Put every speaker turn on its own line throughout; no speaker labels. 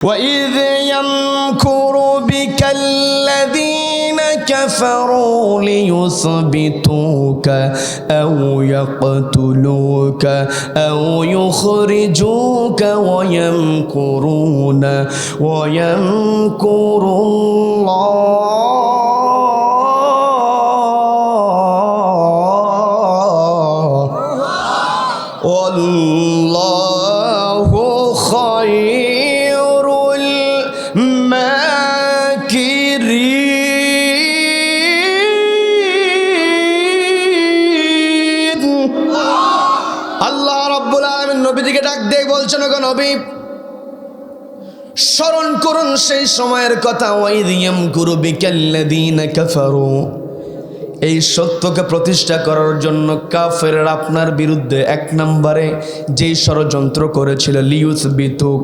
وَإِذْ يَمْكُرُ بِكَ الَّذِينَ كَفَرُوا لِيُثْبِتُوكَ أَوْ يَقْتُلُوكَ أَوْ يُخْرِجُوكَ وَيَمْكُرُونَ وَيَمْكُرُ اللَّهُ وَاللَّهُ خَيْرُ الماكرين। আল্লাহ রাব্বুল আলামিন নবীজিকে ডাক দিয়ে বলছেন, ওগো নবী, স্মরণ করুন সেই সময়ের কথা। ওয়াইদ ইয়ামকুরু বিকাল্লাযীনা কাফারু, এই সত্যকে প্রতিষ্ঠা করার জন্য কাফেররা আপনার বিরুদ্ধে এক নম্বরে যেই ষড়যন্ত্র করেছিল, লিয়ুসবিতুক,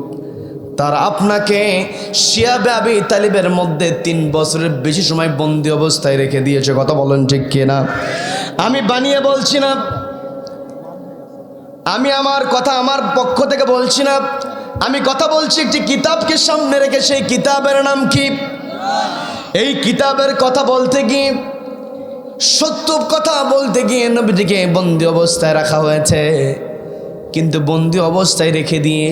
তারা আপনাকে শিয়াবে আবি তালিবের মধ্যে 3 বছরের বেশি সময় বন্দী অবস্থায় রেখে দিয়েছে। কথা বলেন ঠিক কিনা? আমি বানিয়ে বলছি না, আমি আমার কথা আমার পক্ষ থেকে বলছি না, আমি কথা বলছি একটি কিতাবকে সামনে রেখে। সেই কিতাবের নাম কি? এই কিতাবের কথা বলতে গিয়ে, সত্য কথা বলতে গিয়ে নবীজিকে বন্দী অবস্থায় রাখা হয়েছে। কিন্তু বন্দী অবস্থায় রেখে দিয়ে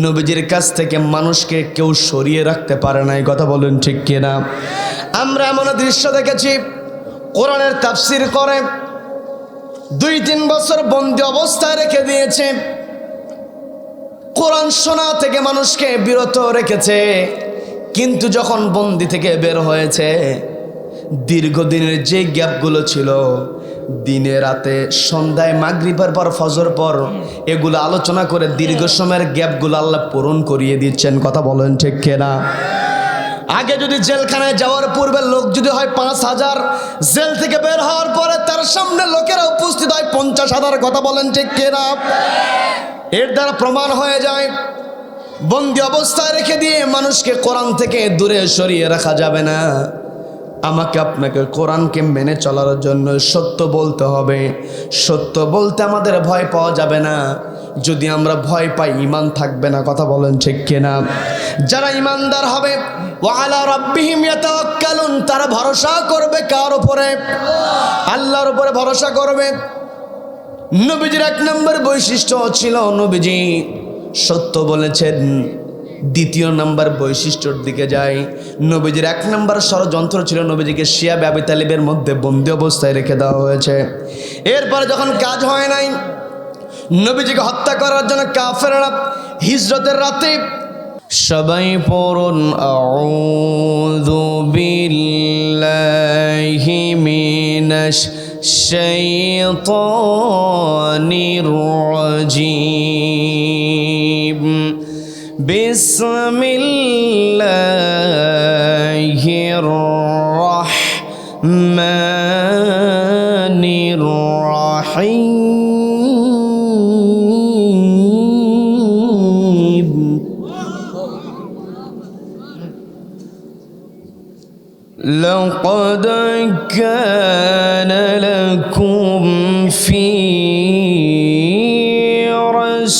নবীজির কাছ থেকে মানুষকে কেউ সরিয়ে রাখতে পারে না। এই কথা বলেন ঠিক কিনা? আমরা এমন দৃশ্য দেখেছি, কোরআনের তাফসির করে 2-3 বছর বন্দী অবস্থায় রেখে দিয়েছে, কোরআন শোনা থেকে মানুষকে বিরত রেখেছে। কিন্তু যখন বন্দি থেকে বের হয়েছে, দীর্ঘদিনের যে গ্যাপগুলো ছিল, দিনে রাতে সন্ধ্যায় মাগরিবের পর ফজর পর এগুলো আলোচনা করে দীর্ঘ সময়ের গ্যাপগুলো আল্লাহ পূরণ করিয়ে দিচ্ছেন। কথা বলেন ঠিক কিনা? আগে যদি জেলখানায় যাওয়ার পূর্বে লোক যদি হয় 5,000, জেল থেকে বের হওয়ার পরে তার সামনে লোকেরা উপস্থিত হয় 50,000। কথা বলেন ঠিক কিনা? এর দ্বারা প্রমাণ হয়ে যায় বন্দি অবস্থায় রেখে দিয়ে মানুষকে কোরআন থেকে দূরে সরিয়ে রাখা যাবে না। আমাকে আপনাকে কোরআনকে মেনে চলার জন্য সত্য বলতে হবে। সত্য বলতে আমাদের ভয় পাওয়া যাবে না। যদি আমরা ভয় পাই, ঈমান থাকবে না। কথা বলেন ঠিক কিনা? যারা ঈমানদার হবে, ওয়া আলা রাব্বিহিম ইয়াতাওয়াক্কালুন, তারা ভরসা করবে কার উপরে? আল্লাহর উপরে ভরসা করবে। নবীজির 1 নম্বর বৈশিষ্ট্য ছিল নবীজি সত্য বলেছেন। 2 নম্বর বৈশিষ্ট্যর দিকে যাই, নবীজির 1 নম্বর ষড়যন্ত্র ছিল নবীজিকে শিয়াবে আবি তালিবের মধ্যে বন্দী অবস্থায় রেখে দেওয়া হয়েছে। এরপরে যখন কাজ হয় নাই, নবীজিকে হত্যা করার জন্য কাফেররা হিজরতের রাতে, সবাই পড়ুন আউযু বিল্লাহি মিনাশ শাইতানির রাজীম, বিসমিল্লাহির রাহমানির রাহিম। লাকাদ কানা লাকুম ফি রাসূলিল্লাহি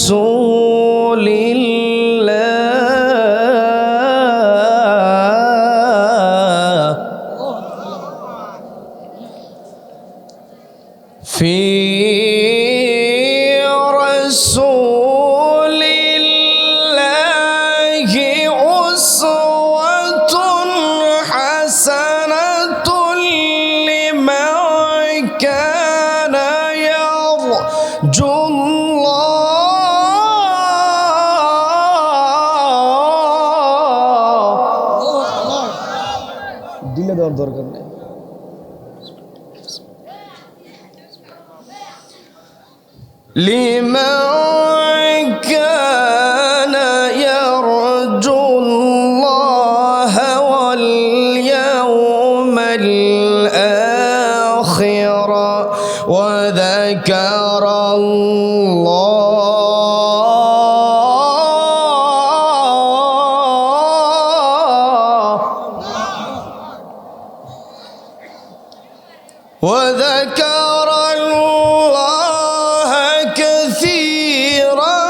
উসওয়াতুন হাসানাতুন লিমান কানা ইয়ারজুল্লাহ। দিলে দেওয়ার দরকার নেই। লিমান কানা ইয়ারজুল্লাহ ওয়াল ইয়াওমাল আখির ওয়া যাকারাল্লাহ كثيرا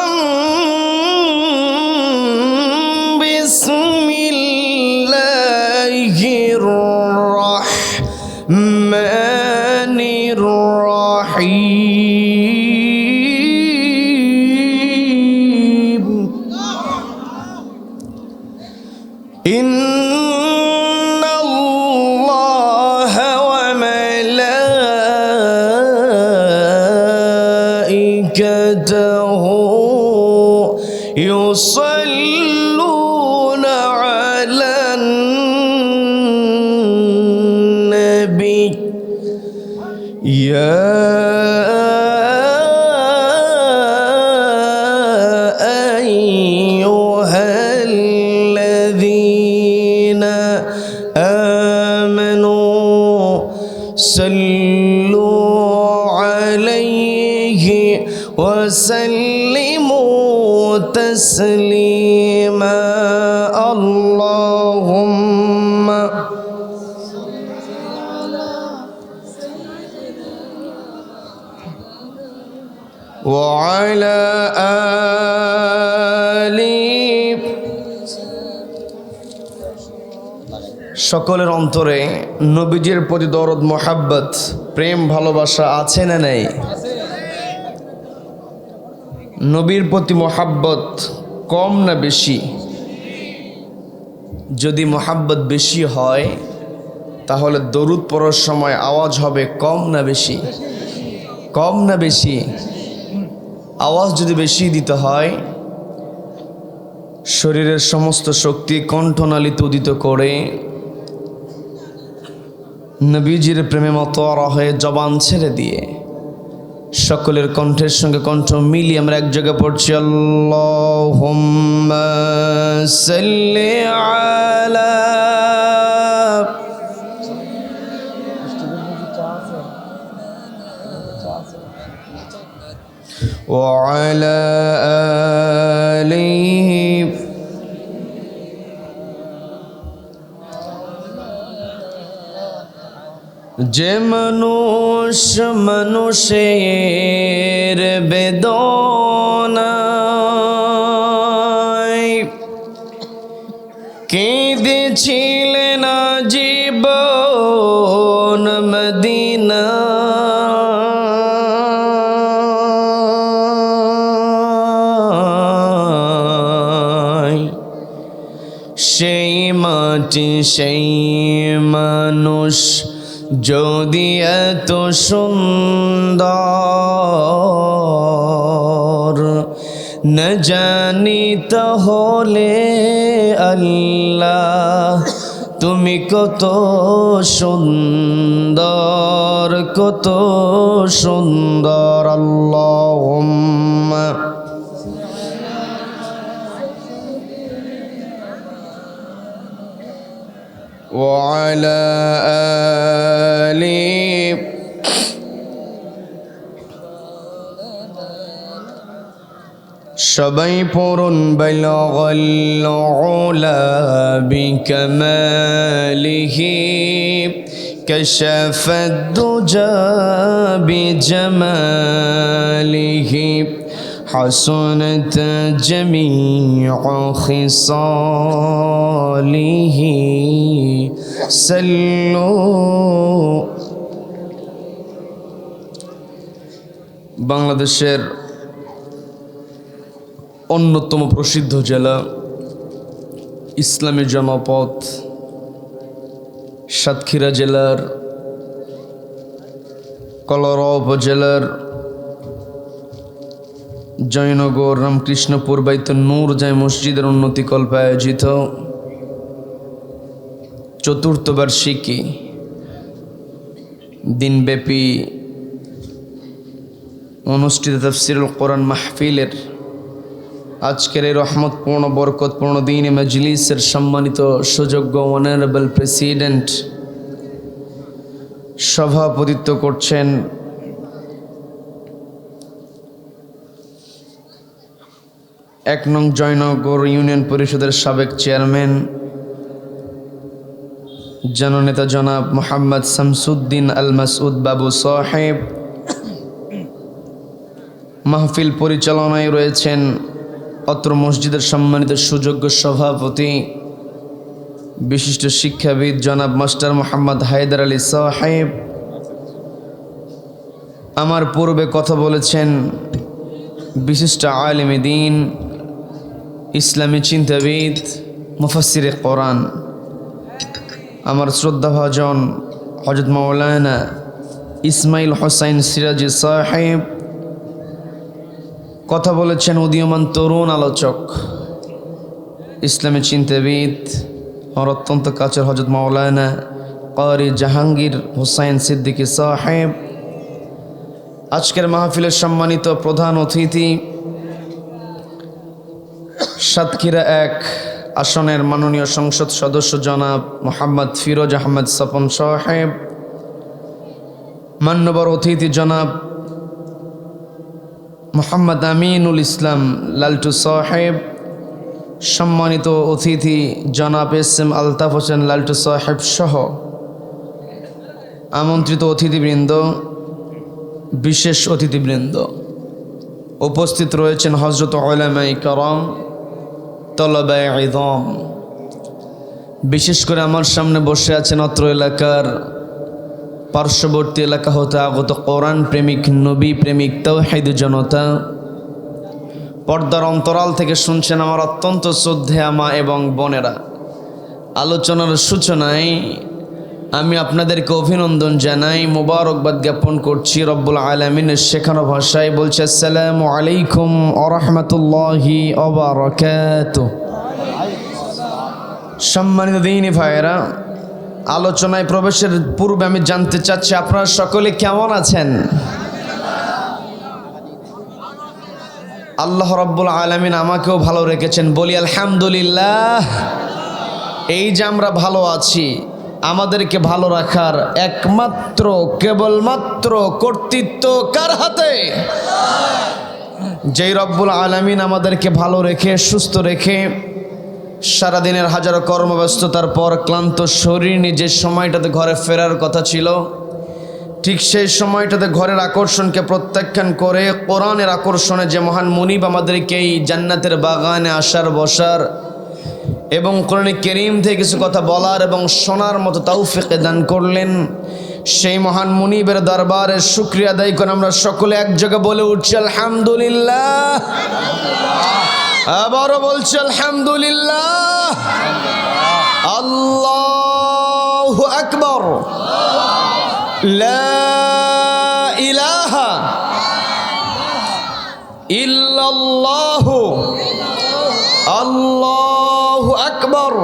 ইন্নাল্লাহ ওয়া মালাইকাতাহু ইউসাল্লুনা আলান নবী ইয়া صلوا عليه وسلموا تسليما اللهم وعلى آله সকলের অন্তরে নবীজির প্রতি দরদ মোহাব্বত প্রেম ভালোবাসা আছে না নেই? নবীর প্রতি মোহাব্বত কম না বেশি? যদি মোহাব্বত বেশি হয় তাহলে দরুদ পড়ার সময় আওয়াজ হবে কম না বেশি? কম না বেশি? আওয়াজ যদি বেশি দিতে হয়, শরীরের সমস্ত শক্তি কণ্ঠনালীতে উদিত করে নবীজির প্রেমে মতোয়ারা হয়ে জবান ছেড়ে দিয়ে সকলের কণ্ঠের সঙ্গে কণ্ঠ মিলিয়ে আমরা এক জায়গায় পড়ছি আল্লাহুম্মা সাল্লি আলা ওয়া আলা আলিহি যে মানুষ মানুষের বেদনায় কেঁদেছিলেন জীবন মদিনায়, সেই মাটি সেই মানুষ যদি এত সুন্দর না জানি তাহলে আল্লাহ তুমি কত সুন্দর, কত সুন্দর। আল্লাহুম্মা وعلى آله সবাই পড়ুন বালাগাল উলা বিকামালিহি কাশাফাদ দুজা বিজামালিহি حسنت جميع خصاله صلوا বাংলাদেশের অন্যতম প্রসিদ্ধ জেলা, ইসলামী জনপদ, সাতক্ষীরা জেলার কলারোয়া উপজেলার জয়নগর রামকৃষ্ণপুর বাইতুন নূর জামে মসজিদের উন্নতিকল্পে আয়োজিত চতুর্থ বার্ষিকী দিনব্যাপী অনুষ্ঠিত তাফসীরুল কোরআন মাহফিলের আজকের এই রহমতপূর্ণ বরকতপূর্ণ দ্বীনি মজলিসের সম্মানিত সুযোগ্য অনারেবল প্রেসিডেন্ট সভাপতিত্ব করছেন এক নং জয়নগর ইউনিয়ন পরিষদের সাবেক চেয়ারম্যান জননেতা জনাব মোহাম্মদ শামসুদ্দিন আল মাসউদ বাবু সাহেব। মাহফিল পরিচালনায় রয়েছেন অত্র মসজিদের সম্মানিত সুযোগ্য সভাপতি বিশিষ্ট শিক্ষাবিদ জনাব মাস্টার মোহাম্মদ হায়দার আলী সাহেব। আমার পূর্বে কথা বলেছেন বিশিষ্ট আলেম দ্বীন, ইসলামী চিন্তাবিদ, মুফাসসিরে কোরআন আমার শ্রদ্ধাভাজন হযরত মাওলানা ইসমাইল হোসাইন সিরাজি সাহেব কথা বলেছেন। উদীয়মান তরুণ আলোচক, ইসলামী চিন্তাবিদ, আমার অত্যন্ত কাছের হযরত মাওলানা কারি জাহাঙ্গীর হোসাইন সিদ্দিকী সাহেব। আজকের মাহফিলের সম্মানিত প্রধান অতিথি, সাতক্ষীরা 1 আসনের মাননীয় সংসদ সদস্য জনাব মোহাম্মদ ফিরোজ আহমেদ স্বপন সাহেব, মান্যবর অতিথি জনাব মোহাম্মদ আমিনুল ইসলাম লালটু সাহেব, সম্মানিত অতিথি জনাব এস.এম. আলতাফ হোসেন লালটু সাহেব সহ আমন্ত্রিত অতিথিবৃন্দ, বিশেষ অতিথিবৃন্দ, উপস্থিত রয়েছেন হযরত উলামায়ে কেরাম, তলাবায়ে ইলম। বিশেষ করে আমার সামনে বসে আছেন অত্র এলাকার পার্শ্ববর্তী এলাকা হতে আগত কোরআন প্রেমিক, নবী প্রেমিক, তাওহীদ জনতা। পর্দার অন্তরাল থেকে শুনছেন আমার অত্যন্ত শ্রদ্ধেয়া মা এবং বোনেরা। আলোচনার সূচনায় আমি আপনাদেরকে অভিনন্দন জানাই, মোবারকবাদ জ্ঞাপন করছি। রব্বুল আলামিনের শেখানো ভাষায় বলছে, আসসালামু আলাইকুম ওয়া রাহমাতুল্লাহি ওয়া বারাকাতুহু। সম্মানিত দিনী ভাইয়েরা, আলোচনায় প্রবেশের পূর্বে আমি জানতে চাচ্ছি আপনারা সকলে কেমন আছেন? আল্লাহ রাব্বুল আলামিন আমাকেও ভালো রেখেছেন, বলি আলহামদুলিল্লাহ। এই যে আমরা ভালো আছি, আমাদেরকে ভালো রাখার একমাত্র কেবলমাত্র কর্তৃত্ব কার হাতে? যেই রব্বুল আলামিন আমাদেরকে ভালো রেখে সুস্থ রেখে সারাদিনের হাজারো কর্মব্যস্ততার পর ক্লান্ত শরীর নিয়ে যে সময়টাতে ঘরে ফেরার কথা ছিল, ঠিক সেই সময়টাতে ঘরের আকর্ষণকে প্রত্যাখ্যান করে কোরআনের আকর্ষণে যে মহান মুনিব আমাদেরকে এই জান্নাতের বাগানে আসার, বসার এবং কোরআন কারীম থেকে কিছু কথা বলার এবং শোনার মতো তৌফিক দান করলেন, সেই মহান মুনিবের দরবারে শুকরিয়া আদায় করে আমরা সকলে এক জায়গায় বলে উঠছি আলহামদুলিল্লাহ। আবারও বলছি আলহামদুলিল্লাহ। আল্লাহু আকবার, লা ইলাহা ইল্লাল্লাহু, আল্লাহু আকবার,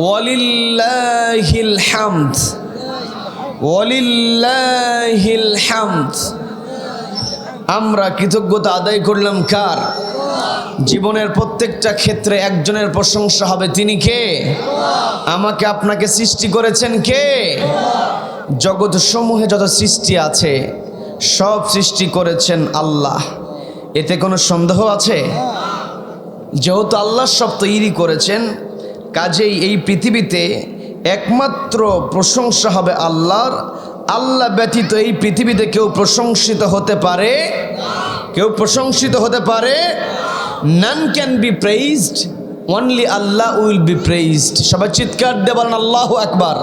ওয়ালিল্লাহিল হামদ, ওয়ালিল্লাহিল হামদ। আমরা কৃতজ্ঞতা আদায় করলাম কার? জীবনের প্রত্যেকটা ক্ষেত্রে একজনের প্রশংসা হবে, তিনি কে? আমাকে আপনাকে সৃষ্টি করেছেন কে? জগৎ সমূহে যত সৃষ্টি আছে সব সৃষ্টি করেছেন আল্লাহ, এতে কোনো সন্দেহ আছে? যেহেতু আল্লাহ সব তৈরি করেছেন, কাজেই এই পৃথিবীতে একমাত্র প্রশংসা হবে আল্লাহর। আল্লাহ ব্যতীত এই পৃথিবীতে কেউ প্রশংসিত হতে পারে? কেউ প্রশংসিত হতে পারে? None can be praised, only Allah will be praised. সবাই চিৎকার দিয়ে বলেন আল্লাহু আকবার,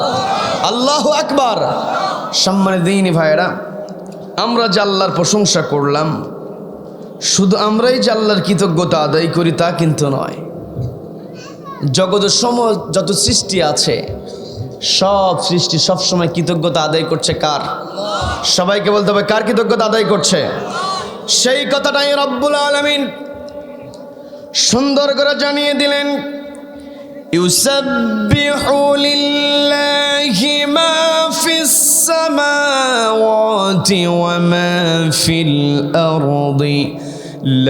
আল্লাহু আকবার। সম্মানিত দিনী ভাইয়েরা, আমরা যে আল্লাহর প্রশংসা করলাম, শুধু আমরাই যে আল্লাহর কৃতজ্ঞতা আদায় করি তা কিন্তু নয়। জগতের যত সৃষ্টি আছে সব সৃষ্টি সবসময় কৃতজ্ঞতা আদায় করছে কার? সবাইকে বলতে হবে কার কৃতজ্ঞতা আদায় করছে? সেই কথাটাই রব্বুল আলামিন সুন্দর করে জানিয়ে দিলেন, ইউসাব্বিহু লিল্লাহি মা ফিস সামাওয়াতি ওয়া মা ফিল আরদি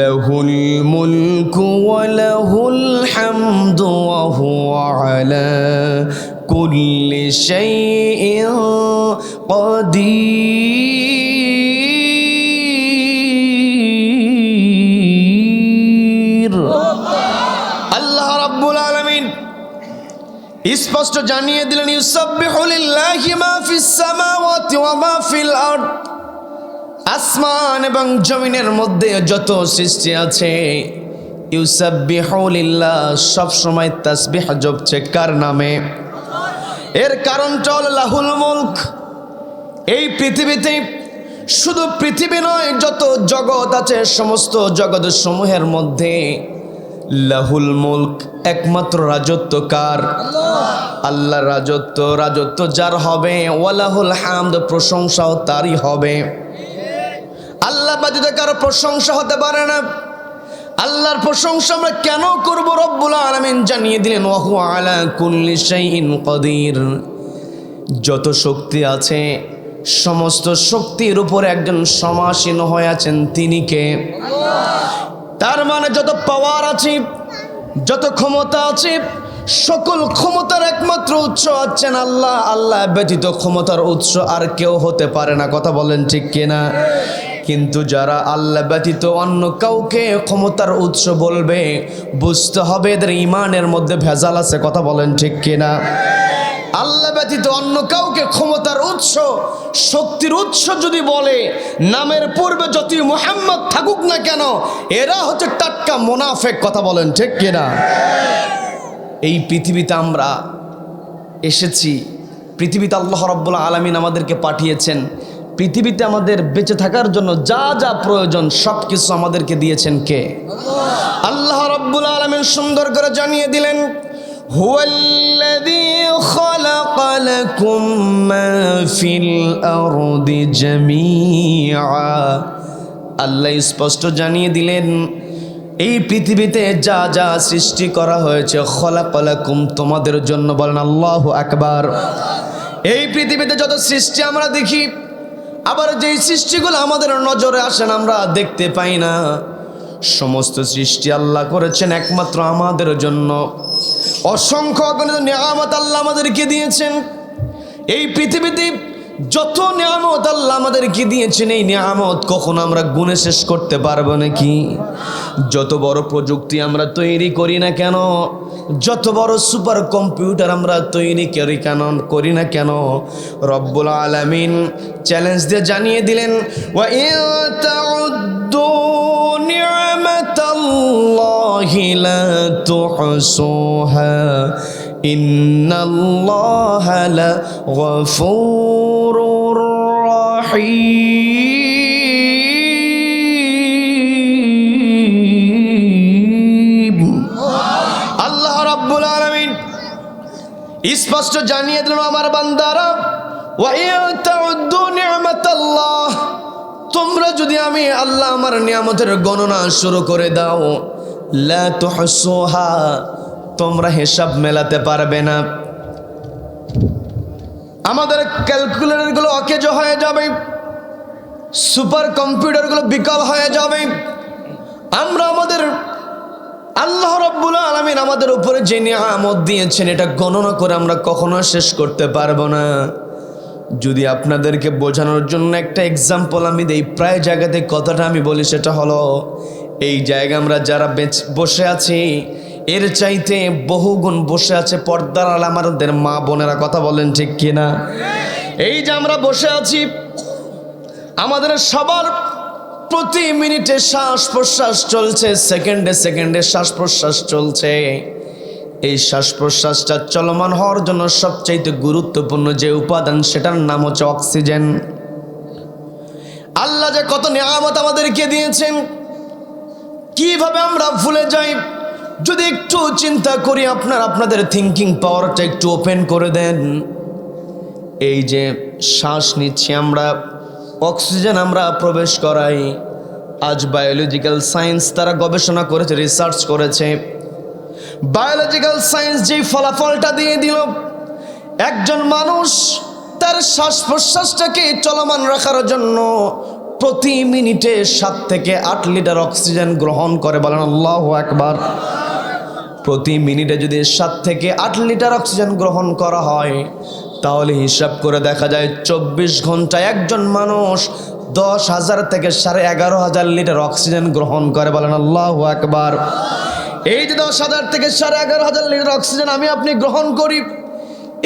লাহুল মুলকু ওয়া লাহুল হামদু ওয়া হুয়া আলা কুল্লি শাইইন কাদির। আল্লাহ রাব্বুল আলামিন স্পষ্ট জানিয়ে দিলেন, ইউসাব্বিহু লিল্লাহি মা ফিস সামাওয়াতি ওয়া মা ফিল আরদ। আসমান এবং জমিনের মধ্যে যত সৃষ্টি আছে, ইউসাব্বিহু লিল্লাহ, সব সময় তাসবিহ জপছে কার নামে? এর কারণটা হলো লাহুল মুলক। এই পৃথিবীতে শুধু পৃথিবী নয়, যত জগৎ আছে সমস্ত জগৎ সমূহের মধ্যে লাহুল মুলক, একমাত্র রাজত্ব কার? আল্লাহর রাজত্ব। রাজত্ব যার হবে, ওয়ালাহুল হামদ, প্রশংসাও তারই হবে। আল্লাহ ব্যতীত কারো প্রশংসা হতে পারে না। আল্লাহর প্রশংসা আমরা কেন করব? রব্বুল আলামিন জানিয়ে দিলেন, ওয়া হুয়া আলা কুল্লি শাইইন কাদির। যত শক্তি আছে সমস্ত শক্তির উপরে একজন সমাসীন হয়ে আছেন, তিনি কে? তার মানে যত পাওয়ার আছে, যত ক্ষমতা আছে, সকল ক্ষমতার একমাত্র উৎস আছেন আল্লাহ। আল্লাহ ব্যতীত ক্ষমতার উৎস আর কেউ হতে পারে না। কথা বলেন ঠিক কিনা? কিন্তু যারা আল্লাহ ব্যতীত অন্য কাউকে ক্ষমতার উৎস বলবে, বুঝতে হবে এদের ঈমানের মধ্যে ভেজাল আছে। কথা বলেন ঠিক কিনা? আল্লাহ ব্যতীত অন্য কাউকে ক্ষমতার উৎস, শক্তির উৎস যদি বলে, নামের পূর্বে যতই মুহাম্মদ থাকুক না কেন, এরা হচ্ছে টাটকা মুনাফিক। কথা বলেন ঠিক কিনা? এই পৃথিবীতে আমরা এসেছি, পৃথিবীতে আল্লাহ রাব্বুল আলামিন আমাদেরকে পাঠিয়েছেন। পৃথিবীতে আমাদের বেঁচে থাকার জন্য যা যা প্রয়োজন সব কিছু আমাদেরকে দিয়েছেন কে? আল্লাহ রাব্বুল আলামিন সুন্দর করে জানিয়ে দিলেন, হুয়াল্লাযী খালাকা লাকুম মা ফিল আরদি জামিআ। আল্লাহ স্পষ্ট জানিয়ে দিলেন, এই পৃথিবীতে যা যা সৃষ্টি করা হয়েছে, খালাকা লাকুম, তোমাদের জন্য। বলেন আল্লাহু আকবার। এই পৃথিবীতে যত সৃষ্টি আমরা দেখি, আবার যেই সৃষ্টিগুলো আমাদের নজরে আসেন আমরা দেখতে পাই না, সমস্ত সৃষ্টি আল্লাহ করেছেন একমাত্র আমাদের জন্য। অসংখ্য অগণিত নিয়ামত আল্লাহ আমাদেরকে দিয়েছেন। এই পৃথিবীতে যত নিয়ামত আল্লাহ আমাদেরকে দিয়েছেন, এই নিয়ামত কখনো আমরা গুণে শেষ করতে পারবো নাকি? যত বড় প্রযুক্তি আমরা তৈরি করি না কেন, যত বড় সুপার কম্পিউটার আমরা তৈরি করি না কেন, রব্বুল আলামিন চ্যালেঞ্জ দিয়ে জানিয়ে দিলেন, ওয়া ইন তাউদ্দু নি'মাতাল্লাহি লা তুহসুহা ইন্নাল্লাহা লাগফুরুর রাহিম। আল্লাহ রাব্বুল আলামিন স্পষ্ট জানিয়ে দিলেন, আমার বান্দারা, ওয়া ইন তাউদ্দু নি'মাতাল্লাহ, তোমরা যদি আমি আল্লাহ আমার নিয়ামতের গণনা শুরু করে দাও, লা তুহসুহা, তোমরা হিসাব মেলাতে পারবে না। আমাদের ক্যালকুলেটরগুলো অকেজো হয়ে যাবে, সুপার কম্পিউটারগুলো বিকল হয়ে যাবে। আমরা আমাদের আল্লাহ রাব্বুল আলামিন আমাদের উপরে যে নিয়ামত দিয়েছেন, এটা গণনা করে আমরা কখনো শেষ করতে পারবো না। যদি আপনাদেরকে বোঝানোর জন্য একটা এক্সাম্পল আমি দেই, প্রায় জায়গাতে কথাটা আমি বলি, সেটা হলো, এই জায়গা আমরা যারা বসে আছি, এর চাইতে বহুগুণ বসে আছে পর্দার আড়ালে আমাদের মা বোনেরা। কথা বলেন ঠিক কিনা? এই যে আমরা বসে আছি, আমাদের সবার প্রতি মিনিটে শ্বাস প্রশ্বাস চলছে, সেকেন্ডে সেকেন্ডে শ্বাস প্রশ্বাস চলছে। এই শ্বাস প্রশ্বাসটা চলমান হওয়ার জন্য সবচাইতে গুরুত্বপূর্ণ যে উপাদান, সেটার নাম হচ্ছে অক্সিজেন। আল্লাহ যে কত নিয়ামত আমাদেরকে দিয়েছেন, কিভাবে আমরা ভুলে যাই? যদি একটু চিন্তা করি, আপনাদের থিঙ্কিং পাওয়ারটা একটু ওপেন করে দেন। এই যে শ্বাস নিচ্ছি আমরা, অক্সিজেন আমরা প্রবেশ করাই। আজ বায়োলজিক্যাল সায়েন্স তারা গবেষণা করেছে, রিসার্চ করেছে। বায়োলজিক্যাল সায়েন্স যেই ফলাফলটা দিয়ে দিল, একজন মানুষ তার শ্বাস প্রশ্বাসটাকে চলমান রাখার জন্য প্রতি মিনিটে 7 থেকে 8 লিটার অক্সিজেন গ্রহণ করে। বলেন আল্লাহু আকবার। প্রতি মিনিটে যদি 7 থেকে 8 লিটার অক্সিজেন গ্রহণ করা হয়, তাহলে হিসাব করে দেখা যায় 24 ঘন্টায় একজন মানুষ 10,000 থেকে 11,500 লিটার অক্সিজেন গ্রহণ করে। বলেন আল্লাহু আকবার। এই যে 10,000 থেকে 11,500 লিটার অক্সিজেন আমি আপনি গ্রহণ করি,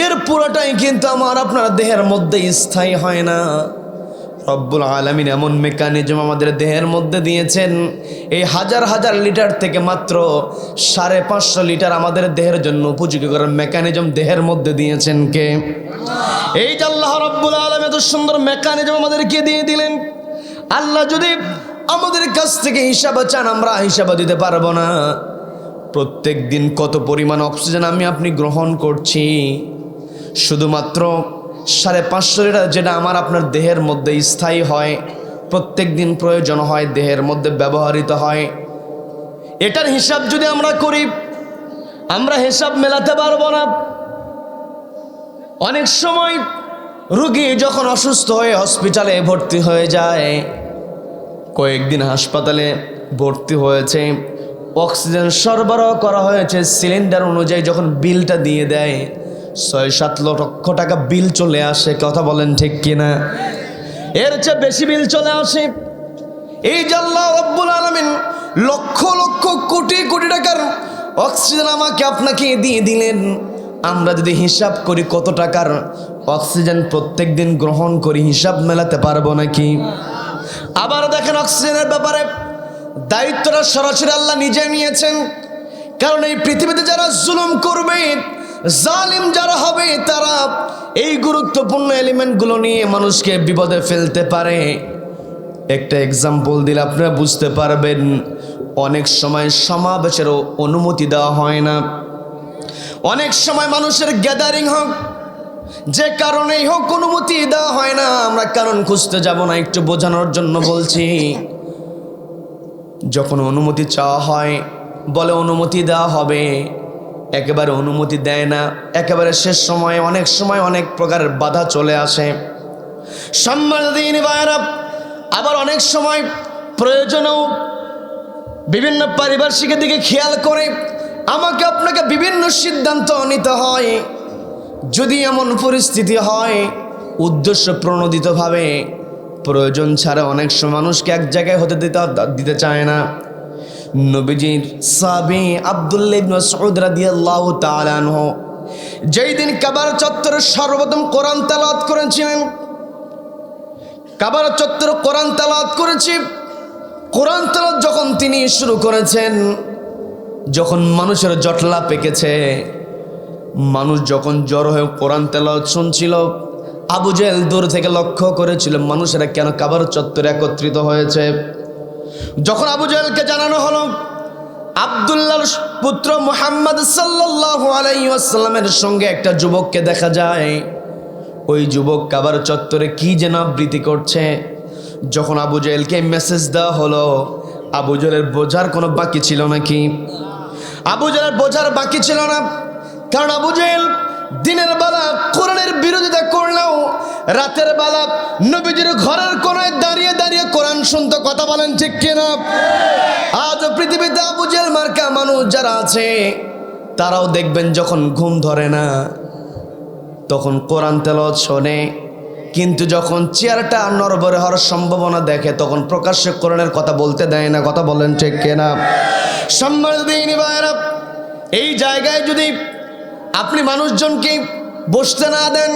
এর পুরোটাই কিন্তু আমার আপনার দেহের মধ্যে স্থায়ী হয় না। রব্বুল আলামিন এমন মেকানিজম আমাদের দেহের মধ্যে দিয়েছেন, এই হাজার হাজার লিটার থেকে মাত্র 550 লিটার আমাদের দেহের জন্য উপযোগী করার মেকানিজম দেহের মধ্যে দিয়েছেন কে? এই যে আল্লাহ রব্বুল আলামিন এত সুন্দর মেকানিজম আমাদেরকে দিয়ে দিলেন। আল্লাহ যদি আমাদের কাছ থেকে হিসাব চান, আমরা হিসাব দিতে পারবো না। প্রত্যেক দিন কত পরিমাণ অক্সিজেন আমি আপনি গ্রহণ করছি। শুধুমাত্র 550 লিটার যেটা আমার আপনার দেহের মধ্যে স্থায়ী হয়, প্রত্যেক দিন প্রয়োজন হয়, দেহের মধ্যে ব্যবহৃত হয়, এটার হিসাব যদি আমরা করি, আমরা হিসাব মেলাতে পারবো না। অনেক সময় রোগী যখন অসুস্থ হয়ে হসপিটালে ভর্তি হয়ে যায়, কয়েকদিন হাসপাতালে ভর্তি হয়েছে, অক্সিজেন সরবরাহ করা হয়েছে সিলিন্ডার অনুযায়ী, যখন বিলটা দিয়ে দেয় 6-7 লক্ষ টাকা বিল চলে আসে। কথা বলেন ঠিক কিনা? এর চেয়ে বেশি বিল চলে আসে। এই যে আল্লাহ রাব্বুল আলামিন লক্ষ লক্ষ কোটি কোটি টাকার অক্সিজেন আমাকে আপনাকে দিয়ে দিলেন, আমরা যদি হিসাব করি কত টাকার অক্সিজেন প্রত্যেক দিন গ্রহণ করি, হিসাব মেলাতে পারবো নাকি? আবার দেখেন, অক্সিজেনের ব্যাপারে দায়িত্বটা সরাসরি আল্লাহ নিজে নিয়েছেন। কারণ এই পৃথিবীতে যারা জুলুম করবে, জালিম যারা হবে, তারা এই গুরুত্বপূর্ণ এলিমেন্টগুলো নিয়ে মানুষকে বিপদে ফেলতে পারে। একটা এক্সাম্পল দিলে আপনারা বুঝতে পারবেন। অনেক সময় সমাবেশেরও অনুমতি দেওয়া হয় না, অনেক সময় মানুষের গ্যাদারিং হোক, যে কারণেই হোক অনুমতি দেওয়া হয় না। আমরা কারণ খুঁজতে যাব না, একটু বোঝানোর জন্য বলছি। যখন অনুমতি চাওয়া হয়, বলে অনুমতি দেওয়া হবে, একেবারে অনুমতি দেয় না। একেবারে শেষ সময়ে অনেক সময় অনেক প্রকারের বাধা চলে আসে। সম্মানিত ভাইয়েরা, আবার অনেক সময় প্রয়োজনেও বিভিন্ন পারিপার্শ্বিকের দিকে খেয়াল করে আমাকে আপনাকে বিভিন্ন সিদ্ধান্ত নিতে হয়। যদি এমন পরিস্থিতি হয়, উদ্দেশ্য প্রণোদিতভাবে প্রয়োজন ছাড়া অনেক সময় মানুষকে এক জায়গায় হতে দিতে চায় না। নবীজির সাহাবী আব্দুল্লাহ ইবনে মাসউদ রাদিয়াল্লাহু তাআলা আনহু যেই দিন কাবার চত্বরে সর্বপ্রথম কোরআন তেলাওয়াত করেছিলেন, কাবার চত্বরে কোরআন তেলাওয়াত করেছি, কোরআন তেলাওয়াত যখন তিনি শুরু করেছেন, যখন মানুষের জটলা পেকেছে, মানুষ যখন জড়ো হয়ে কোরআন তেলাওয়াত শুনছিল, আবু জেহেল দূর থেকে লক্ষ্য করেছিল মানুষেরা কেন কাবার চত্বরে একত্রিত হয়েছে। যখন আবু জেহেলকে জানানো হলো আব্দুল্লাহর পুত্র মুহাম্মদ সাল্লাল্লাহু আলাইহি ওয়াসাল্লামের সঙ্গে একটা যুবককে দেখা যায়, ওই যুবক কাবার চত্বরে কি যেন আবৃত্তি করছে। যখন আবু জেহেলকে মেসেজ দেওয়া হলো, আবু জেহেলের বোঝার কোনো বাকি ছিল নাকি? আবু জেহেলের বোঝার বাকি ছিল না। কারণ আবু জেহেল দিনের বেলা কোরআনের বিরোধিতা করলেও রাতের বেলা নবীজির ঘরের কোনায় দাঁড়িয়ে দাঁড়িয়ে কোরআন শুনতো। কথা বলেন ঠিক কিনা? আজ পৃথিবীতে আবু জেহেল মার্কা মানুষ যারা আছে, তারাও দেখবেন যখন ঘুম ধরে না তখন কোরআন তেলাওয়াত শোনে, কিন্তু যখন চেয়ারটা নড়বড়ে হওয়ার সম্ভাবনা দেখে তখন প্রকাশ্যে কোরআনের কথা বলতে দেয় না। কথা বলেন ঠিক কিনা? সম্মানিত দিনী ভাইয়েরা, এই জায়গায় যদি আপনি মানুষজনকে বসতে না দেন,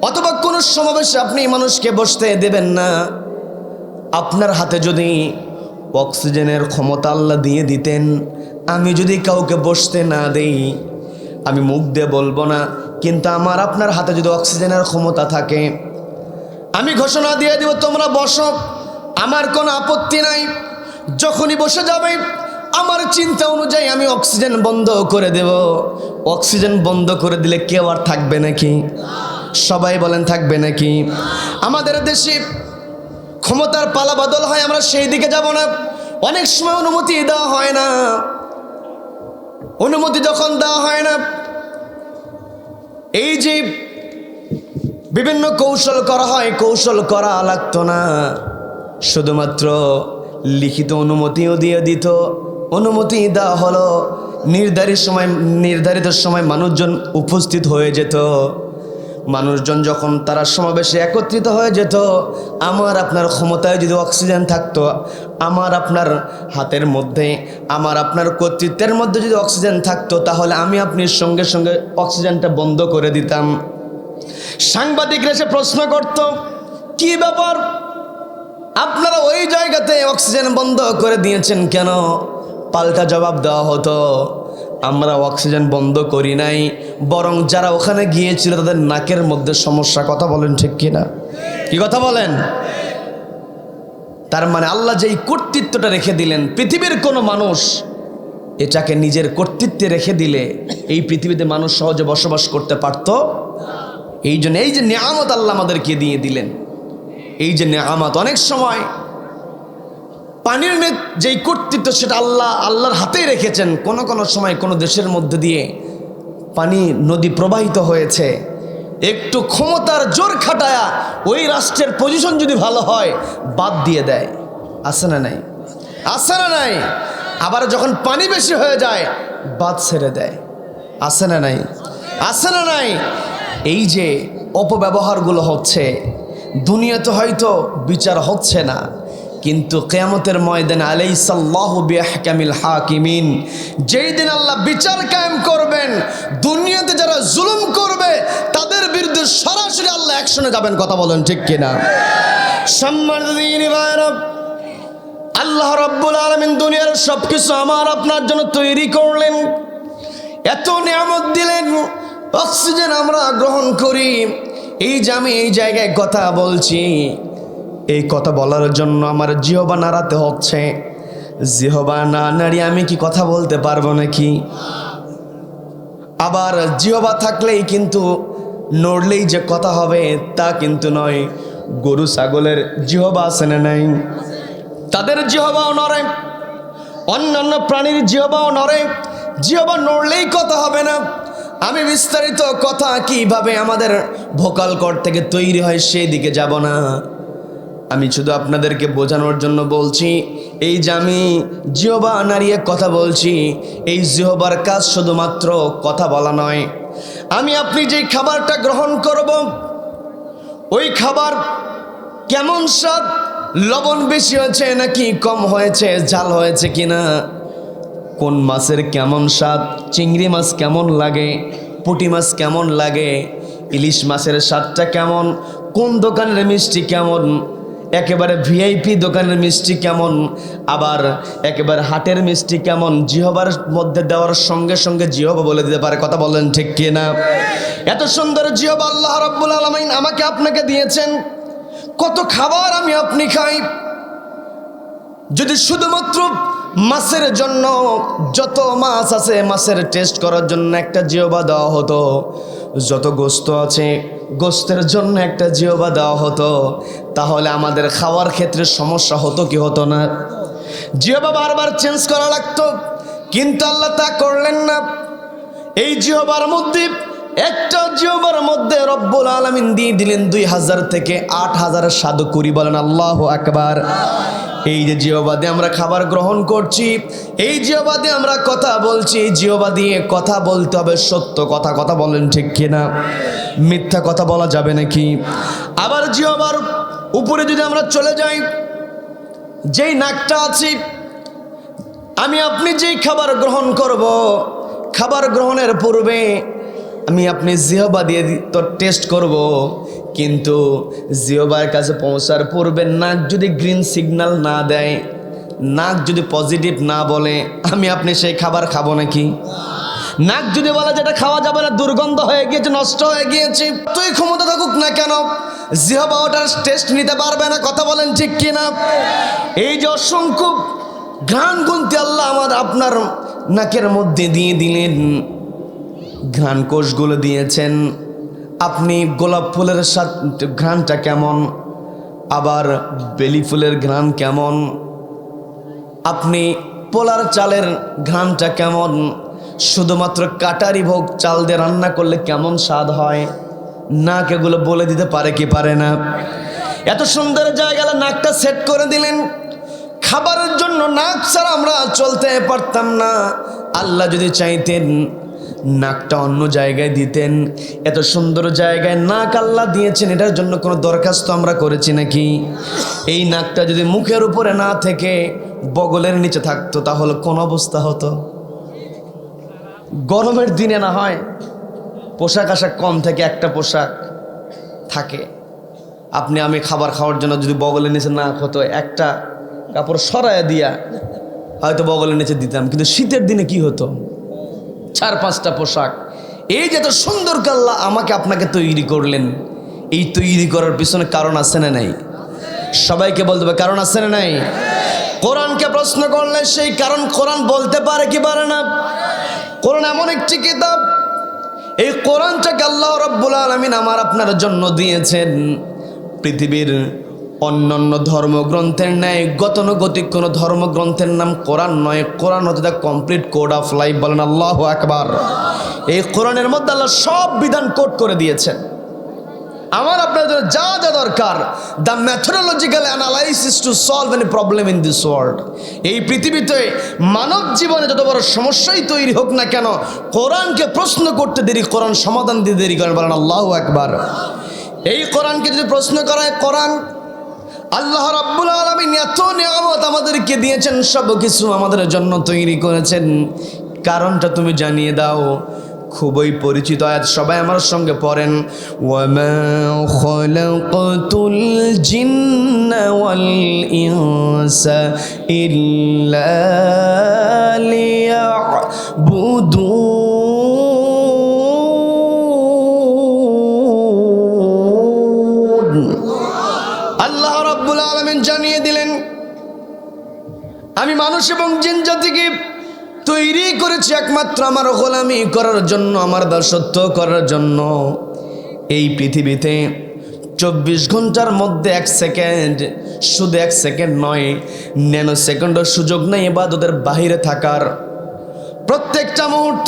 অথবা কোনো সমাবেশে আপনি মানুষকে বসতে দেবেন না, আপনার হাতে যদি অক্সিজেনের ক্ষমতা আল্লাহ দিয়ে দিতেন, আমি যদি কাউকে বসতে না দেই, আমি মুখ দিয়ে বলবো না, কিন্তু আমার আপনার হাতে যদি অক্সিজেনের ক্ষমতা থাকে, আমি ঘোষণা দিয়ে দিব তোমরা বসো, আমার কোনো আপত্তি নাই। যখনই বসে যাবে আমার চিন্তা অনুযায়ী আমি অক্সিজেন বন্ধ করে দেব। অক্সিজেন বন্ধ করে দিলে কেউ আর থাকবে নাকি? সবাই বলেন থাকবে নাকি? আমাদের দেশে ক্ষমতার পালা বদল হয়, আমরা সেই দিকে যাব না। অনেক সময় অনুমতি দেওয়া হয় না। অনুমতি যখন দেওয়া হয় না, এই যে বিভিন্ন কৌশল করা হয়, কৌশল করা লাগতো না, শুধুমাত্র লিখিত অনুমতিও দিয়ে দিত। অনুমতি দেওয়া হলো, নির্ধারিত সময় মানুষজন উপস্থিত হয়ে যেত। মানুষজন যখন তারা সমাবেশে একত্রিত হয়ে যেত, আমার আপনার ক্ষমতায় যদি অক্সিজেন থাকতো, আমার আপনার হাতের মধ্যে, আমার আপনার কর্তৃত্বের মধ্যে যদি অক্সিজেন থাকতো, তাহলে আমি আপনি সঙ্গে সঙ্গে অক্সিজেনটা বন্ধ করে দিতাম। সাংবাদিকরা এসে প্রশ্ন করত, কি ব্যাপার, আপনারা ওই জায়গাতে অক্সিজেন বন্ধ করে দিয়েছেন কেন? পাল্টা জবাব দেওয়া হতো, আমরা অক্সিজেন বন্ধ করি নাই, বরং যারা ওখানে গিয়েছিল তাদের নাকের মধ্যে সমস্যা। কথা বলেন ঠিক কিনা? কি কথা বলেন? তার মানে আল্লাহ যেই কর্তৃত্বটা রেখে দিলেন, পৃথিবীর কোনো মানুষ এটাকে নিজের কর্তৃত্বে রেখে দিলে এই পৃথিবীতে মানুষ সহজে বসবাস করতে পারত। এই জন্য এই যে নেয়ামত আল্লাহ আমাদেরকে দিয়ে দিলেন, এই যে নেয়ামত, অনেক সময় পানির যেই কর্তৃত্ব সেটা আল্লাহর হাতেই রেখেছেন। কোনো কোনো সময় কোনো দেশের মধ্যে দিয়ে পানি নদী প্রবাহিত হয়েছে, একটু ক্ষমতার জোর খাটায়া ওই রাষ্ট্রের পজিশন যদি ভালো হয় বাদ দিয়ে দেয়, আছে না নাই? আছে না নাই? আবার যখন পানি বেশি হয়ে যায় বাদ ছেড়ে দেয়, আছে না নাই? আছে না নাই? এই যে অপব্যবহারগুলো হচ্ছে, দুনিয়াতে হয়তো বিচার হচ্ছে না, কিন্তু কিয়ামতের ময়দানে আলাইসাল্লাহু বিআহকামিল হাকিমিন, যেই দিন আল্লাহ বিচার কায়েম করবেন, দুনিয়াতে যারা জুলুম করবে তাদের বিরুদ্ধে সরাসরি আল্লাহ অ্যাকশনে যাবেন। কথা বলেন ঠিক কিনা? সম্মানিত দিনী ভাইরা, আল্লাহ রাব্বুল আলামিন দুনিয়ার সবকিছু আমার আপনার জন্য তৈরি করলেন, এত নিয়ামত দিলেন, অক্সিজেন আমরা গ্রহণ করি। এই যে আমি এই জায়গায় কথা বলছি, এই কথা বলার জন্য আমার জিহবা নাড়াতে হচ্ছে। জিহবা না নাড়িয়ে আমি কি কথা বলতে পারবো নাকি? আবার জিহবা থাকলেই কিন্তু নড়লেই যে কথা হবে তা কিন্তু নয়। গরু ছাগলের জিহবা আছে না নাই? তাদের জিহবাও নড়ে, অন্যান্য প্রাণীর জিহবাও নড়ে। জিহবা নড়লেই কথা হবে না। আমি বিস্তারিত কথা কিভাবে আমাদের ভোকাল কর্ড থেকে তৈরি হয় সেই দিকে যাব না। আমি শুধু আপনাদেরকে বোঝানোর জন্য বলছি, এই যে আমি জিহবা নাড়িয়ে কথা বলছি, এই জিহবার কাজ শুধুমাত্র কথা বলা নয়। আমি আপনি যেই খাবারটা গ্রহণ করব, ওই খাবার কেমন স্বাদ, লবণ বেশি হয়েছে নাকি কম হয়েছে, ঝাল হয়েছে কিনা, কোন মাছের কেমন স্বাদ, চিংড়ি মাছ কেমন লাগে, পুঁটি মাছ কেমন লাগে, ইলিশ মাছের স্বাদটা কেমন, কোন দোকানের মিষ্টি কেমন, একেবারে ভিআইপি দোকানের মিষ্টি কেমন, আবার একেবারে হাটের মিষ্টি কেমন, জিহবার মধ্যে দেওয়ার সঙ্গে সঙ্গে জিহবা বলে দিতে পারে। কথা বলেন ঠিক কিনা? এত সুন্দর জিহবা আল্লাহ রাব্বুল আলামিন আমাকে আপনাকে দিয়েছেন। কত খাবার আমি আপনি খাই, যদি শুধুমাত্র মাছের জন্য, যত মাছ আছে মাছের টেস্ট করার জন্য একটা জিহবা দেওয়া হতো, যত গোস্ত আছে গোস্তের জন্য একটা জিহবা দেওয়া হতো, তাহলে আমাদের খাওয়ার ক্ষেত্রে সমস্যা হতো কি হতো না? জিহবা বারবার চেঞ্জ করা লাগতো, কিন্তু আল্লাহ তা করলেন না। এই জিহবার মধ্যে, একটা জিহবার মধ্যে রব্বুল আলামিন দিয়ে দিলেন 2000 থেকে 8000 স্বাদকুরি। বলেন আল্লাহু আকবার। এই যে জিহবা দিয়ে আমরা খাবার গ্রহণ করছি, এই জিহবা দিয়ে আমরা কথা বলছি, এই জিহবা দিয়ে কথা বলতে হবে সত্য কথা। কথা বলেন ঠিক কিনা? মিথ্যা কথা বলা যাবে নাকি? আবার জিহবার উপরে যদি আমরা চলে যাই, যেই নাকটা আছে, আমি আপনি যেই খাবার গ্রহণ করব, খাবার গ্রহণের পূর্বে আমি আপনি জিহবা দিয়ে তো টেস্ট করব, কিন্তু জিহবার কাছে পৌঁছার পূর্বে নাক যদি গ্রিন সিগন্যাল না দেয়, নাক যদি পজিটিভ না বলে, আমি আপনি সেই খাবার খাবো নাকি? নাক যদি বলে যেটা খাওয়া যাবে না, দুর্গন্ধ হয়ে গিয়েছে, নষ্ট হয়ে গিয়েছে, তুই ক্ষমতা থাকুক না কেন, জিহবা ওটার টেস্ট নিতে পারবে না। কথা বলেন ঠিক কিনা? এই যে অসংখ্য ঘ্রাণ গুনতে আল্লাহ আমার আপনার নাকের মধ্যে দিয়ে দিলেন, ঘ্রাণ কোষগুলো দিয়েছেন। আপনি গোলাপ ফুলের ঘ্রাণটা কেমন, আবার বেলি ফুলের ঘ্রাণ কেমন, আপনি পোলার চালের ঘ্রাণটা কেমন, শুধুমাত্র কাটারি ভোগ চাল দিয়ে রান্না করলে কেমন স্বাদ হয়, নাক এগুলো বলে দিতে পারে কি পারে না? এত সুন্দর জায়গায় নাকটা সেট করে দিলেন। খাবারের জন্য নাক ছাড়া আমরা চলতে পারতাম না। আল্লাহ যদি চাইতেন নাকটা অন্য জায়গায় দিতেন। এত সুন্দর জায়গায় নাক আল্লাহ দিয়েছেন, এটার জন্য কোনো দরখাস্ত আমরা করেছি নাকি? এই নাকটা যদি মুখের উপরে না থেকে বগলের নিচে থাকতো তাহলে কোন অবস্থা হতো? গরমের দিনে না হয় পোশাক আশাক কম থেকে একটা পোশাক থাকে, আপনি আমি খাবার খাওয়ার জন্য যদি বগলের নিচে নাক হতো, একটা কাপড় সরায় দিয়া হয়তো বগলের নিচে দিতাম, কিন্তু শীতের দিনে কি হতো? 4-5টা পোশাক। এই যে এত সুন্দর আল্লাহ আমাকে আপনাকে তৈরি করলেন, এই তৈরি করার পিছনে কারণ আছে না নাই? সবাইকে বলতে হবে কারণ আছে না নাই? কোরআনকে প্রশ্ন করলে সেই কারণ কোরআন বলতে পারে কি পারে না? কোরআন এমন একটি কিতাব, এই কোরআনটাকে আল্লাহ রাব্বুল আলামিন আমার আপনার জন্য দিয়েছেন। পৃথিবীর অন্যান্য ধর্মগ্রন্থের ন্যায় গতানুগতিক কোনো ধর্মগ্রন্থের নাম কোরআন নয়। কোরআন হচ্ছে the complete code of life. বলেন আল্লাহু আকবার। এই কোরআনের মধ্যে আল্লাহ সব বিধান কোড করে দিয়েছেন। আমার আপনার জন্য যা যা দরকার, the methodological analysis to solve any problem in this world. এই পৃথিবীতে মানব জীবনে যত বড় সমস্যাই তৈরি হোক না কেন, কোরআনকে প্রশ্ন করতে দেরি, কোরআন সমাধান দিতে দেরি করেন। বলেন আল্লাহু আকবার। এই কোরআনকে যদি প্রশ্ন করা হয়, কোরআন আল্লাহ রাব্বুল আলামিন এত নিয়ামত আমাদেরকে দিয়েছেন, সব কিছু আমাদের জন্য তৈরি করেছেন, কারণটা তুমি জানিয়ে দাও। খুবই পরিচিত আয়াত, সবাই আমার সঙ্গে পড়েন। ওয়ামা খালাকাতুল জিন্না ওয়াল ইনসা ইল্লা লিয়াবুদুন। আল্লাহ রাব্বুল আলামিন জানিয়ে দিলেন, আমি মানুষ এবং জিন জাতিকে তৈরি করেছি একমাত্র আমার গোলামি করার জন্য, আমার দাসত্ব করার জন্য। এই পৃথিবীতে 24 ঘন্টার মধ্যে 1 সেকেন্ড, শুধু 1 সেকেন্ড নয়, ন্যানো সেকেন্ডের সুযোগ নেই ইবাদতের বাহিরে থাকার। প্রত্যেকটা মুহূর্ত,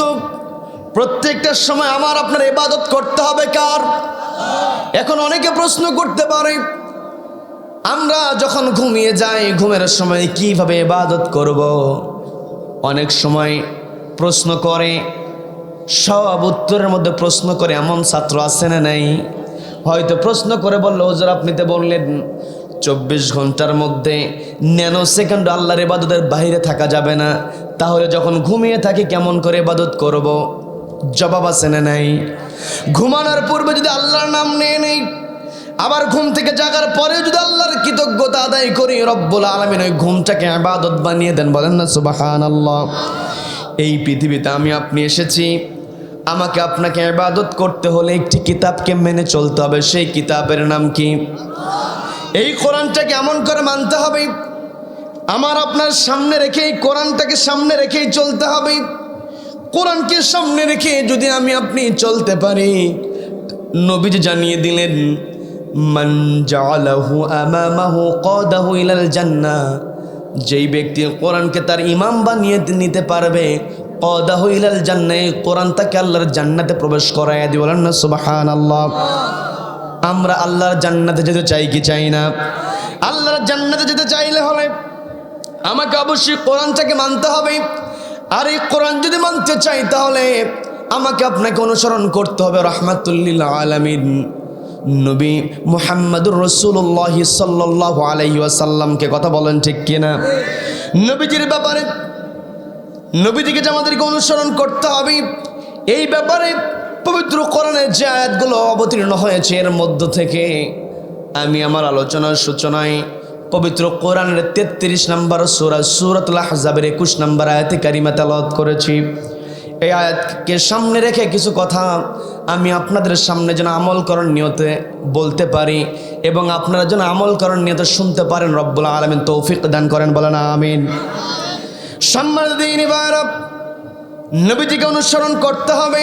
প্রত্যেকটা সময় আমার আপনার ইবাদত করতে হবে কার? এখন অনেকে প্রশ্ন করতে পারে, আমরা যখন ঘুমিয়ে যাই, ঘুমের সময় কিভাবে ইবাদত করব? অনেক সময় প্রশ্ন করে, সব উত্তরের মধ্যে প্রশ্ন করে এমন ছাত্র আছে না নাই? হয়তো প্রশ্ন করে বললো, হুজুর আপনি তো বললেন 24 ঘন্টার মধ্যে ন্যানো সেকেন্ড আল্লাহর ইবাদতের বাইরে থাকা যাবে না, তাহলে যখন ঘুমিয়ে থাকি কেমন করে ইবাদত করব? জবাব আছে না নাই? ঘুমানোর পূর্বে যদি আল্লাহর নাম নিয়ে নেই, আবার ঘুম থেকে জাগার পরে যদি আল্লাহর কৃতজ্ঞতা আদায় করি, রব্বুল আলামিন ওই ঘুমটাকে ইবাদত বানিয়ে দেন। বলেন না সুবহানাল্লাহ। এই পৃথিবীতে আমি আপনি এসেছি, আমাকে আপনাকে ইবাদত করতে হলে একটি কিতাবকে মেনে চলতে হবে। সেই কিতাবের নাম কি? এই কোরআনটাকে এমন করে মানতে হবে, আমার আপনার সামনে রেখে, এই কোরআনটাকে সামনে রেখেই চলতে হবে। কোরআনকে সামনে রেখে যদি আমি আপনি চলতে পারি, নবীজি জানিয়ে দিলেন, মান জাআলাহু আমামাহু কাদাহু ইলাল জান্নাহ। যেই ব্যক্তি কোরআনকে তার ইমাম বানিয়ে নিতে পারবে, কাদাহু ইলাল জান্নাহ, কোরআন তাকে আল্লাহর জান্নাতে প্রবেশ করায় দিবে। বলেন না সুবহানাল্লাহ। আমরা আল্লাহর জান্নাতে যেতে চাই কি চাই না? আল্লাহর জান্নাতে যেতে চাইলে হলে আমাকে অবশ্যই কোরআনটাকে মানতে হবে। আর এই কোরআন যদি মানতে চাই, তাহলে আমাকে আপনাকে অনুসরণ করতে হবে রাহমাতুল লিল আলামিন নবী মুহাম্মদুর রাসূলুল্লাহ সাল্লাল্লাহু আলাইহি ওয়াসাল্লামকে। কথা বলেন ঠিক কিনা? নবীজির ব্যাপারে, নবীজিকে যে আমাদেরকে অনুসরণ করতে হবে, এই ব্যাপারে পবিত্র কোরআনের যে আয়াতগুলো অবতীর্ণ হয়েছে, এর মধ্য থেকে আমি আমার আলোচনার সূচনায় পবিত্র কোরআনের 33 নম্বর সূরা সূরাতুল আহজাবের 21 নম্বর আয়াতে কারিমা তেলাওয়াত করেছি। এই আয়াতকে সামনে রেখে কিছু কথা আমি আপনাদের সামনে যেন আমল করার নিয়তে বলতে পারি, এবং আপনারা যেন আমল করার নিয়তে শুনতে পারেন। রব্বুল আলামিন তৌফিক দান করেন। বলেন আমিন। সম্মানিত দিনী ভাইরা, নবীজিকে অনুসরণ করতে হবে।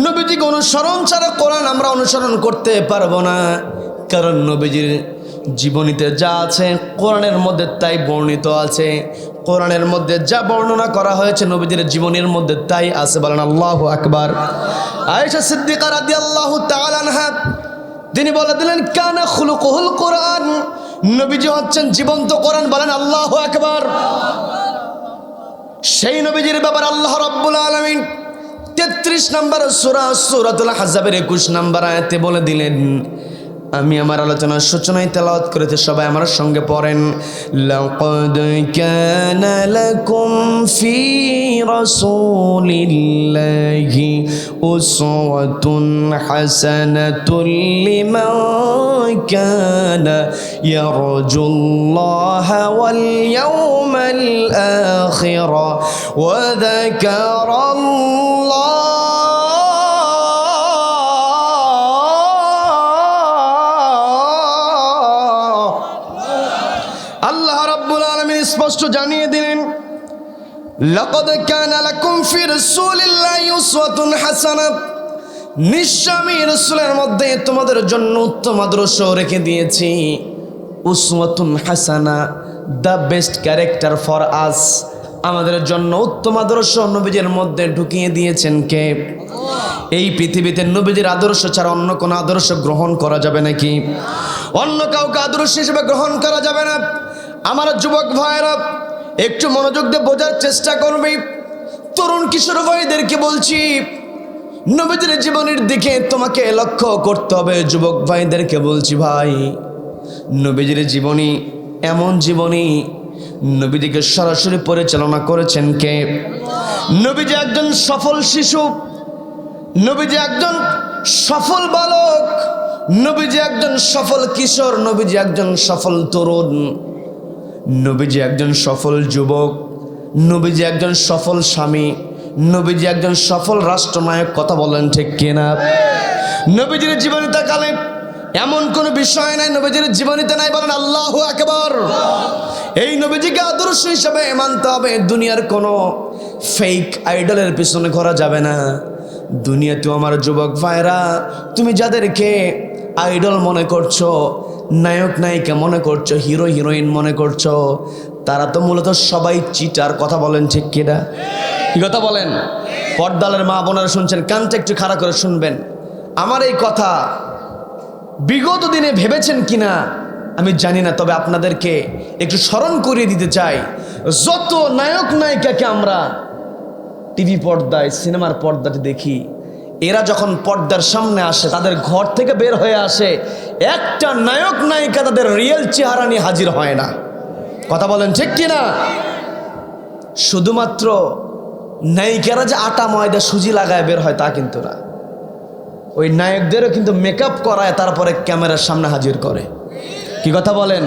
নবীজিকে অনুসরণ ছাড়া কোরআন আমরা অনুসরণ করতে পারবো না, কারণ নবীজির জীবনীতে যা আছে কোরআনের মধ্যে তাই বর্ণিত আছে। কোরআনের মধ্যে যা বর্ণনা করা হয়েছে নবীজির জীবনের মধ্যে তাই আছে। বলেন আল্লাহু আকবার। আয়েশা সিদ্দিকা রাদিয়াল্লাহু তাআলা আনহা তিনি বলে দিলেন, কানা খুলুকুল কোরআন, নবীজি হচ্ছেন জীবন্ত কোরআন। বলেন আল্লাহু আকবার। সেই নবীজির ব্যাপারে আল্লাহ রাব্বুল আলামিন 33 নম্বর সূরা সূরাতুল আহজাবের 21 নম্বর আয়াতে বলে দিলেন, আমি আমার আলোচনার সূচনায় তেলাওয়াত করেছি, সবাই আমার সঙ্গে পড়েন। লাকাদ কানা লাকুম ফি রাসূলিল্লাহি উসওয়াতুন হাসানাতুন লিমান কানা ইয়ারজুল্লাহা ওয়াল ইয়াওমাল আখির ওয়া যাকারাল্লাহ স্পষ্ট জানিয়ে দিলেন, লাকাদ কানা লাকুম ফি রাসূলিল্লাহি উসওয়াতুন হাসানাহ, নিশ্চয় আমি রাসূলের মধ্যে তোমাদের জন্য উত্তম আদর্শ রেখে দিয়েছি। উসওয়াতুন হাসানা, the best character for us, আমাদের জন্য উত্তম আদর্শ নবীজির মধ্যে ঢুকিয়ে দিয়েছেন কে? এই পৃথিবীতে নবীজির আদর্শ ছাড়া অন্য কোনো আদর্শ গ্রহণ করা যাবে নাকি? অন্য কাউকে আদর্শ হিসেবে গ্রহণ করা যাবে না। আমার যুবক ভাইরা একটু মনোযোগ দিয়ে বোঝার চেষ্টা করবে। তরুণ কিশোর ভাইদেরকে বলছি, নবীজির জীবনের দিকে তোমাকে লক্ষ্য করতে হবে। যুবক ভাইদেরকে বলছি, ভাই নবীজির জীবনী এমন জীবনী, নবীজিকে সরাসরি পরিচালনা করেছেন কে? নবীজি একজন সফল শিশু, নবীজি একজন সফল বালক, নবীজি একজন সফল কিশোর, নবীজি একজন সফল তরুণ, নবীজি একজন সফল যুবক, নবীজি একজন সফল স্বামী, নবীজি একজন সফল রাষ্ট্রনায়ক। কথা বলেন ঠিক কিনা? নবীজির জীবনীতে কালে এমন কোনো বিষয় নাই নবীজির জীবনীতে নাই, বলেন আল্লাহু আকবার। এই নবীজিকে আদর্শ হিসেবে মানতে হবে। দুনিয়ার কোনো ফেক আইডলের পিছনে করা যাবে না। দুনিয়াতেও আমার যুবক ভাইরা, তুমি যাদেরকে আইডল মনে করছো, নায়ক নায়িকা মনে করছো, হিরো হিরোইন মনে করছো, তারা তো মূলত সবাই চিটার। কথা বলেন ঠিক কিনা? কি কথা বলেন? পর্দালের মা বোনেরা শুনছেন, কানটা একটু খাড়া করে শুনবেন। আমার এই কথা বিগত দিনে ভেবেছেন কিনা আমি জানি না, তবে আপনাদেরকে একটু স্মরণ করিয়ে দিতে চাই। যত নায়ক নায়িকাকে আমরা টিভি পর্দায়, সিনেমার পর্দাতে দেখি, এরা যখন পর্দার সামনে আসে, তাদের ঘর থেকে বের হয়ে আসে, একটা নায়ক নায়িকা তাদের রিয়েল চেহারা নিয়ে হাজির হয় না। কথা বলেন ঠিক কিনা? শুধুমাত্র নায়িকারা যে আটা ময়দা সুজি লাগায় বের হয় তা কিন্তু না, ওই নায়কদেরও কিন্তু মেকআপ করায় তারপরে ক্যামেরার সামনে হাজির করে। কি কথা বলেন?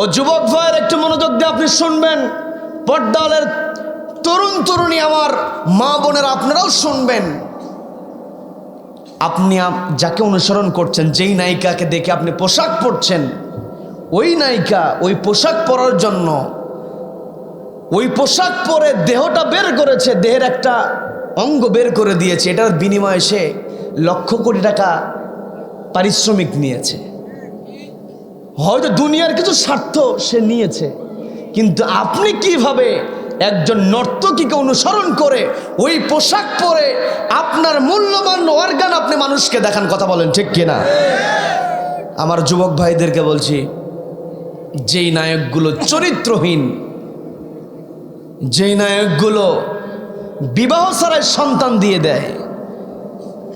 ও যুবক ভাইয়ের একটু মনোযোগ দিয়ে আপনি শুনবেন। পর্দালের তরুণ তরুণী আমার মা বোনেরা, আপনারাও শুনবেন। আপনি যাকে অনুসরণ করছেন, যেই নায়িকাকে দেখে আপনি পোশাক পরছেন, ওই নায়িকা ওই পোশাক পরার জন্য, ওই পোশাক পরে দেহটা বের করেছে, দেহের একটা অঙ্গ বের করে দিয়েছে, এটার বিনিময়ে সে লক্ষ কোটি টাকা পারিশ্রমিক নিয়েছে। হয়তো দুনিয়ার কিছু স্বার্থ সে নিয়েছে, কিন্তু আপনি কিভাবে একজন নর্তকীকে অনুসরণ করে ওই পোশাক পরে আপনার মূল্যবান অর্গান আপনি মানুষকে দেখান? কথা বলেন ঠিক কিনা? আমার যুবক ভাইদেরকে বলছি, যেই নায়কগুলো চরিত্রহীন, যেই নায়কগুলো বিবাহ ছাড়াই সন্তান দিয়ে দেয়,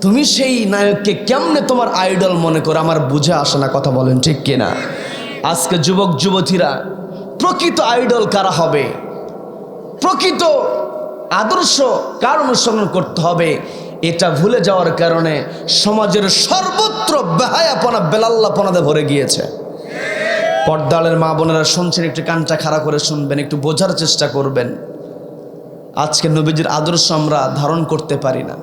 তুমি সেই নায়ককে কেমনে তোমার আইডল মনে করো? আমার বুঝে আসে না। কথা বলেন ঠিক কিনা? আজকে যুবক যুবতীরা প্রকৃত আইডল কারা হবে, প্রকৃত আদর্শ কার অনুসরণ করতে হবে, এটা ভুলে যাওয়ার কারণে সমাজের সর্বত্র বেহায়াপনা, বেলাল্লাপনাতে ভরে গিয়েছে। পর্দালের মা বোনেরা শুনছেন, একটু কানটা খাড়া করে শুনবেন, একটু বোঝার চেষ্টা করবেন। আজকে নবীজির আদর্শ আমরা ধারণ করতে পারি না।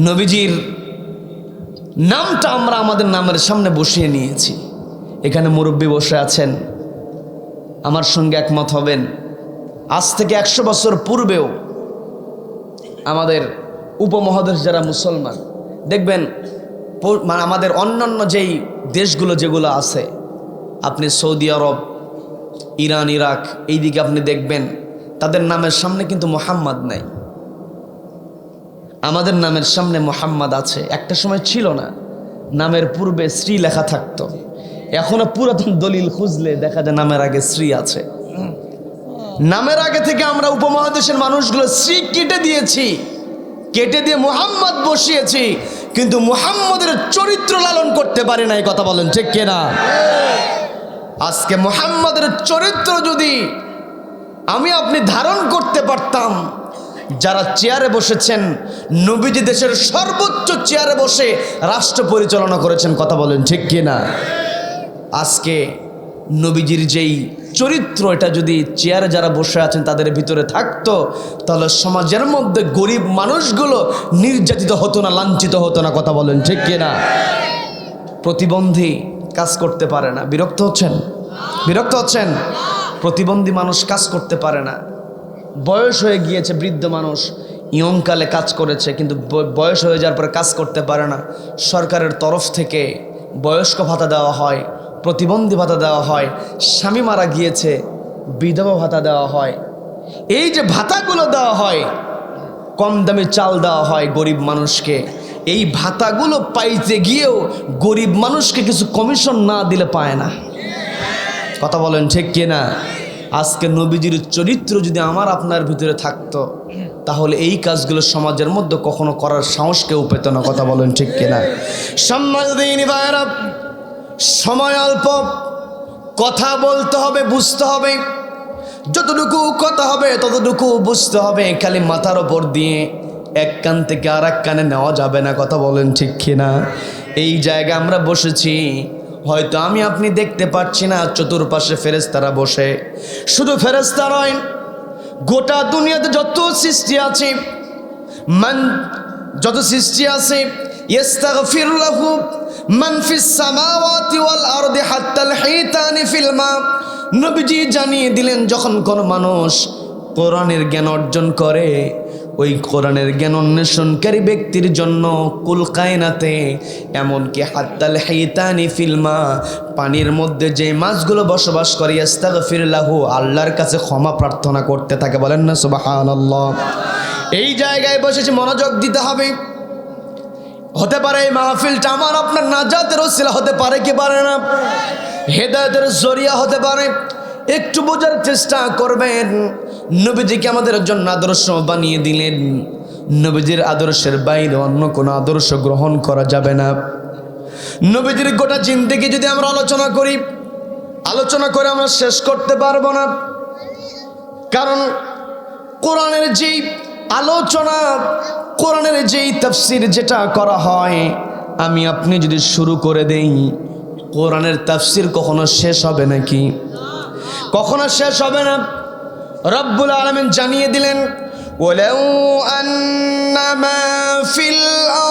নবীজির নামটা আমরা আমাদের নামের সামনে বসিয়ে নিয়েছি। এখানে মুরব্বী বসে আছেন, আমার সঙ্গে একমত হবেন। আজ থেকে 100 বছর পূর্বেও আমাদের উপমহাদেশ যারা মুসলমান, দেখবেন মানে আমাদের অন্যান্য যেই দেশগুলো যেগুলো আছে, আপনি সৌদি আরব, ইরান, ইরাক, এই দিকে আপনি দেখবেন তাদের নামের সামনে কিন্তু মোহাম্মদ নাই। আমাদের নামের সামনে মোহাম্মদ আছে। একটা সময় ছিল না, নামের পূর্বে শ্রী লেখা থাকতো। এখনো পুরাতন দলিল খুঁজলে দেখা যায় নামের আগে শ্রী আছে। নামের আগে থেকে আমরা উপমহাদেশের মানুষগুলো শ্রী কেটে দিয়েছি, কেটে দিয়ে মুহাম্মদ বসিয়েছি, কিন্তু মুহাম্মদের চরিত্র লালন করতে পারি নাই। কথা বলেন ঠিক কিনা? আজকে মুহাম্মদের চরিত্র যদি আমি আপনি ধারণ করতে পারতাম, যারা চেয়ারে বসেছেন, নবীজি দেশের সর্বোচ্চ চেয়ারে বসে রাষ্ট্র পরিচালনা করেছেন। কথা বলেন ঠিক কিনা? আজকে নবীজির যেই চরিত্র, এটা যদি চেয়ারে যারা বসে আছেন তাদের ভিতরে থাকতো, তাহলে সমাজের মধ্যে গরিব মানুষগুলো নির্যাতিত হতো না, লাঞ্ছিত হতো না। কথা বলেন ঠিক কিনা? প্রতিবন্ধী কাজ করতে পারে না। বিরক্ত হচ্ছেন? বিরক্ত হচ্ছেন? প্রতিবন্ধী মানুষ কাজ করতে পারে না, বয়স হয়ে গিয়েছে, বৃদ্ধ মানুষ ইয়ংকালে কাজ করেছে কিন্তু বয়স হয়ে যাওয়ার পরে কাজ করতে পারে না, সরকারের তরফ থেকে বয়স্ক ভাতা দেওয়া হয়, প্রতিবন্ধী ভাতা দেওয়া হয়, স্বামী মারা গিয়েছে বিধবা ভাতা দেওয়া হয়। এই যে ভাতাগুলো দেওয়া হয়, কম দামে চাল দেওয়া হয় গরিব মানুষকে, এই ভাতাগুলো পাইতে গিয়েও গরিব মানুষকে কিছু কমিশন না দিলে পায় না। কথা বলেন ঠিক কিনা? আজকে নবীজির চরিত্র যদি আমার আপনার ভিতরে থাকতো তাহলে এই কাজগুলো সমাজের মধ্যে কখনো করার সাহস কেউ পেত না। কথা বলেন ঠিক কিনা? সম্মানিত ভাইরা, সময় অল্প, কথা বলতে হবে, বুঝতে হবে, যতটুকু কথা হবে ততটুকু বুঝতে হবে। খালি মাথার ওপর দিয়ে এক কান থেকে আর এক কানে নেওয়া যাবে না। কথা বলেন ঠিক কিনা? এই জায়গায় আমরা বসেছি, হয়তো আমি আপনি দেখতে পাচ্ছি না, চতুর্পাশে ফেরেশতারা বসে। শুধু ফেরেশতা নয়, গোটা দুনিয়াতে যত সৃষ্টি আছে, যত সৃষ্টি আছে, ইস্তাগফির লাহু মান ফিস সামাওয়াতি ওয়াল আরদি হাত্তাল হিতানি ফিল মা। নবীজি জানিয়ে দিলেন, যখন কোনো মানুষ কোরআনের জ্ঞান অর্জন করে, ওই কোরআনের জ্ঞান অন্বেষণকারী ব্যক্তির জন্য কুল কায়নাতে, এমনকি হাত্তাল হিতানি ফিল মা, পানির মধ্যে যে মাছগুলো বসবাস করে, ইস্তাগফির লাহু, আল্লাহর কাছে ক্ষমা প্রার্থনা করতে থাকে। বলেন না সুবহানাল্লাহ? এই জায়গায় বসেছি, মনোযোগ দিতে হবে। হতে পারে এই মাহফিলটা আমার আপনার নাজাতের ওসিলা হতে পারে কি পারে না, হেদায়েতের জরিয়া হতে পারে। একটু বোঝার চেষ্টা করবেন। নবীজিকে আমাদের জন্য আদর্শ বানিয়ে দিলেন, নবীজির আদর্শের বাইরে অন্য কোনো আদর্শ গ্রহণ করা যাবে না। নবীজির গোটা জিন্দেগি যদি আমরা আলোচনা করে আমরা শেষ করতে পারবো না। কারণ কোরআনের যেই আলোচনা, কোরআনের যেই তাফসির যেটা করা হয়, আমি আপনি যদি শুরু করে দেই, কোরআনের তাফসির কখনো শেষ হবে নাকি? কখনো শেষ হবে না। রব্বুল আলামিন জানিয়ে দিলেন, ওয়ালাউ আন্নামা ফিল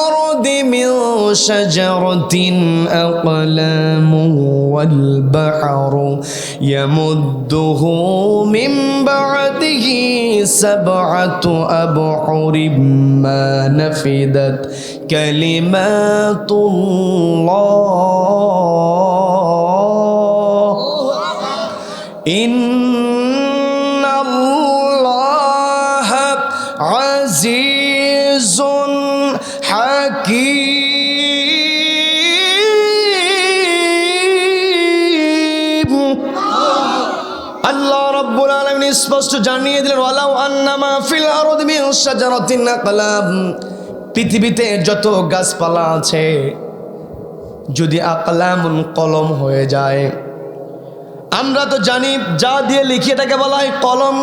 আরদি মিন শাজারাতিন আকলামু ওয়াল বাহরু ইয়ামুদ্দুহু মিন বা'দিহি সাব'আতু আবহুরিম মা নাফিদাত কালিমাতুল্লাহ ইন্নাল্লাহা আজিজুন হাকীম। আল্লাহ রাব্বুল আলামিন স্পষ্ট জানিয়ে দিলেন, ওয়ালাউ আন্নামা ফিল আরদি মিন শাজারাতিন আকলাম, পৃথিবীতে যত গাছপালা আছে যদি আকলামুন কলম হয়ে যায়, আমরা তো জানি যা দিয়ে লিখি এটাকে বলা হয় কলম।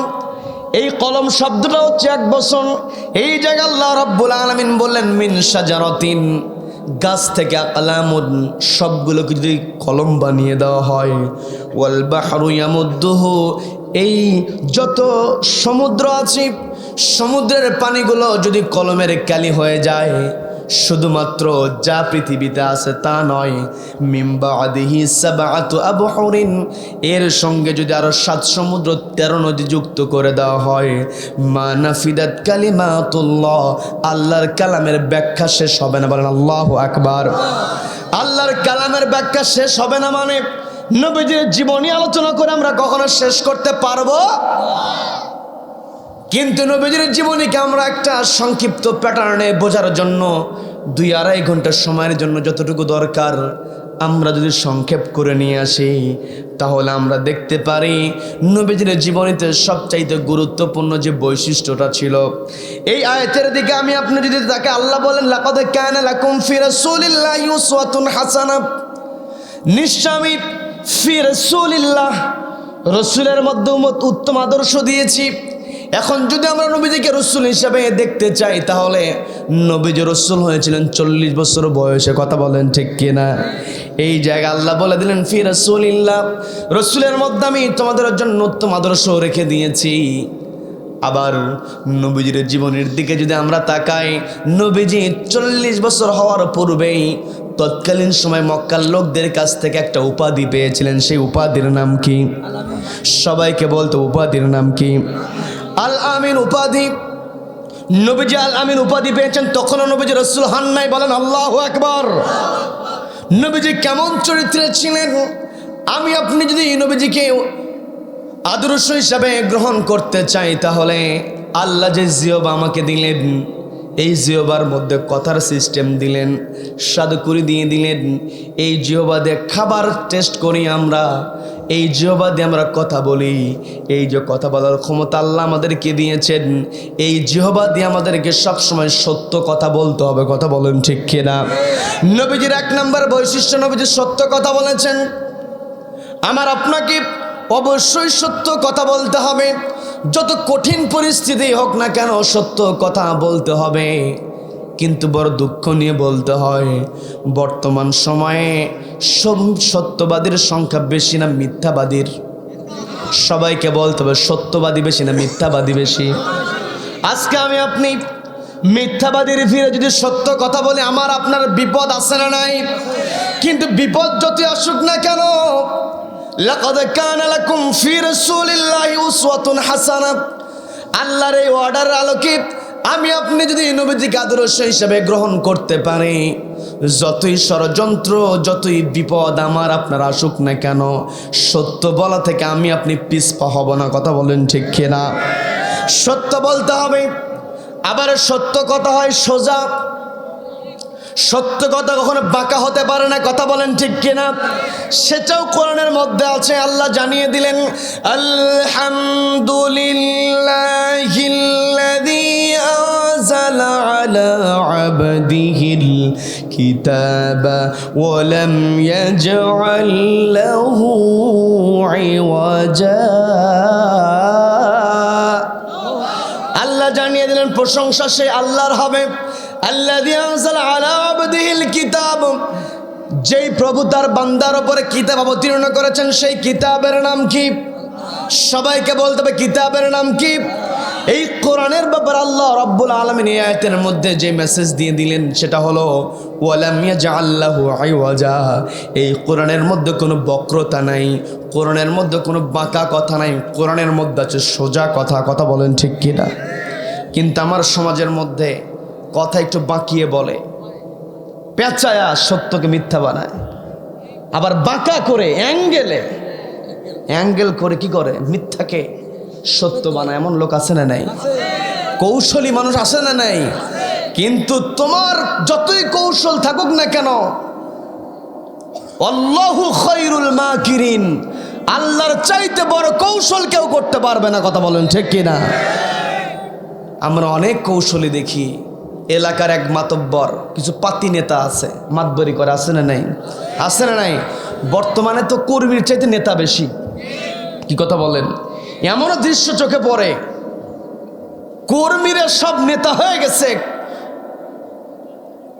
এই কলম শব্দটা হচ্ছে এক বচন। এই জায়গায় আল্লাহ রাব্বুল আলামিন বললেন মিন শাজারাতিন, গাছ থেকে আকলামুন, সবগুলোকে যদি কলম বানিয়ে দেওয়া হয়, ওয়াল বাহরু ইয়ামুদ্দুহু, এই যত সমুদ্র আছে, সমুদ্রের পানিগুলো যদি কলমের কালি হয়ে যায়, শুধুমাত্র যা পৃথিবীতে আছে তা নয়, মিন বা'দিহি সাব'আতু আবহুরিন, এর সঙ্গে যদি আরো 7 সমুদ্র 13 নদী যুক্ত করে দেওয়া হয়, মা নাফিদাত কালিমাতুল্লাহ, আল্লাহর কালামের ব্যাখ্যা শেষ হবে না। বলেন আল্লাহু আকবার। আল্লাহর কালামের ব্যাখ্যা শেষ হবে না মানে নবীজির জীবনী আলোচনা করে আমরা কখনো শেষ করতে পারবো? কিন্তু নবীজির জীবনীকে আমরা একটা সংক্ষিপ্ত প্যাটার্নে বোঝার জন্য 2-2.5 ঘন্টার সময়ের জন্য যতটুকু দরকার আমরা যদি সংক্ষেপ করে নিয়ে আসি, তাহলে আমরা দেখতে পারি নবীজির জীবনীতে সবচাইতে গুরুত্বপূর্ণ যে বৈশিষ্ট্যটা ছিল। এই আয়াতের দিকে আমি আপনি যদি তাকে, আল্লাহ বলেন, লাকাদ কানা লাকুম ফি রাসূলিল্লাহি উসওয়াতুন হাসানাহ, নিশ্চয়ই ফি রাসূলিল্লাহ, রাসূলের মধ্যে উত্তম আদর্শ দিয়েছি। এখন যদি আমরা নবীজিকে রাসূল হিসেবে দেখতে চাই, তাহলে নবীজি রাসূল হয়েছিলেন 40 বছর বয়সে। কথা বলেন ঠিক কিনা? এই জায়গায় আল্লাহ বলে দিলেন ফি রাসূলিল্লাহ, রাসূলের মধ্যে আমি তোমাদের জন্য উত্তম আদর্শ রেখে দিয়েছি। আবার নবীজির জীবনের দিকে যদি আমরা তাকাই, নবীজি 40 বছর হওয়ার পূর্বেই তৎকালীন সময় মক্কার লোকদের কাছ থেকে একটা উপাধি পেয়েছিলেন। সেই উপাধির নাম কি? সবাইকে বলতো উপাধির নাম কি? আল আমিন উপাধি। নবীজি আল আমিন উপাধি পেয়েছেন, তখনও নবীজি রাসূল হন নাই। বলেন আল্লাহু আকবার। নবীজি কেমন চরিত্রের ছিলেন? আমি আপনি যদি নবীজিকে আদর্শ হিসাবে গ্রহণ করতে চাই, তাহলে আল্লাহ যে জিহবা আমাকে দিলেন, এই জিহবার মধ্যে কথার সিস্টেম দিলেন, সাদকুরি দিয়ে দিলেন। এই জিহবা দিয়ে খাবার টেস্ট করি আমরা, এই জিহবা দিয়ে আমরা কথা বলি। এই যে কথা বলার ক্ষমতা আল্লাহ আমাদেরকে দিয়েছেন, এই জিহবা দিয়ে আমাদেরকে সবসময় সত্য কথা বলতে হবে। কথা বলেন ঠিক কিনা? নবীজির 1 নম্বর বৈশিষ্ট্য, নবীজি সত্য কথা বলেছেন। আমার আপনাকে অবশ্যই সত্য কথা বলতে হবে। যত কঠিন পরিস্থিতি হোক না কেন সত্য কথা বলতে হবে। কিন্তু বড় দুঃখ নিয়ে বলতে হয়, বর্তমান সময়ে সত্যবাদীর সংখ্যা বেশি না মিথ্যাবাদীর? সবাইকে বলতে হবে সত্যবাদী বেশি না মিথ্যাবাদী বেশি? আজকে আমি আপনি মিথ্যাবাদীর ফিরে যদি সত্য কথা বলে আমার আপনার বিপদ আছে না নাই? কিন্তু বিপদ যতই আসুক না কেন, লাকাদ কানা লাকুম ফি রাসূলিল্লাহি উসওয়াতুন হাসানাহ, আল্লাহর এই অর্ডারের আলোকে আমি আপনি যদি নবীজিকে আদর্শ হিসেবে গ্রহণ করতে পারি, যতই ষড়যন্ত্র যতই বিপদ আমার আপনার আসুক না কেন, সত্য বলা থেকে আমি আপনি পিছপা হব না। কথা বলেন ঠিক কিনা? সত্য বলতে হবে। আবার সত্য কথা হয় সোজা, সত্য কথা কখনো বাঁকা হতে পারে না। কথা বলেন ঠিক কিনা? সেটাও কোরআনের মধ্যে আছে। আল্লাহ জানিয়ে দিলেন, আলহামদুলিল্লাহিল্লাযী আনজালা আলা আবদিহিল কিতাবা ওয়া লাম ইয়াজআল লাহু ইওয়াজা। আল্লাহ জানিয়ে দিলেন প্রশংসা সে আল্লাহর হবে, আল্লাযী আনজালা আলা আবদিহিল কিতাব, যেই প্রভু তার বান্দার উপরে কিতাব অবতীর্ণ করেছেন, সেই কিতাবের নাম কি? সবাইকে বলতে হবে কিতাবের নাম কি? এই কোরআনের ব্যাপারে আল্লাহ রাব্বুল আলামিন এই আয়াতের মধ্যে যে মেসেজ দিয়ে দিলেন সেটা হলো ওয়ালাম ইয়াজআল লাহু ইওয়াজা। এই কোরআনের মধ্যে কোনো বক্রতা নাই, কোরআনের মধ্যে কোনো বাঁকা কথা নাই, কোরআনের মধ্যে আছে সোজা কথা। কথা বলেন ঠিক কিনা? কিন্তু আমার সমাজের মধ্যে কথা একটু বাঁকিয়ে বলে, পেঁচায়া সত্যকে মিথ্যা বানায়, আবার বাঁকা করে অ্যাঙ্গেল করে কি করে মিথ্যাকে সত্য বানায়। এমন লোক আছে না নাই? কৌশলী মানুষ আছে না নাই? কিন্তু তোমার যতই কৌশল থাকুক না কেন, আল্লাহু খায়রুল মাকিরিন, আল্লাহর চাইতে বড় কৌশল কেউ করতে পারবে না। কথা বলেন ঠিক কিনা? আমরা অনেক কৌশলী দেখি। এলাকার এক মাতব্বর, কিছু পাতি নেতা আছে, মাতবরি করে, আছে না নাই? আছে না নাই? বর্তমানে তো কর্মীর চাইতে নেতা বেশি। কি কথা বলেন? এমনও দৃশ্য চোখে পড়ে, কর্মীরা সব নেতা হয়ে গেছে,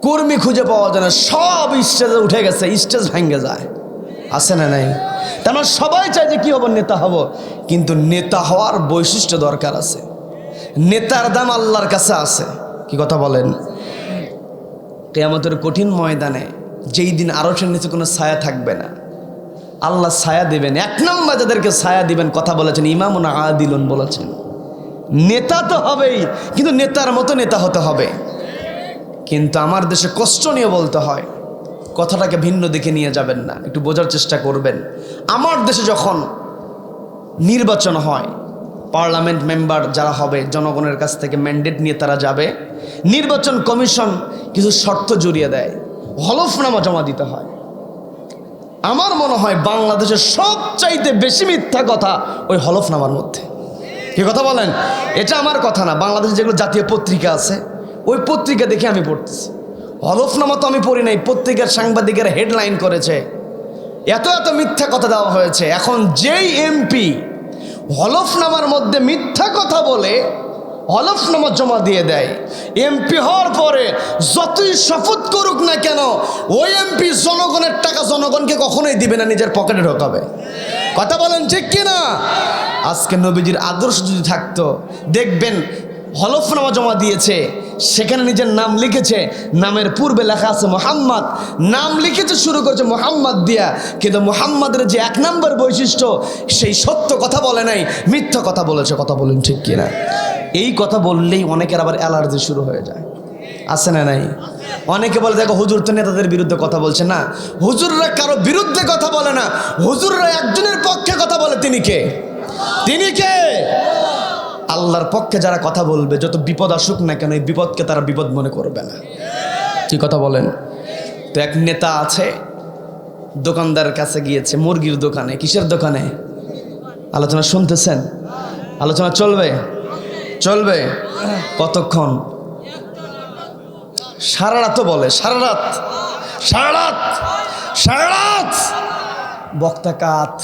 কর্মী খুঁজে পাওয়া যায় না, সব স্টেজে উঠে গেছে, স্টেজ ভেঙে যায়। আছে না নাই? তেমন সবাই চায় যে কি হব, নেতা হব। কিন্তু নেতা হওয়ার বৈশিষ্ট্য দরকার আছে। নেতার দাম আল্লাহর কাছে আছে। কি কথা বলেন? কিয়ামতের কঠিন ময়দানে যেই দিন আরশের নিচে কোনো ছায়া থাকবে না, আল্লাহ ছায়া দিবেন। 1 নম্বর যাদেরকে ছায়া দিবেন, কথা বলেছেন ইমামুন আদিলুন, বলেছেন নেতা তো হবেই, কিন্তু নেতার মতো নেতা হতে হবে। কিন্তু আমার দেশে কষ্ট নিয়ে বলতে হয়, কথাটাকে ভিন্ন দিকে নিয়ে যাবেন না, একটু বোঝার চেষ্টা করবেন। আমার দেশে যখন নির্বাচন হয়, পার্লামেন্ট মেম্বার যারা হবে, জনগণের কাছ থেকে ম্যান্ডেট নিয়ে তারা যাবে, নির্বাচন কমিশন কিছু শর্ত জড়িয়ে দেয়, হলফনামা জমা দিতে হয়। আমার মনে হয় বাংলাদেশের সবচাইতে বেশি মিথ্যা কথা ওই হলফনামার মধ্যে। কি কথা বলেন? এটা আমার কথা না, বাংলাদেশে যেগুলো জাতীয় পত্রিকা আছে ওই পত্রিকা দেখে আমি পড়তেছি। হলফনামা তো আমি পড়ি নাই, পত্রিকার সাংবাদিকেরা হেডলাইন করেছে, এত এত মিথ্যা কথা দেওয়া হয়েছে। এখন যেই এমপি হলফনামার মধ্যে মিথ্যা কথা বলে হলফনামা জমা দিয়ে দেয়, এমপি হওয়ার পরে যতই শপথ করুক না কেন, ওই এমপি জনগণের টাকা জনগণকে কখনোই দিবে না, নিজের পকেটে ঢোকাবে। কথা বলেন ঠিক কিনা? আজকে নবীজির আদর্শ যদি থাকতো, দেখবেন হলফনামা জমা দিয়েছে, সেখানে নিজের নাম লিখেছে, নামের পূর্বে লেখা আছে মোহাম্মদ, নাম লিখেছে শুরু করেছে মোহাম্মদ দিয়া, কিন্তু মোহাম্মদের যে 1 নম্বর বৈশিষ্ট্য, সেই সত্য কথা বলে নাই, মিথ্যা কথা বলেছে। কথা বলেন ঠিক কিনা? এই কথা বললেই অনেকের আবার অ্যালার্জি শুরু হয়ে যায়, আছে না নাই? অনেকে বলে দেখো হুজুর তো নেতাদের বিরুদ্ধে কথা বলছে। না, হুজুররা কারো বিরুদ্ধে কথা বলে না, হুজুররা একজনের পক্ষে কথা বলে। তিনি কে? তিনি কে? আল্লাহর পক্ষে যারা কথা বলবে, যত বিপদ আসুক না কেন, এই বিপদকে তারা বিপদ মনে করবে না। কি কথা বলেন? তো এক নেতা আছে, দোকানদারের কাছে গিয়েছে, মুরগির দোকানে। কিসের দোকানে? আলোচনা শুনতেছেন? আলোচনা চলবে? চলবে কতক্ষণ? সারা রাত বলে, সারা রাত, সারা রাত, সারা রাত। বক্তা কাত,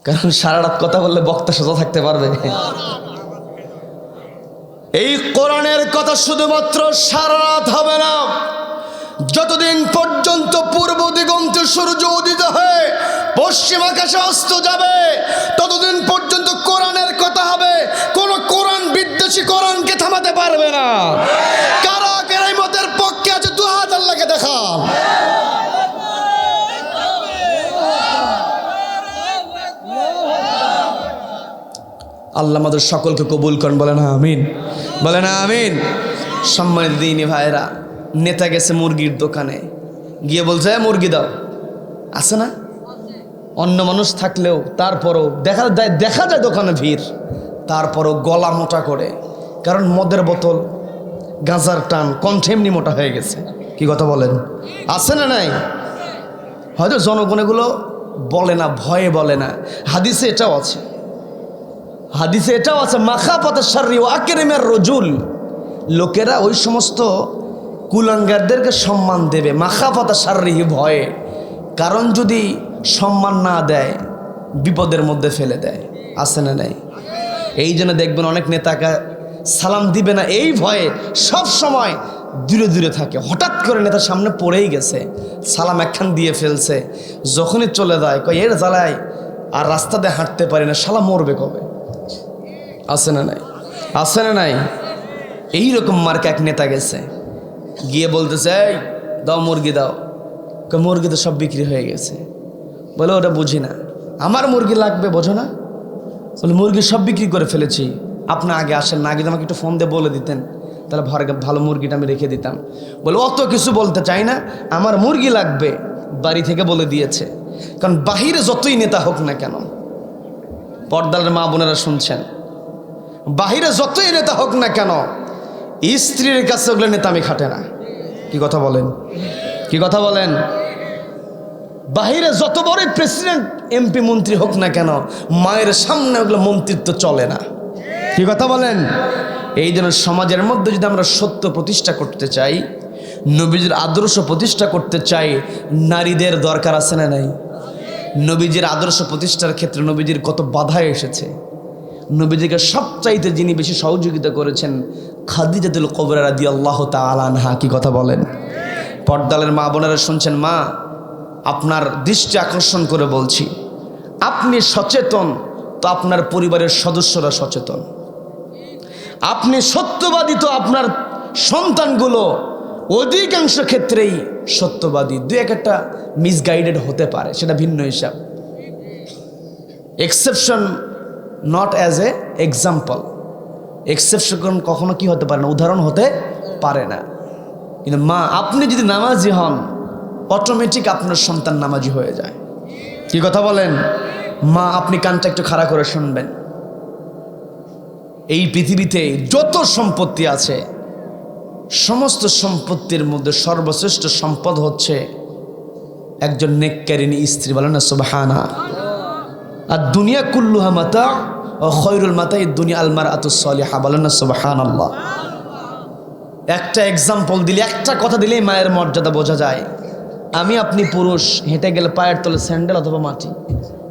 কারণ সারা রাত কথা বললে বক্তা সোজা থাকতে পারবে। এই কোরআনের কথা শুধুমাত্র সারা রাত হবে না, যতদিন পর্যন্ত পূর্ব দিগন্তে সূর্য উদিত হয়ে পশ্চিম আকাশে অস্ত যাবে, ততদিন পর্যন্ত কোরআনের কথা হবে। কোন কোরআন বিদ্বেষী কোরআনকে থামাতে পারবে না। কারা কারা মতের পক্ষে আছে? 2 হাত আল্লাহকে দেখান। আল্লাহ আমাদের সকলকে কবুল করেন, বলে না আমিন, বলে না আমিন। সম্মানিত দিনী ভাইরা, নেতা গেছে মুরগির দোকানে, গিয়ে বলছে মুরগি দাও। আছে না? অন্য মানুষ থাকলেও তারপরও দেখা যায় দোকানে ভিড়, তারপরও গলা মোটা করে, কারণ মদের বোতল, গাঁজার টান, কণ্ঠে এমনি মোটা হয়ে গেছে। কি কথা বলেন? আছে না নাই? হয়তো জনগণ এগুলো বলে না, ভয়ে বলে না। হাদিসে এটাও আছে, হাদিসে এটাও আছে, মাখাফাত শাররি ওয়া আকরিমের রজুল। লোকেরা ওই সমস্ত কুলাঙ্গারদেরকে সম্মান দেবে, মাখাফাত শাররি, ভয়ে। কারণ যদি সম্মান না দেয়, বিপদের মধ্যে ফেলে দেয়। আছে না নাই? এই জন্য দেখবেন অনেক নেতাকে সালাম দিবে না, এই ভয়ে সব সময় দূরে দূরে থাকে। হঠাৎ করে নেতার সামনে পড়েই গেছে, সালাম একখান দিয়ে ফেলছে, যখনই চলে যায় কয় এর জ্বালায় আর রাস্তাতে হাঁটতে পারি না, শালা মরবে কবে। আছে না নাই? আছে না নাই? এইরকম মার্কা এক নেতা গেছে, গিয়ে বলতেছে এই দাও মুরগি দাও। মুরগি তো সব বিক্রি হয়ে গেছে। বলে ওটা বুঝি না, আমার মুরগি লাগবে, বোঝো না? বলে মুরগি সব বিক্রি করে ফেলেছি, আপনি আগে আসেন না, আগে আমাকে একটু ফোন দিয়ে বলে দিতেন, তাহলে ভালো মুরগিটা আমি রেখে দিতাম। বলে অত কিছু বলতে চাই না, আমার মুরগি লাগবে, বাড়ি থেকে বলে দিয়েছে। কারণ বাহিরে যতই নেতা হোক না কেন, পর্দার মা বোনেরা শুনছেন, বাহিরে যতই নেতা হোক না কেন, স্ত্রীর কাছে ওগুলো নেতামি খাটে না। কি কথা বলেন? কি কথা বলেন? বাহিরে যত বড় প্রেসিডেন্ট এমপি মন্ত্রী হোক না কেন, মায়ের সামনে ওগুলো মন্ত্রিত্ব চলে না। কি কথা বলেন? এই জন্য সমাজের মধ্যে যদি আমরা সত্য প্রতিষ্ঠা করতে চাই, নবীজির আদর্শ প্রতিষ্ঠা করতে চাই, নারীদের দরকার আছে না নাই? নবীজির আদর্শ প্রতিষ্ঠার ক্ষেত্রে নবীজির কত বাধা এসেছে। নবীজিকে সবচাইতে যিনি বেশি সহযোগিতা করেছেন, খাদিজাতুল কুবরা রাদিয়াল্লাহু তাআলা আনহা। কি কথা বলেন? পর্দালের মা বোনেরা শুনছেন, মা আপনার দৃষ্টি আকর্ষণ করে বলছি, আপনি সচেতন তো আপনার পরিবারের সদস্যরা সচেতন। আপনি সত্যবাদী তো আপনার সন্তানগুলো অধিকাংশ ক্ষেত্রেই সত্যবাদী। দু একটা মিসগাইডেড হতে পারে, সেটা ভিন্ন হিসাব। Exception not as a example. Exception কখনো কি হতে পারে না, উদাহরণ হতে পারে না। কিন্তু মা আপনি যদি নামাজি হন, অটোমেটিক আপনার সন্তান নামাজি হয়ে যায়। কি কথা বলেন? মা আপনি কানটা একটু খাড়া করে শুনবেন। এই পৃথিবীতে যত সম্পত্তি আছে, সমস্ত সম্পত্তির মধ্যে সর্বশ্রেষ্ঠ সম্পদ হচ্ছে একজন নেককারিনী স্ত্রী। বলেন না সুবহানা। আর দুনিয়া কুল্লুহা মাতা ও খয়রুল মাতাই দুনিয়া আল মারআতুস সালিহা। বলেন না সুবহানাল্লাহ। একটা এক্সাম্পল দিলে, একটা কথা দিলেই মায়ের মর্যাদা বোঝা যায়। আমি আপনি পুরুষ, হেঁটে গেলে পায়ের তলে স্যান্ডেল অথবা মাটি,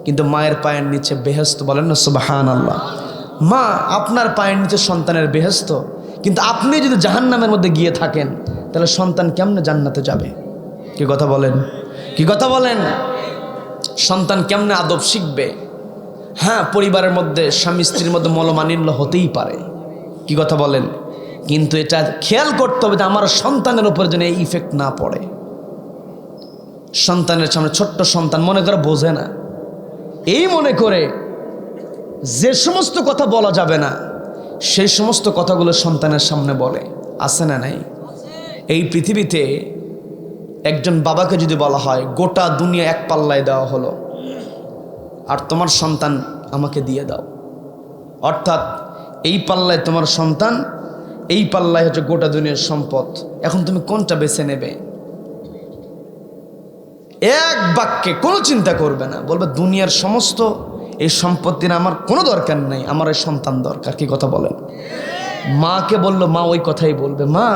কিন্তু মায়ের পায়ের নিচে বেহেশত। বলেন না সুবহানাল্লাহ। মা আপনার পায়ের নিচে সন্তানের বেহেশত, কিন্তু আপনি যদি জাহান্নামের মধ্যে গিয়ে থাকেন, তাহলে সন্তান কেমনে জান্নাতে যাবে? কি কথা বলেন? কি কথা বলেন? সন্তান কেমনে আদব শিখবে? হ্যাঁ, পরিবারের মধ্যে স্বামী স্ত্রীর মধ্যে মনোমালিন্য হতেই পারে, কি কথা বলেন? কিন্তু এটা খেয়াল করতে হবে যে আমার সন্তানের উপর যেন এই ইফেক্ট না পড়ে। সন্তানের সামনে, ছোট্ট সন্তান মনে করে বোঝে না, এই মনে করে যে সমস্ত কথা বলা যাবে না সেই সমস্ত কথাগুলো সন্তানের সামনে বলে। আছে না নাই? এই পৃথিবীতে একজন বাবাকে যদি বলা হয় গোটা দুনিয়া এক পাল্লায় দেওয়া হলো আর তোমার সন্তান আমাকে দিয়ে দাও, অর্থাৎ এই পাল্লায় তোমার সন্তান, এই পাল্লায় হচ্ছে গোটা দুনিয়ার সম্পদ, এখন তুমি কোনটা বেছে নেবে? এক বাক্যে কোনো চিন্তা করবে না, বলবে দুনিয়ার সমস্ত এই সম্পত্তির আমার কোনো দরকার নেই, আমার এই সন্তান দরকার। কি কথা বলেন? মাকে বলল, মা ওই কথাই বলবে। মা,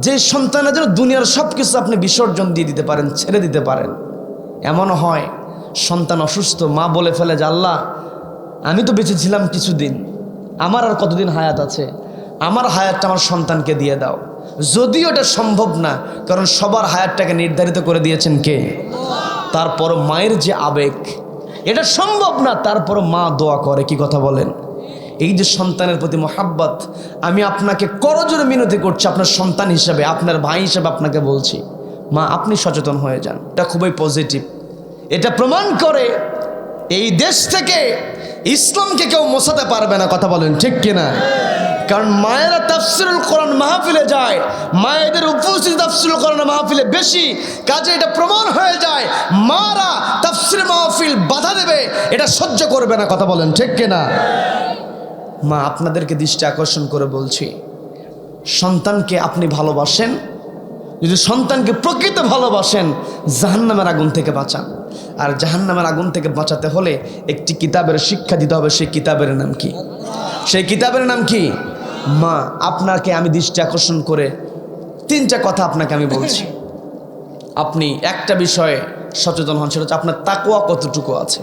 যে সন্তানের জন্য দুনিয়ার সব কিছু আপনি বিসর্জন দিয়ে দিতে পারেন, ছেড়ে দিতে পারেন, এমনও হয় সন্তান অসুস্থ, মা বলে ফেলে যে আল্লাহ আমি তো বেঁচে ছিলাম কিছুদিন, আমার আর কতদিন হায়াত আছে, আমার হায়াতটা আমার সন্তানকে দিয়ে দাও। যদিও এটা সম্ভব না, কারণ সবার হায়াতটাকে নির্ধারিত করে দিয়েছেন কে? তারপর মায়ের যে আবেগ, এটা সম্ভব না, তারপর মা দোয়া করে। কি কথা বলেন? এই যে সন্তানের প্রতি মোহাব্বত, আমি আপনাকে করজোড়ে মিনতি করছি, আপনার সন্তান হিসাবে, আপনার ভাই হিসাবে আপনাকে বলছি, মা আপনি সচেতন হয়ে যান। এটা খুবই পজিটিভ। এটা প্রমাণ করে এই দেশ থেকে ইসলামকে কেউ মোছাতে পারবে না। কথা বলেন ঠিক কিনা? কারণ মায়েরা তাফসিরুল কোরআন মাহফিলে যায়, মায়েদের উপস্থিতি তাফসিরুল কোরআন মাহফিলে বেশি, কাজে এটা প্রমাণ হয়ে যায় মারা তাফসির মাহফিল বাধা দেবে, এটা সহ্য করবে না। কথা বলেন ঠিক কিনা? মা আপনাদেরকে দৃষ্টি আকর্ষণ করে বলছি, সন্তানকে আপনি ভালোবাসেন, যদি সন্তানকে প্রকৃত ভালোবাসেন জাহান্নামের আগুন থেকে বাঁচান। আর জাহান্নামের আগুন থেকে বাঁচাতে হলে একটি কিতাবের শিক্ষা দিতে হবে। সেই কিতাবের নাম কি? সেই কিতাবের নাম কি? মা। আপনাকে আমি দৃষ্টি আকর্ষণ করে তিনটা কথা আপনাকে আমি বলছি, আপনি একটা বিষয়ে সচেতন হন, সেটা হচ্ছে আপনার তাকওয়া কতটুকু আছে।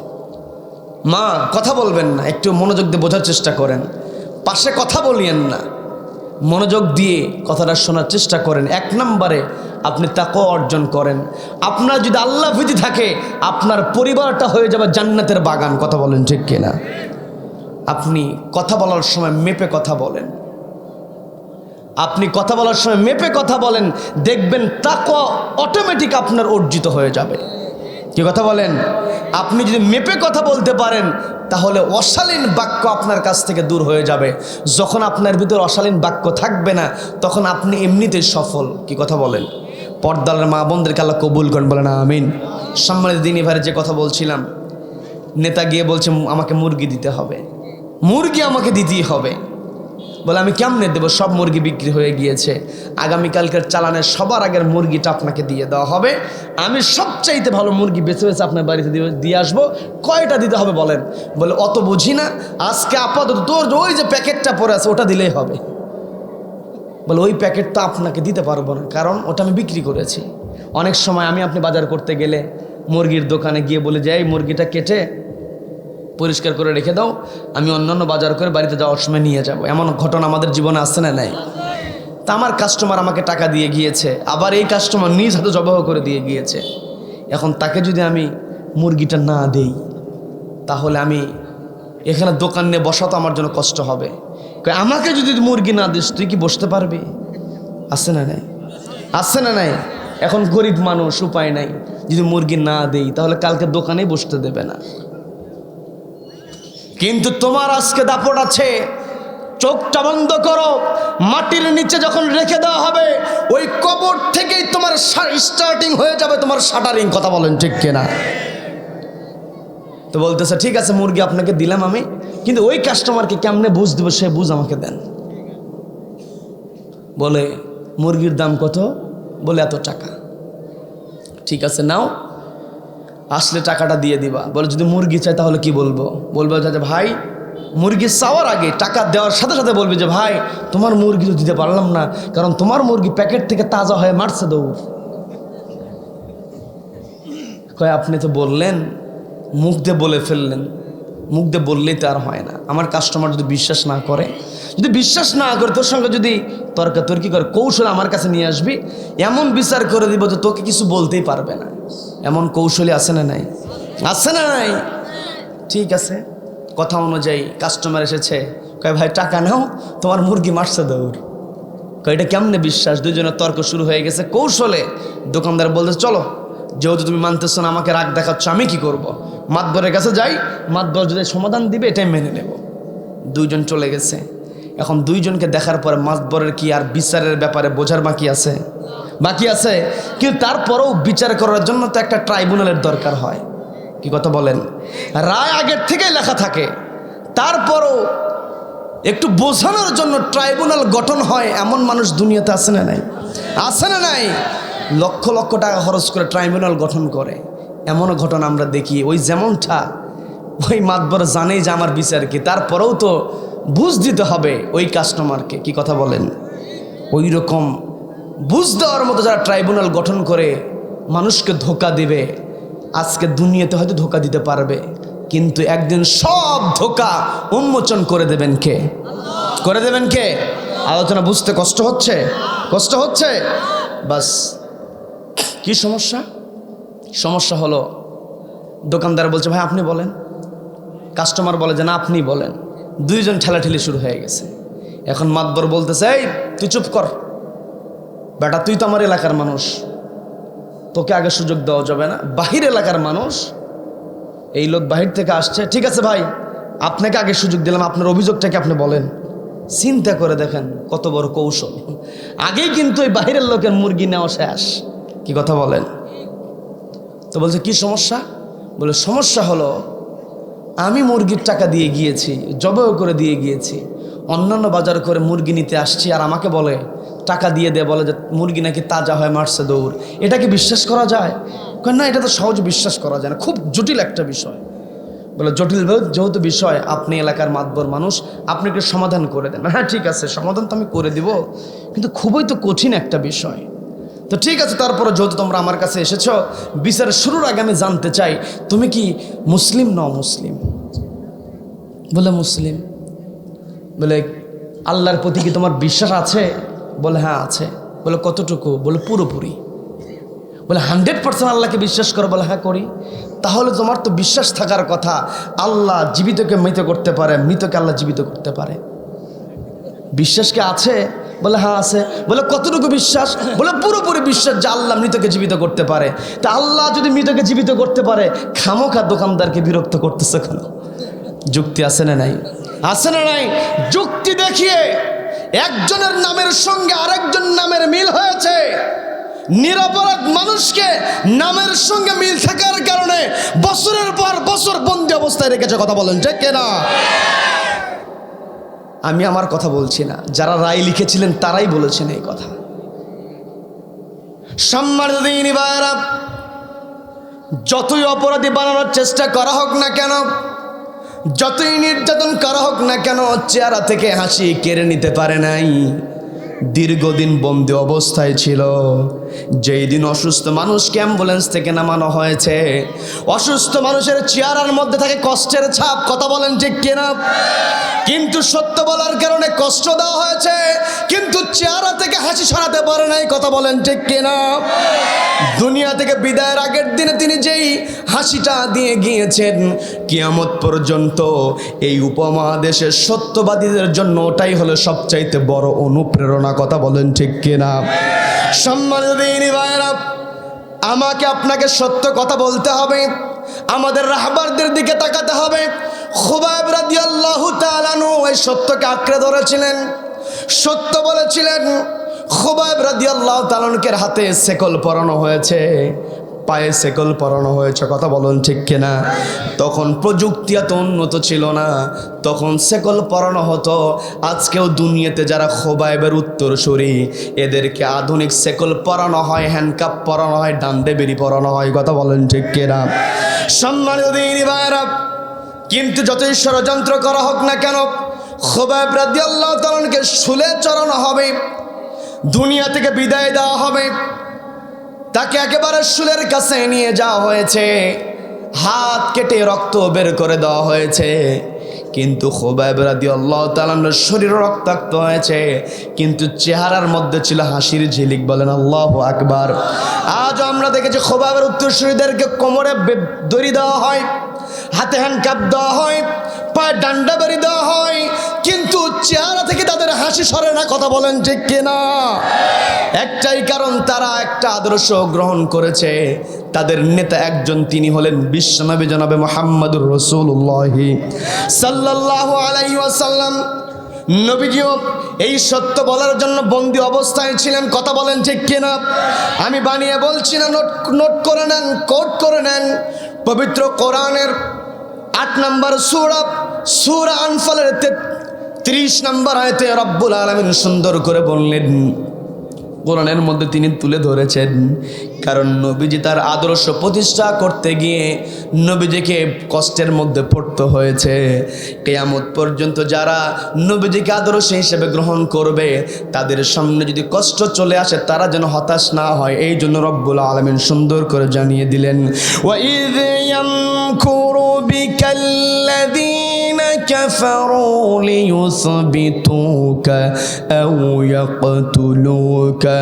মা কথা বলবেন না, একটু মনোযোগ দিয়ে বোঝার চেষ্টা করেন, পাশে কথা বলিয়েন না, মনোযোগ দিয়ে কথাটা শোনার চেষ্টা করেন। এক নম্বরে আপনি তাকওয়া অর্জন করেন। আপনার যদি আল্লাহ ভীতি থাকে, আপনার পরিবারটা হয়ে যাবে জান্নাতের বাগান। কথা বলেন ঠিক কিনা? আপনি কথা বলার সময় মেপে কথা বলেন, আপনি কথা বলার সময় মেপে কথা বলেন, দেখবেন তাকওয়া অটোমেটিক আপনার অর্জিত হয়ে যাবে। কি কথা বলেন? আপনি যদি মেপে কথা বলতে পারেন, তাহলে অশালীন বাক্য আপনার কাছ থেকে দূর হয়ে যাবে। যখন আপনার ভিতর অশালীন বাক্য থাকবে না, তখন আপনি এমনিতেই সফল। কি কথা বলেন? পর্দার মা বোনদেরকে আল্লাহ কবুল করেন, বলেন আমিন। সম্মানিত দিনী ভাইয়ের যে কথা বলছিলাম, নেতা গিয়ে বলছে আমাকে মুরগি দিতে হবে, মুরগি আমাকে দিতেই হবে। বলে আমি কেমনে দেবো, সব মুরগি বিক্রি হয়ে গিয়েছে, আগামীকালকের চালানের সবার আগের মুরগিটা আপনাকে দিয়ে দেওয়া হবে, আমি সবচাইতে ভালো মুরগি বেছে বেছে আপনার বাড়িতে দিয়ে আসবো, কয়টা দিতে হবে বলেন? বলে অত বুঝি না, আজকে আপাতত তোর ওই যে প্যাকেটটা পড়ে আছে ওটা দিলেই হবে। বলে ওই প্যাকেট তো আপনাকে দিতে পারবো না, কারণ ওটা আমি বিক্রি করেছি। অনেক সময় আপনি বাজার করতে গেলে মুরগির দোকানে গিয়ে বলে যে এই মুরগিটা কেটে পরিষ্কার করে রেখে দাও, আমি অন্যান্য বাজার করে বাড়িতে যাওয়ার সময় নিয়ে যাব। এমন ঘটনা আমাদের জীবনে আসছে না নাই? তা আমার কাস্টমার আমাকে টাকা দিয়ে গিয়েছে, আবার এই কাস্টমার নিজ হাতে জবাহ করে দিয়ে গিয়েছে। এখন তাকে যদি আমি মুরগিটা না দেই, তাহলে আমি এখানে দোকান নিয়ে বসা তো আমার জন্য কষ্ট হবে। আমাকে যদি মুরগি না দিস তুই কি বসতে পারবি? আসছে না নাই? আসছে না নাই? এখন গরিব মানুষ, উপায় নাই, যদি মুরগি না দেই তাহলে কালকে দোকানেই বসতে দেবে না। কিন্তু তোমার আজকে দাপট আছে, চোখটা বন্ধ করো, মাটির নিচে যখন রেখে দেওয়া হবে ওই কবর থেকেই তোমার স্টার্টিং হয়ে যাবে, তোমার শাটারিং। কথা বলেন ঠিক কিনা? তো বলতেছে ঠিক আছে মুরগি আপনাকে দিলাম আমি, কিন্তু ওই কাস্টমারকে কেমনে বুঝ দেবো, সে বুঝ আমাকে দেন। বলে মুরগির দাম কত? বলে এত টাকা। ঠিক আছে নাও, আসলে টাকাটা দিয়ে দিবা। বলে যদি মুরগি চাই তাহলে কি বলবো? বলবো যে ভাই, মুরগি চাওয়ার আগে টাকা দেওয়ার সাথে সাথে বলবি যে ভাই তোমার মুরগি তো দিতে পারলাম না, কারণ তোমার মুরগি প্যাকেট থেকে তাজা হয়ে মারছে দৌড়। কয় আপনি তো বললেন, মুখ দিয়ে বলে ফেললেন, মুখ দিয়ে বললেই তো আর হয় না। আমার কাস্টমার যদি বিশ্বাস না করে, যদি বিশ্বাস না করে তোর সঙ্গে যদি তর্কাতর্কি করে, কৌশল আমার কাছে নিয়ে আসবি, এমন বিচার করে দিব যে তোকে কিছু বলতেই পারবে না। এমন কৌশলী আছে না নাই? আছে না নাই? ঠিক আছে, কথা অনুযায়ী কাস্টমার এসেছে, কয় ভাই টাকা নাও, তোমার মুরগি মারছে দৌড়। কয় এটা কেমনে বিশ্বাস? দুইজনের তর্ক শুরু হয়ে গেছে। কৌশলে দোকানদার বলতে চলো, যেহেতু তুমি মানতেছো না, আমাকে রাগ দেখাচ্ছ, আমি কি করব? মাতবরের কাছে যাই, মাতবর যদি সমাধান দিবে এটাই মেনে নেব। দুইজন চলে গেছে। এখন দুইজনকে দেখার পরে মাতবরের কি আর বিচারের ব্যাপারে বোঝার বাকি আছে? বাকি আছে। কিন্তু তারপরেও বিচার করার জন্য তো একটা ট্রাইব্যুনালের দরকার হয়। কি কথা বলেন? রায় আগের থেকেই লেখা থাকে, তারপরও একটু বোঝানোর জন্য ট্রাইব্যুনাল গঠন হয়। এমন মানুষ দুনিয়াতে আছে না নাই? আছে না নাই? লক্ষ লক্ষ টাকা খরচ করে ট্রাইব্যুনাল গঠন করে। এমনও ঘটনা আমরা দেখি, ওই যেমনটা ওই মাতবর জানেই যে আমার বিচার কি, তারপরেও তো বুঝ দিতে হবে ওই কাস্টমারকে। কি কথা বলেন? ওই রকম বুঝ দেওয়ার মতো যারা ট্রাইব্যুনাল গঠন করে মানুষকে ধোকা দিবে, আজকে দুনিয়াতে হয়তো ধোকা দিতে পারবে, কিন্তু একদিন সব ধোকা উন্মোচন করে দেবেন কে? করে দেবেন কে? আলোচনা বুঝতে কষ্ট হচ্ছে? কষ্ট হচ্ছে? বাস। কি সমস্যা? সমস্যা হলো দোকানদার বলছে ভাই আপনি বলেন, কাস্টমার বলে যে না আপনি বলেন। দুইজন ঠেলাঠেলি শুরু হয়ে গেছে। এখন মাতবর বলতেছে এই তুই চুপ কর বেটা, তুই তো আমার এলাকার মানুষ, তোকে আগে সুযোগ দেওয়া যাবে না। বাহির এলাকার মানুষ, এই লোক বাহির থেকে আসছে, ঠিক আছে ভাই আপনাকে আগে সুযোগ দিলাম, আপনার অভিযোগটাকে আপনি বলেন। চিন্তা করে দেখেন কত বড় কৌশল। আগেই কিন্তু ওই বাহিরের লোকের মুরগি নেওয়া শেষ। কি কথা বলেন? তো বলছে কি সমস্যা? বলে সমস্যা হলো আমি মুরগির টাকা দিয়ে গিয়েছি, জবাই করে দিয়ে গিয়েছি, অন্যান্য বাজার করে মুরগি নিতে আসছি, আর আমাকে বলে টাকা দিয়ে দে, বলে যে মুরগি নাকি তাজা হয়, মারছে দৌড়। এটা কি বিশ্বাস করা যায়? না, এটা তো সহজে বিশ্বাস করা যায় না, খুব জটিল একটা বিষয়। বলে জটিল যেহেতু বিষয়, আপনি এলাকার মাতবর মানুষ, আপনি একটু সমাধান করে দেন। হ্যাঁ ঠিক আছে, সমাধান তো আমি করে দিব, কিন্তু খুবই তো কঠিন একটা বিষয়। তো ঠিক আছে, তারপরে যেহেতু তোমরা আমার কাছে এসেছো, বিচার শুরুর আগে আমি জানতে চাই তুমি কি মুসলিম না অমুসলিম? বলে মুসলিম। বলে আল্লাহর প্রতি কি তোমার বিশ্বাস আছে? বলে হ্যাঁ আছে। বলে কতটুকু? বলে পুরোপুরি। বলে 100% আল্লাহকে বিশ্বাস করো? বলে হ্যাঁ করি। তাহলে তোমার তো বিশ্বাস থাকার কথা আল্লাহ জীবিতকে মৃত করতে পারে, মৃতকে আল্লাহ জীবিত করতে পারে। বিশ্বাস কি আছে? বলে হ্যাঁ আছে। বলে কতটুকু বিশ্বাস? বলে পুরোপুরি বিশ্বাস যে আল্লাহ মৃতকে জীবিত করতে পারে। তা আল্লাহ যদি মৃতকে জীবিত করতে পারে, খামোখা দোকানদারকে বিরক্ত করতেছে কেন? যুক্তি আছে না নাই? আছে না নাই? যুক্তি দেখিয়ে একজনের নামের সঙ্গে আরেকজন নামের মিল হয়েছে, নিরপরাধ মানুষকে নামের সঙ্গে মিল থাকার কারণে বছরের পর বছর বন্দি অবস্থায় রেখেছে। কথা বলেন ঠিক কিনা? আমি আমার কথা বলছি না, যারা রায় লিখেছিলেন তারাই বলেছেন এই কথা। সম্মানিত দিনী ভাইরা, যতই অপরাধী বানানোর চেষ্টা করা হোক না কেন, যতই নির্যাতন করা হোক না কেন, চেহারা থেকে হাসি কেড়ে নিতে পারে নাই। দীর্ঘদিন বন্দি অবস্থায় ছিল। যেই দিন অসুস্থ মানুষকে অ্যাম্বুলেন্স থেকে নামানো হয়েছে, অসুস্থ মানুষের চেহারার মধ্যে থাকে কষ্টের ছাপ। কথা বলেন ঠিক কিনা? কিন্তু সত্য বলার কারণে কষ্ট দেওয়া হয়েছে, কিন্তু চেহারা থেকে হাসি সরাতে পারে নাই। কথা বলেন ঠিক কিনা? দুনিয়া থেকে বিদায়ের আগের দিনে তিনি যেই হাসিটা দিয়ে গিয়েছেন, কিয়ামত পর্যন্ত এই উপমহাদেশের সত্যবাদীদের জন্য ওটাই হলো সবচাইতে বড় অনুপ্রেরণা। কথা বলেন ঠিক কিনা? সম্মানিত দিনী ভাইরা, আমাকে আপনাকে সত্য কথা বলতে হবে, আমাদের রাহবারদের দিকে তাকাতে হবে। খুবাইব রাদিয়াল্লাহু তাআলা আনহু এই সত্যকে আঁকড়ে ধরেছিলেন, সত্য বলেছিলেন। খুবাইব রাদিয়াল্লাহু তাআলা আনহুর হাতে শেকল পরানো হয়েছে, পায়ে শেকল পরানো হয়েছে। কথা বলুন ঠিক কিনা? তখন প্রযুক্তি এত উন্নত ছিল না, তখন শেকল পরানো হতো। আজকেও দুনিয়াতে যারা খুবাইবের উত্তরসূরি, এদেরকে আধুনিক শেকল পরানো হয়, হ্যান্ডকাপ পরানো হয়, ডান্ডে বেরি পরানো হয়। কথা বলেন ঠিক কিনা? সম্মানিত দিনী ভাইরা, কিন্তু যতই ষড়যন্ত্র করা হোক না কেন, খুবাইব রাদিয়াল্লাহু তাআলা আনহুকে শুলে চড়ানো হবে, দুনিয়া থেকে বিদায় দেওয়া হবে। তাকে একেবারে শুলের কাছে নিয়ে যাওয়া হয়েছে, হাত কেটে রক্ত বের করে দেওয়া হয়েছে। কিন্তু খুবাইব রাদিয়াল্লাহু তাআলা আনহুর শরীর রক্তাক্ত হয়েছে, কিন্তু চেহারার মধ্যে ছিল হাসির ঝিলিক। বলেন আল্লাহু আকবার। আজ আমরা দেখেছি খুবাইবের উত্তরসূরিদেরকে কোমরে দড়ি দেওয়া হয়, হাতে হ্যান্ডকাপ দেওয়া হয়, পায়ে ডান্ডা বেরি দেওয়া হয়, কিন্তু চেহারা থেকে তাদের হাসি সরে না, কথা বলেন ঠিক কিনা? একটাই কারণ, তারা একটা আদর্শ গ্রহণ করেছে। তাদের নেতা একজন, তিনি হলেন বিশ্বনবী জনাবে মুহাম্মদুর রাসূলুল্লাহ সাল্লাল্লাহু আলাইহি ওয়াসাল্লাম। নবীজিও এই সত্য বলার জন্য বন্দী অবস্থায় ছিলেন, কথা বলেন ঠিক কিনা? আমি বানিয়ে বলছি না, নোট করে নেন, কোট করে নেন। পবিত্র কোরআনের 8 নম্বর সূরা আনফালের 30 নম্বর আয়াতে রব্বুল আলামিন সুন্দর করে বললেন, কোরআনের মধ্যে তিনি তুলে ধরেছেন, কারণ নবীজি তার আদর্শ প্রতিষ্ঠা করতে গিয়ে নবীজিকে কষ্টের মধ্যে পড়তে হয়েছে। কিয়ামত পর্যন্ত যারা নবীজিকে আদর্শ হিসেবে গ্রহণ করবে, তাদের সামনে যদি কষ্ট চলে আসে, তারা যেন হতাশ না হয়, এই জন্য রব্বুল আলামিন সুন্দর করে জানিয়ে দিলেন, ওয়াইয ইয়ামকুরু বিকাল্লাযীনা কাফারু লিয়ুসবিতুকা আও ইয়াকতুলুকা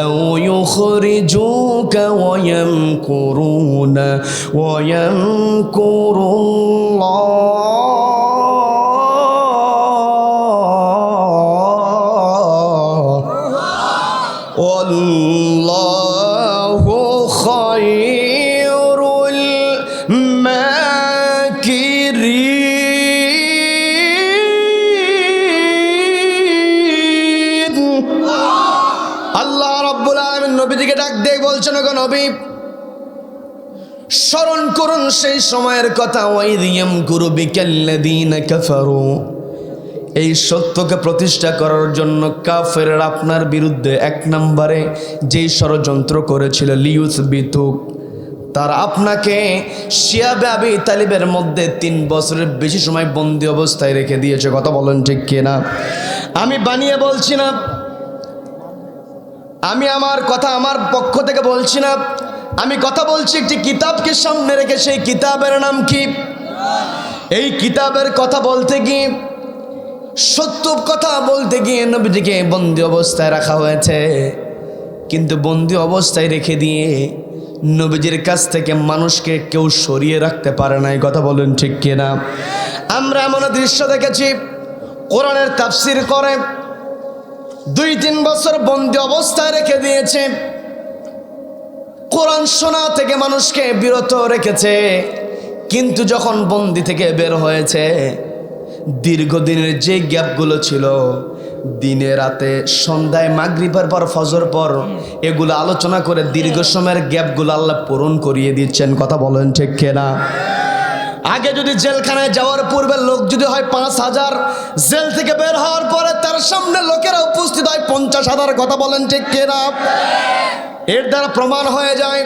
আও ইউখরিজুকা ওয়া ইয়ামকুরুল্লাহ ওয়াল্লাহু খায়রুল মাকিরিন। আল্লাহ রাব্বুল আলামিন নবীজিকে ডাক দিয়ে বলছেন, ওগো নবী, স্মরণ করুন সেই সময়ের কথা। ওয়াইয ইয়ামকুরু বিকাল্লাযীনা কাফারু, এই সত্যকে প্রতিষ্ঠা করার জন্য কাফেররা আপনার বিরুদ্ধে 1 নম্বরে যেই ষড়যন্ত্র করেছিল, লিয়ুসবিতুক, তারা আপনাকে শিয়াবে আবি তালিবের মধ্যে 3 বছরের বেশি সময় বন্দী অবস্থায় রেখে দিয়েছে, কথা বলেন ঠিক কিনা? আমি বানিয়ে বলছি না, আমি আমার কথা আমার পক্ষ থেকে বলছি না, আমি কথা বলছি একটি কিতাবকে সামনে রেখে। সেই কিতাবের নাম কি? এই কিতাবের কথা বলতে গিয়ে, সত্য কথা বলতে গিয়ে নবীজিকে বন্দী অবস্থায় রাখা হয়েছে, কিন্তু বন্দী অবস্থায় রেখে দিয়ে নবীজির কাছ থেকে মানুষকে কেউ সরিয়ে রাখতে পারে না, এই কথা বলেন ঠিক কিনা? আমরা এমন দৃশ্য দেখেছি, কোরআনের তাফসীর করে 2-3 বছর বন্দী অবস্থায় রেখে দিয়েছে, কোরআন শোনা থেকে মানুষকে বিরত রেখেছে, কিন্তু যখন বন্দি থেকে বের হয়েছে, দীর্ঘদিনের যে গ্যাপগুলো ছিল, দিনে রাতে সন্ধ্যায় মাগরিবের পর ফজর পর, এগুলো আলোচনা করে দীর্ঘ সময়ের গ্যাপগুলো আল্লাহ পূরণ করিয়ে দিচ্ছেন, কথা বলেন ঠিক কিনা? আগে যদি জেলখানায় যাওয়ার পূর্বে লোক যদি হয় 5000, জেল থেকে বের হওয়ার পরে তার সামনে লোকেরা উপস্থিত হয় 50,000, কথা বলেন ঠিক কিনা? এর দ্বারা প্রমাণ হয়ে যায়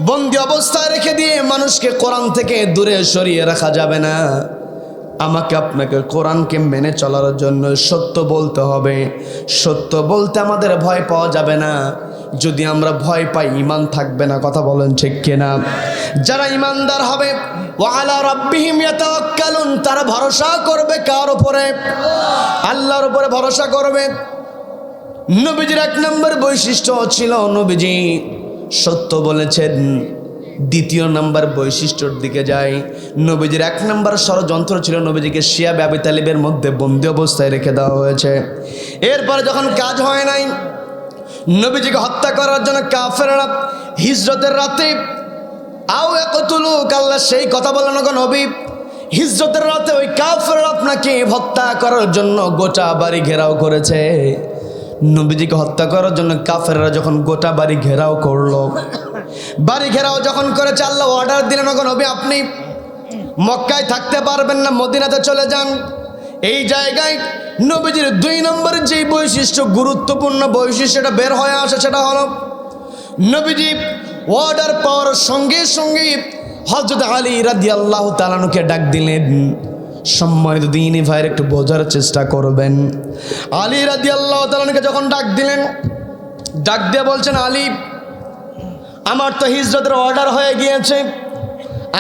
বন্দি অবস্থায় রেখে দিয়ে মানুষকে কোরআন থেকে দূরে সরিয়ে রাখা যাবে না। আমাকে আপনাকে কোরআনকে মেনে চলার জন্য সত্য বলতে হবে। সত্য বলতে আমাদের ভয় পাওয়া যাবে না। যদি আমরা ভয় পাই, ঈমান থাকবে না, কথা বলেন ঠিক কিনা? যারা ঈমানদার হবে, ওয়া আলা রাব্বিহিম ইয়াতাওয়াক্কালুন, তারা ভরসা করবে কার উপরে? আল্লাহর উপরে ভরসা করবে। নবীজির 1 নম্বর বৈশিষ্ট্য ছিল, নবীজি সত্য বলেছেন। 2 নম্বর বৈশিষ্ট্যর দিকে যাই, নবীজির 1 নম্বর ষড়যন্ত্র ছিল, নবীজিকে শিয়াবে আবি তালিবের মধ্যে বন্দী অবস্থায় রেখে দেওয়া হয়েছে। এরপরে যখন কাজ হয় নাই, নবীজিকে হত্যা করার জন্য কাফেররা হিজরতের রাতে আও ইয়াকতুলুক, আল্লাহ সেই কথা বলেন, গো নবী, হিজরতের রাতে ওই কাফেররা আপনাকে হত্যা করার জন্য গোটা বাড়ি ঘেরাও করেছে। নবীজিকে হত্যা করার জন্য কাফেররা যখন গোটা বাড়ি ঘেরাও করলো, বাড়ি ঘেরাও যখন করেছে, আল্লাহ অর্ডার দিলেন, গো নবী, আপনি মক্কায় থাকতে পারবেন না, মদিনাতে চলে যান। এই জায়গায় নবীজির 2 নম্বর যে বৈশিষ্ট্য, গুরুত্বপূর্ণ বৈশিষ্ট্যটা বের হয়ে আসে, সেটা হলো নবীজি অর্ডার পাওয়ার সঙ্গে সঙ্গে হযরত আলী রাদিয়াল্লাহু তাআলা আনহুকে ডাক দিলেন। সম্মানিত দ্বীনি ভাইয়ের একটু বোঝার চেষ্টা করবেন। আলী রাদিয়াল্লাহু তাআলা আনহুকে যখন ডাক দিলেন, ডাক দিয়ে বলছেন, আলী, আমার তো হিজরতের অর্ডার হয়ে গিয়েছে,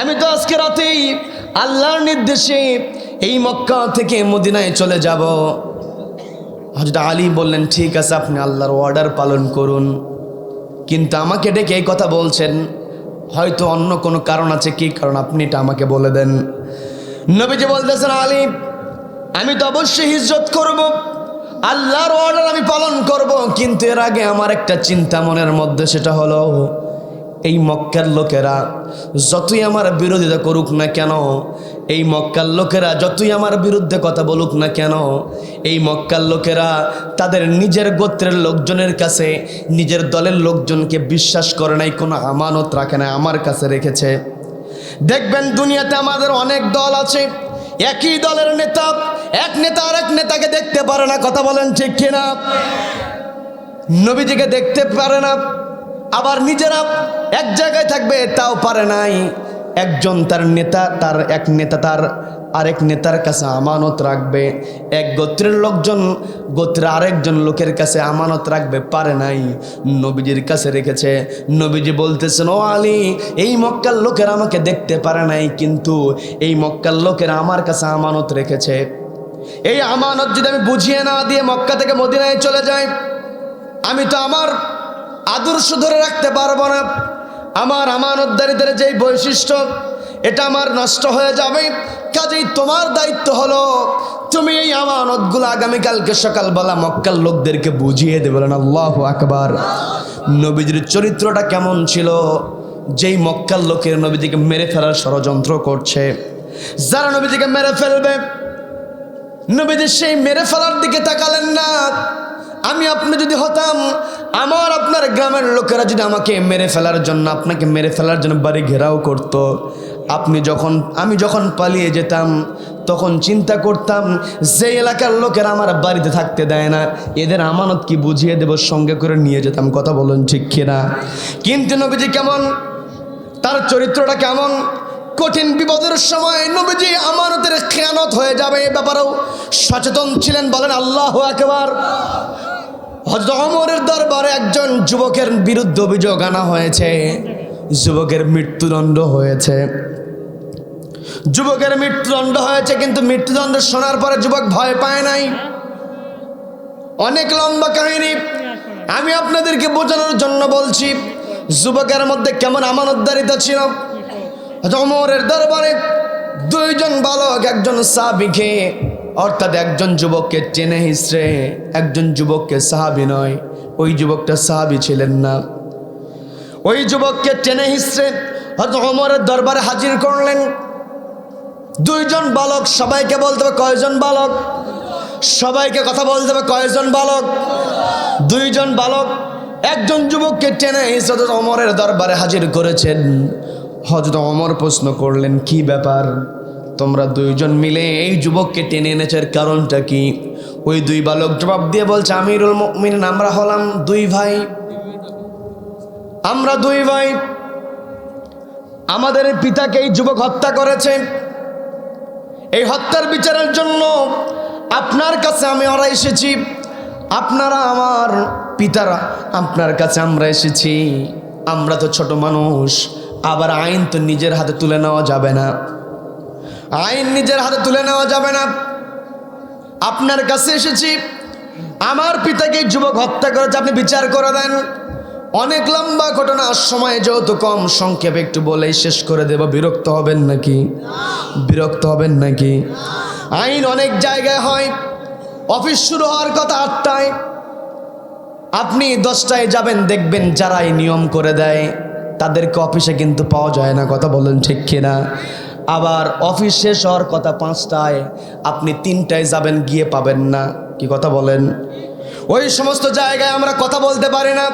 আমি তো আজকে রাতেই আল্লাহর নির্দেশে এই মক্কা থেকে মদিনায় চলে যাব। হযরত আলী বললেন, ঠিক আছে, আপনি আল্লাহর অর্ডার পালন করুন, কিন্তু আমাকে ডেকে এই কথা বলছেন, হয়তো অন্য কোনো কারণ আছে। কি কারণ আপনি এটা আমাকে বলে দেন। নবীজি বলতেছেন, আলী, আমি তো অবশ্যই হিজরত করব, আল্লাহর অর্ডার আমি পালন করব, কিন্তু এর আগে আমার একটা চিন্তা মনের মধ্যে, সেটা হলো এই মক্কার লোকেরা যতই আমার বিরোধিতা করুক না কেন, এই মক্কার লোকেরা যতই আমার বিরুদ্ধে কথা বলুক না কেন, এই মক্কার লোকেরা তাদের নিজের গোত্রের লোকজনের কাছে, নিজের দলের লোকজনকে বিশ্বাস করে নাই, কোনো আমানত রাখে না, আমার কাছে রেখেছে। দেখবেন দুনিয়াতে আমাদের অনেক দল আছে, একই দলের নেতা, এক নেতা আরেক নেতাকে দেখতে পারে না, কথা বলেন ঠিক কিনা? নবীজিকে দেখতে পারে না, আবার নিজেরা এক জায়গায় থাকবে তাও পারে নাই। একজন তার নেতা, তার এক নেতা তার আরেক নেতার কাছে আমানত রাখবে, এক গোত্রের লোকজন গোত্রের আরেকজন লোকের কাছে আমানত রাখবে, পারে নাই, নবীজির কাছে রেখেছে। নবীজি বলতেছেন, ও আলী, এই মক্কার লোকেরা আমাকে দেখতে পারে নাই, কিন্তু এই মক্কার লোকেরা আমার কাছে আমানত রেখেছে। এই আমানত যদি আমি বুঝিয়ে না দিয়ে মক্কা থেকে মদিনায় চলে যাই, আমি তো আমার আদর্শ ধরে রাখতে পারবো না। আমার আমানতদারিদের যেই বৈশিষ্ট্য, এটা আমার নষ্ট হয়ে যাবে। কাজেই তোমার দায়িত্ব হলো তুমি এই আমানতগুলো আগামীকালকে সকালবেলা মক্কার লোকদেরকে বুঝিয়ে দেবে। বলেন আল্লাহু আকবার। নবীজির চরিত্রটা কেমন ছিল? যেই মক্কার লোকের নবীজিকে মেরে ফেলার ষড়যন্ত্র করছে, যারা নবীজিকে মেরে ফেলবে, নবীজি সেই মেরে ফেলার দিকে তাকালেন না। আমি আপনি যদি হতাম, আমার আপনার গ্রামের লোকেরা যদি আমাকে মেরে ফেলার জন্য, আপনাকে মেরে ফেলার জন্য বাড়ি ঘেরাও করত, আমি যখন পালিয়ে যেতাম তখন চিন্তা করতাম যে এলাকার লোকেরা আমার বাড়িতে থাকতে দেয় না, এদের আমানত কি বুঝিয়ে দেব, সঙ্গে করে নিয়ে যেতাম। কথা বলুন ঠিক কিনা? কিন্তু নবীজি কেমন, তার চরিত্রটা কেমন? কঠিন বিপদের সময় নবীজি আমানতের খেয়ানত হয়ে যাবে এ ব্যাপারেও সচেতন ছিলেন। বলেন আল্লাহু আকবার। হযরত ওমরের দরবারে একজন যুবকের বিরুদ্ধে অভিযোগ আনা হয়েছে, যুবকের মৃত্যুদণ্ড হয়েছে। যুবকের মৃত্যুদণ্ড হয়েছে, কিন্তু মৃত্যুদণ্ড শোনার পরে যুবক ভয় পায় নাই। অনেক লম্বা কাহিনী, আমি আপনাদেরকে বোঝানোর জন্য বলছি যুবকের মধ্যে কেমন আমানতদারিতা ছিল। ওমরের দরবারে দুইজন বালক একজন সাহাবীকে, অর্থাৎ একজন যুবককে টেনে হিঁচড়ে, একজন যুবককে, সাহাবী নয়, ওই যুবকটা সাহাবী ছিলেন না, ওই যুবককে টেনে হিঁচড়ে হযরত ওমরের দরবারে হাজির করলেন। দুইজন বালক, সবাইকে বলতে হবে কয়জন বালক? সবাইকে কথা বলতে হবে কয়জন বালক? দুইজন বালক একজন যুবককে টেনে হিঁচড়ে হযরত ওমরের দরবারে হাজির করেছেন। হযরত ওমর প্রশ্ন করলেন, কি ব্যাপার, তোমরা দুইজন মিলে এই যুবককে টেনে এনেছের কারণটা কি? ওই দুই বালক জবাব দিয়ে বলছে, আমিরুল মুমিনিন, আমরা হলাম দুই ভাই, আমরা দুই ভাই, আমাদের পিতাকে এই যুবক হত্যা করেছে। এই হত্যার বিচারের জন্য আপনার কাছে আমরা এসেছি, আপনারা আমার পিতারা, আপনার কাছে আমরা এসেছি। আমরা তো ছোট মানুষ, আবার আইন তো নিজের হাতে তুলে নেওয়া যাবে না, আইন নিজের হাতে তুলে নেওয়া যাবে না। আপনার কাছে এসেছি, আমার পিতাকে যুবক হত্যা করেছে, আপনি বিচার করে দেন। অনেক লম্বা ঘটনা, সময় যেহেতু কম, সংক্ষেপে একটু বলেই শেষ করে দেব। বিরক্ত হবেন নাকি? বিরক্ত হবেন নাকি? আইন অনেক জায়গায় হয়, অফিস শুরু হওয়ার কথা 8টায়, আপনি 10টায় যাবেন, দেখবেন যারা এই নিয়ম করে দেয় তাদেরকে অফিসে কিন্তু পাওয়া যায় না। কথা বলেন ঠিক কিনা? আবার অফিস শেষ হওয়ার কথা 5টায়, আপনি 3টায় যাবেন, গিয়ে পাবেন না। কি কথা বলেন? ওই সমস্ত জায়গায় আমরা কথা বলতে পারি না,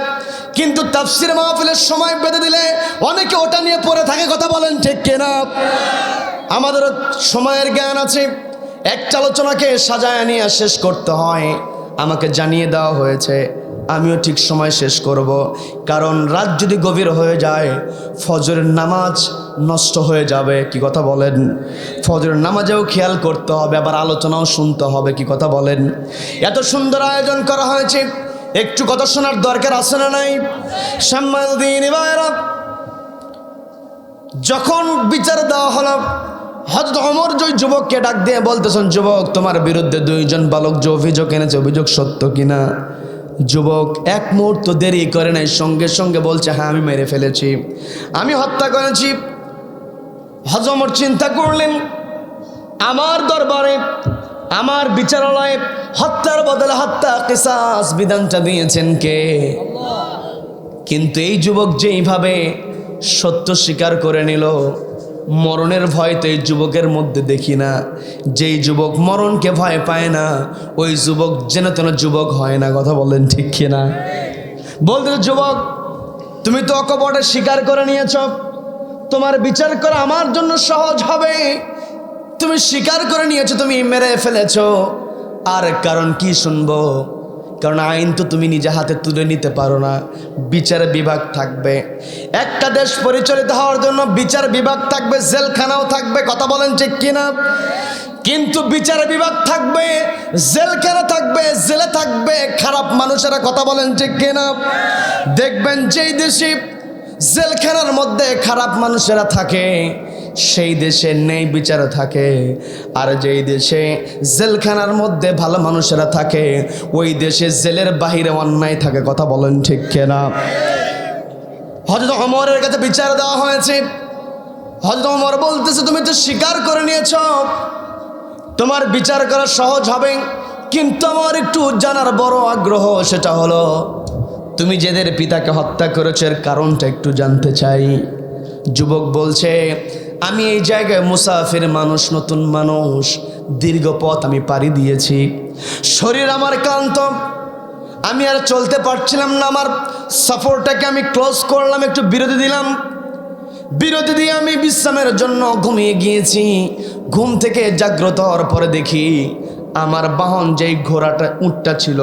কিন্তু তাফসীর মাহফিলের সময় বেঁধে দিলে অনেকে ওটা নিয়ে পড়ে থাকে। কথা বলেন ঠিক কিনা? আমাদের সময়ের জ্ঞান আছে, একটা আলোচনাকে সাজায় নিয়ে শেষ করতে হয়। আমাকে জানিয়ে দেওয়া হয়েছে, আমিও ঠিক সময় শেষ করব, কারণ রাত যদি গভীর হয়ে যায় ফজরের নামাজ নষ্ট হয়ে যাবে। কি কথা বলেন? ফজরের নামাজেও খেয়াল করতে হবে, আবার আলোচনাও শুনতে হবে। কি কথা বলেন? এত সুন্দর আয়োজন করা হয়েছে, একটু কথা শোনার দরকার আছে না নাই? সম্মানিত ভাইরা, যখন বিচার দেওয়া হলো, হযরত ওমর যে যুবককে ডাক দিয়ে বলতেছেন, যুবক, তোমার বিরুদ্ধে দুইজন বালক যে অভিযোগ এনেছে, অভিযোগ সত্য কিনা? যুবক এক মুহূর্ত দেরি করে নাই, সঙ্গে সঙ্গে বলছে, হ্যাঁ, আমি মেরে ফেলেছি, আমি হত্যা করেছি। হযরত ওমর চিন্তা করলেন, আমার দরবারে আমার বিচারালয়ে হত্যার বদলে হত্যা কিসাস বিধানটা দিয়েছেন কে? কিন্তু এই যুবক যেইভাবে সত্য স্বীকার করে নিল, মরণের ভয় তো এই যুবকের মধ্যে দেখি না। যেই যুবক মরণকে ভয় পায় না, ওই যুবক যেন তেন যুবক হয় না। কথা বলেন ঠিক কিনা? বলতে যুবক, তুমি তো অকপটে স্বীকার করে নিয়েছ, তোমার বিচার করা আমার জন্য সহজ হবে। তুমি স্বীকার করে নিয়েছো, তুমি মেরে ফেলেছো। আর কারণ কি শুনবো? কারণ আইন তো তুমি নিজে হাতে তুলে নিতে পারো না, বিচার বিভাগ থাকবে। একটা দেশ পরিচালিত হওয়ার জন্য বিচার বিভাগ থাকবে, জেলখানাও থাকবে। কথা বলেন ঠিক কিনা? কিন্তু বিচার বিভাগ থাকবে, জেলখানা থাকবে, জেলে থাকবে খারাপ মানুষেরা। কথা বলেন ঠিক কিনা? দেখবেন যেই দেশে জেলখানার মধ্যে খারাপ মানুষেরা থাকে, সেই দেশে ন্যায় বিচার থাকে। আর যেই দেশে জেলখানার মধ্যে ভালো মানুষেরা থাকে, ওই দেশে জেলের বাহিরে অন্যায় থাকে। কথা বলেন ঠিক কিনা? হযরত ওমরের কাছে বিচার দেওয়া হয়েছে। হযরত ওমর বলতেছে, তুমি তো স্বীকার করে নিয়েছো, তোমার বিচার করা সহজ হবে। কিন্তু আমার একটু জানার বড় আগ্রহ, সেটা হলো তুমি যাদের পিতাকে হত্যা করেছো এর কারণটা একটু জানতে চাই। যুবক বলছে, আমি এই জায়গায় মুসাফির মানুষ, নতুন মানুষ, দীর্ঘ পথ আমি পাড়ি দিয়েছি, শরীর আমার ক্লান্ত, আমি আর চলতে পারছিলাম না। আমার সফরটাকে আমি ক্লোজ করলাম, একটু বিরতি দিলাম। বিরতি দিয়ে আমি বিশ্রামের জন্য ঘুমিয়ে গিয়েছি। ঘুম থেকে জাগ্রত হওয়ার পরে দেখি আমার বাহন যেই ঘোড়াটা, উটটা ছিল,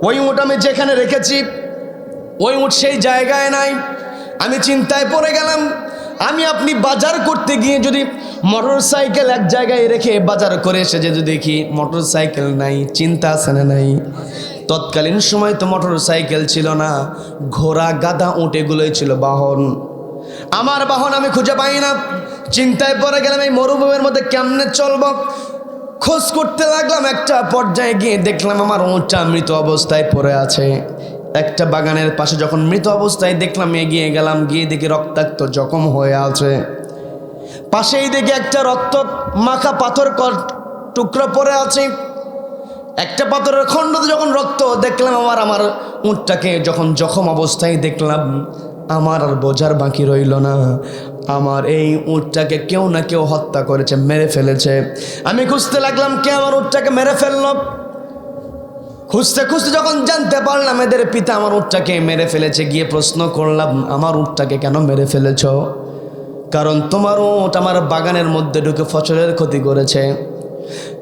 ওই উট আমি যেখানে রেখেছি ওই উট সেই জায়গায় নাই। আমি চিন্তায় পড়ে গেলাম। আমি আপনি বাজার করতে গিয়ে যদি মোটর সাইকেল এক জায়গায় রেখে বাজার করে এসে যদি দেখি মোটর সাইকেল নাই, চিন্তা আছে না নাই? তৎকালীন সময় তো মোটর সাইকেল ছিল না, ঘোড়া, গাধা, উট এগুলোই ছিল বাহন। আমার বাহন আমি খুঁজে পাই না। চিন্তায় পড়ে গেলাম, এই মরুভূমির মধ্যে কেমনে চলবো? খোঁজ করতে লাগলাম। একটা পর্যায়ে গিয়ে দেখলাম আমার উটটা মৃত অবস্থায় পড়ে আছে। একটা বাগানের পাশে যখন মৃত অবস্থায় দেখলাম, এগিয়ে গেলাম, গিয়ে দেখি রক্তাক্ত জখম হয়ে আছে। পাশেই দেখি একটা রক্ত মাখা পাথর টুকরো পড়ে আছে। একটা পাথরের খণ্ডতে যখন রক্ত দেখলাম, আমার উটটাকে যখন জখম অবস্থায় দেখলাম, আমার আর বোঝার বাকি রইল না। আমার এই উটটাকে কেউ না কেউ হত্যা করেছে, মেরে ফেলেছে। আমি খুঁজতে লাগলাম কে আমার উটটাকে মেরে ফেললো। খুঁজতে খুঁজতে যখন জানতে পারলাম এদের পিতা আমার উটটাকে মেরে ফেলেছে, গিয়ে প্রশ্ন করলাম, আমার উটটাকে কেন মেরে ফেলেছ? কারণ তোমার উট আমার বাগানের মধ্যে ঢুকে ফসলের ক্ষতি করেছে,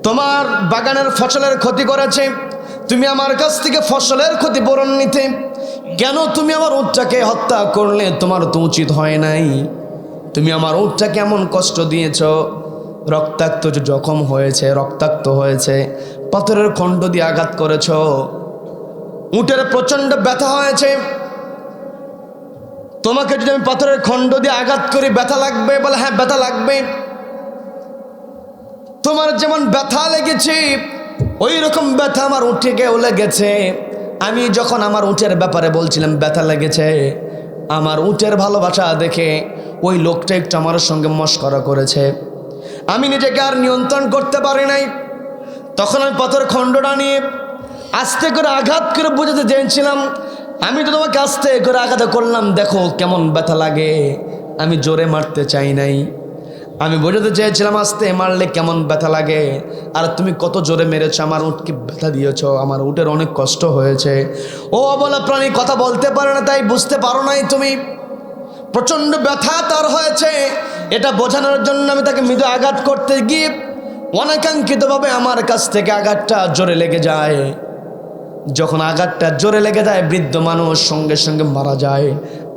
তোমার বাগানের ফসলের ক্ষতি করেছে। তুমি আমার কাছ থেকে ফসলের ক্ষতিপূরণ নিতে, কেন তুমি আমার উটটাকে হত্যা করলে? তোমার তো উচিত হয় নাই। তুমি আমার উটটাকে এমন কষ্ট দিয়েছ, রক্তাক্ত জখম হয়েছে, রক্তাক্ত হয়েছে, পাথরের খণ্ড দিয়ে আঘাত করেছ, উটের প্রচণ্ড ব্যথা হয়েছে। তোমাকে যদি আমি পাথরের খণ্ড দিয়ে আঘাত করি ব্যথা লাগবে? বলে হ্যাঁ ব্যথা লাগবে। তোমার যেমন ব্যথা লেগেছে ওই রকম ব্যথা আমার উঠেকেও লেগেছে। আমি যখন আমার উটের ব্যাপারে বলছিলাম ব্যথা লেগেছে, আমার উটের ভালোবাসা দেখে ওই লোকটা একটু আমার সঙ্গে মশকরা করেছে। আমি নিজেকে আর নিয়ন্ত্রণ করতে পারি নাই। তখন আমি পাথর খণ্ডটা নিয়ে আস্তে করে আঘাত করে বোঝাতে চেয়েছিলাম, আমি তো তোমাকে আস্তে করে আঘাত করলাম, দেখো কেমন ব্যথা লাগে। আমি জোরে মারতে চাই নাই, আমি বোঝাতে চেয়েছিলাম আস্তে মারলে কেমন ব্যথা লাগে। আর তুমি কত জোরে মেরেছ, আমার উটকে ব্যথা দিয়েছ, আমার উটের অনেক কষ্ট হয়েছে। ও অবলা প্রাণী কথা বলতে পারে না, তাই বুঝতে পারো নাই তুমি। প্রচণ্ড ব্যথা তার হয়েছে, এটা বোঝানোর জন্য আমি তাকে মৃদু আঘাত করতে গিয়ে অনাকাঙ্ক্ষিতভাবে আমার কাছ থেকে আঘাতটা জোরে লেগে যায়। যখন আঘাতটা জোরে লেগে যায়, বৃদ্ধ মানুষ সঙ্গে সঙ্গে মারা যায়।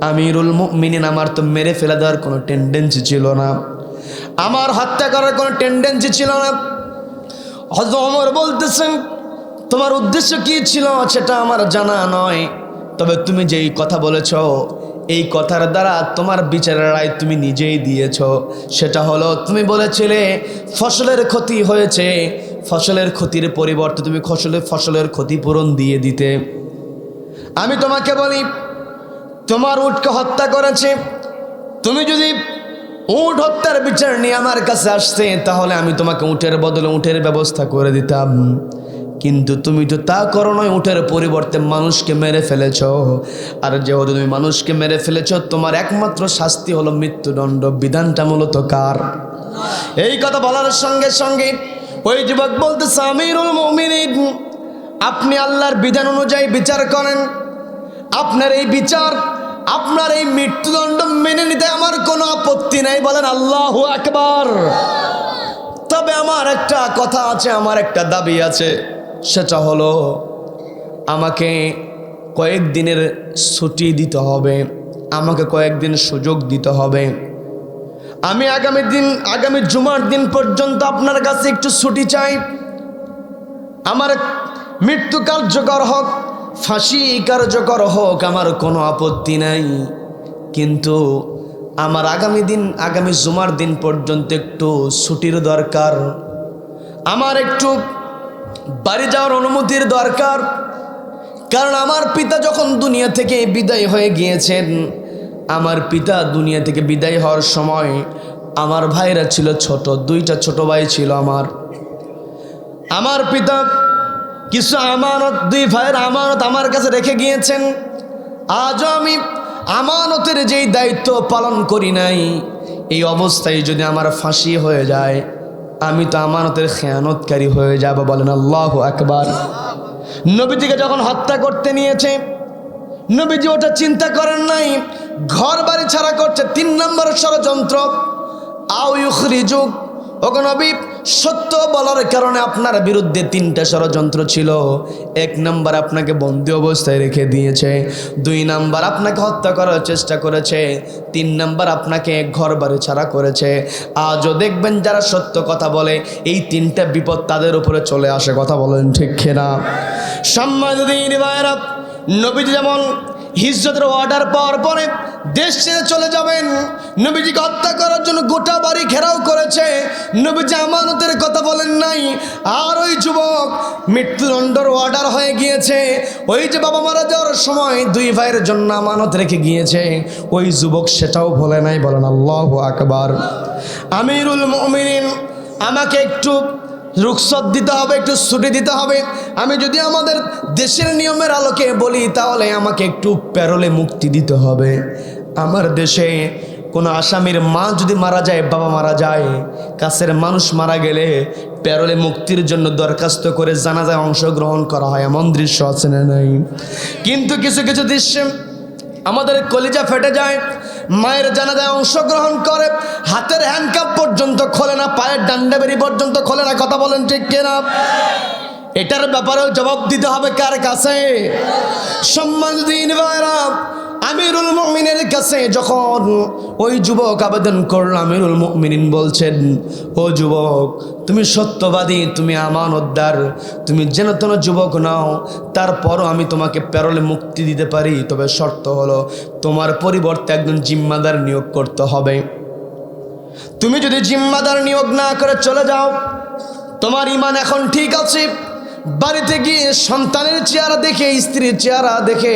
আমিরুল মুমিনিন, আমার তো মেরে ফেলে দেওয়ার কোনো টেন্ডেন্সি ছিল না, আমার হত্যা করার কোনো টেন্ডেন্সি ছিল না। হযরত ওমর বলতেছেন, তোমার উদ্দেশ্য কি ছিল সেটা আমার জানা নয়, তবে তুমি যেই কথা বলেছ এই কথার দ্বারা তোমার বিচারের রায় তুমি নিজেই দিয়েছ। সেটা হলো তুমি বলেছিলে ফসলের ক্ষতি হয়েছে, ফসলের ক্ষতির পরিবর্তে তুমি ফসলের ক্ষতিপূরণ দিয়ে দিতে। আমি তোমাকে বলি তোমার উটকে হত্যা করেছে, তুমি যদি উট হত্যার বিচার নিয়ে আমার কাছে আসছে, তাহলে আমি তোমাকে উটের বদলে উটের ব্যবস্থা করে দিতাম, কিন্তু তুমি তো তা করো নয়, উটের পরিবর্তে মানুষকে মেরে ফেলেছ। আর যেহেতু তুমি মানুষকে মেরে ফেলেছ, তোমার একমাত্র শাস্তি হলো মৃত্যুদণ্ড। বিধানটা মূলত কার? এই কথা বলার সঙ্গে সঙ্গে ওই যুবক বলতেছে, আমিরুল মুমিনিন, আপনি আল্লাহর বিধান অনুযায়ী বিচার করেন। আপনার এই বিচার, আপনার এই মৃত্যুদণ্ড মেনে নিতে আমার কোনো আপত্তি নাই। বলেন আল্লাহু আকবার। তবে আমার একটা কথা আছে, আমার একটা দাবি আছে, সেটা হলো আমাকে কয়েকদিনের ছুটি দিতে হবে, আমাকে কয়েকদিন সুযোগ দিতে হবে। আমি আগামী জুমার দিন পর্যন্ত আপনার কাছে একটু ছুটি চাই। আমার মৃত্যু কার্যকর হোক, ফাঁসি কার্যকর হোক, আমার কোনো আপত্তি নাই, কিন্তু আমার আগামী জুমার দিন পর্যন্ত একটু ছুটির দরকার। আমার একটু বাড়ি যাওয়ার অনুমতির দরকার। কারণ আমার পিতা যখন দুনিয়া থেকে বিদায় হয়ে গিয়েছেন, আমার পিতা দুনিয়া থেকে বিদায় হওয়ার সময় আমার ভাইরা ছিল ছোট, 2টা ছোট ভাই ছিল আমার পিতা কিছু আমানত, 2 ভাইয়ের আমানত আমার কাছে রেখে গিয়েছেন। আজও আমি আমানতের যেই দায়িত্ব পালন করি নাই, এই অবস্থায় যদি আমার ফাঁসি হয়ে যায়, আমি তো আমানতের খেয়ানতকারী হয়ে যাব। বলেন আল্লাহু আকবার। নবীজিকে যখন হত্যা করতে নিয়েছে, নবীজি ওটা চিন্তা করেন নাই, ঘর বাড়ি ছাড়া করছে। 3 নম্বর ষড়যন্ত্র, আও ইউখরিজুক। ওগো নবী, সত্য বলার কারণে আপনার বিরুদ্ধে 3টা ষড়যন্ত্র ছিল। 1 নম্বর, আপনাকে বন্দি অবস্থায় রেখে দিয়েছে। 2 নম্বর, আপনাকে হত্যা করার চেষ্টা করেছে। 3 নম্বর, আপনাকে ঘর বাড়ি ছাড়া করেছে। আজও দেখবেন যারা সত্য কথা বলে, এই 3টা বিপদ তাদের উপরে চলে আসে। কথা বলেন ঠিক কিনা? সম্মানিত ভাইরা, নবীজি যেমন হিজরতের অর্ডার পাওয়ার পরে দেশ ছেড়ে চলে যাবেন, নবীজিকে হত্যা করার জন্য গোটা বাড়ি ঘেরাও করেছে, নবীজি আমানতের কথা বলেন নাই। আর ওই যুবক মৃত্যুদণ্ডের অর্ডার হয়ে গিয়েছে, ওই যে বাবা মারা যাওয়ার সময় 2 ভাইয়ের জন্য আমানত রেখে গিয়েছে, ওই যুবক সেটাও বলে নাই। বলেন আল্লাহু আকবার। আমিরুল মুমিনিন, আমাকে একটু রুখসত দিতে হবে, একটু ছুটি দিতে হবে। আমি যদি আমাদের দেশের নিয়মের আলোকে বলি, তাহলে আমাকে একটু প্যারোলে মুক্তি দিতে হবে। আমার দেশে কোনো আসামির মা যদি মারা যায়, বাবা মারা যায়, কাছের মানুষ মারা গেলে প্যারোলে মুক্তির জন্য দরখাস্ত করে জানাজায় অংশগ্রহণ করা হয়। এমন দৃশ্য আছে না নাই? কিন্তু কিছু কিছু দৃশ্যে আমাদের কলিজা ফেটে যায়। মায়ের জানাজায় অংশগ্রহণ করে, হাতের হ্যান্ডকাপ পর্যন্ত খোলে না, পায়ের ডান্ডাবেরি পর্যন্ত খোলে না। কথা বলেন ঠিক কিনা? এটার ব্যাপারেও জবাব দিতে হবে কার কাছে? সম্মানিত ভাইরা, আমিরুল মুমিনের কাছে যখন ওই যুবক আবেদন করল, আমিরুল মুমিনিন বলছেন, ও যুবক, তুমি সত্যবাদী, তুমি আমানতদার, তুমি যেন তেন যুবক নাও, তারপরও আমি তোমাকে প্যারোলে মুক্তি দিতে পারি। তবে শর্ত হলো, তোমার পরিবর্তে একজন জিম্মাদার নিয়োগ করতে হবে। তুমি যদি জিম্মাদার নিয়োগ না করে চলে যাও, তোমার ঈমান এখন ঠিক আছে, বাড়িতে গিয়ে সন্তানের চেহারা দেখে, স্ত্রীর চেহারা দেখে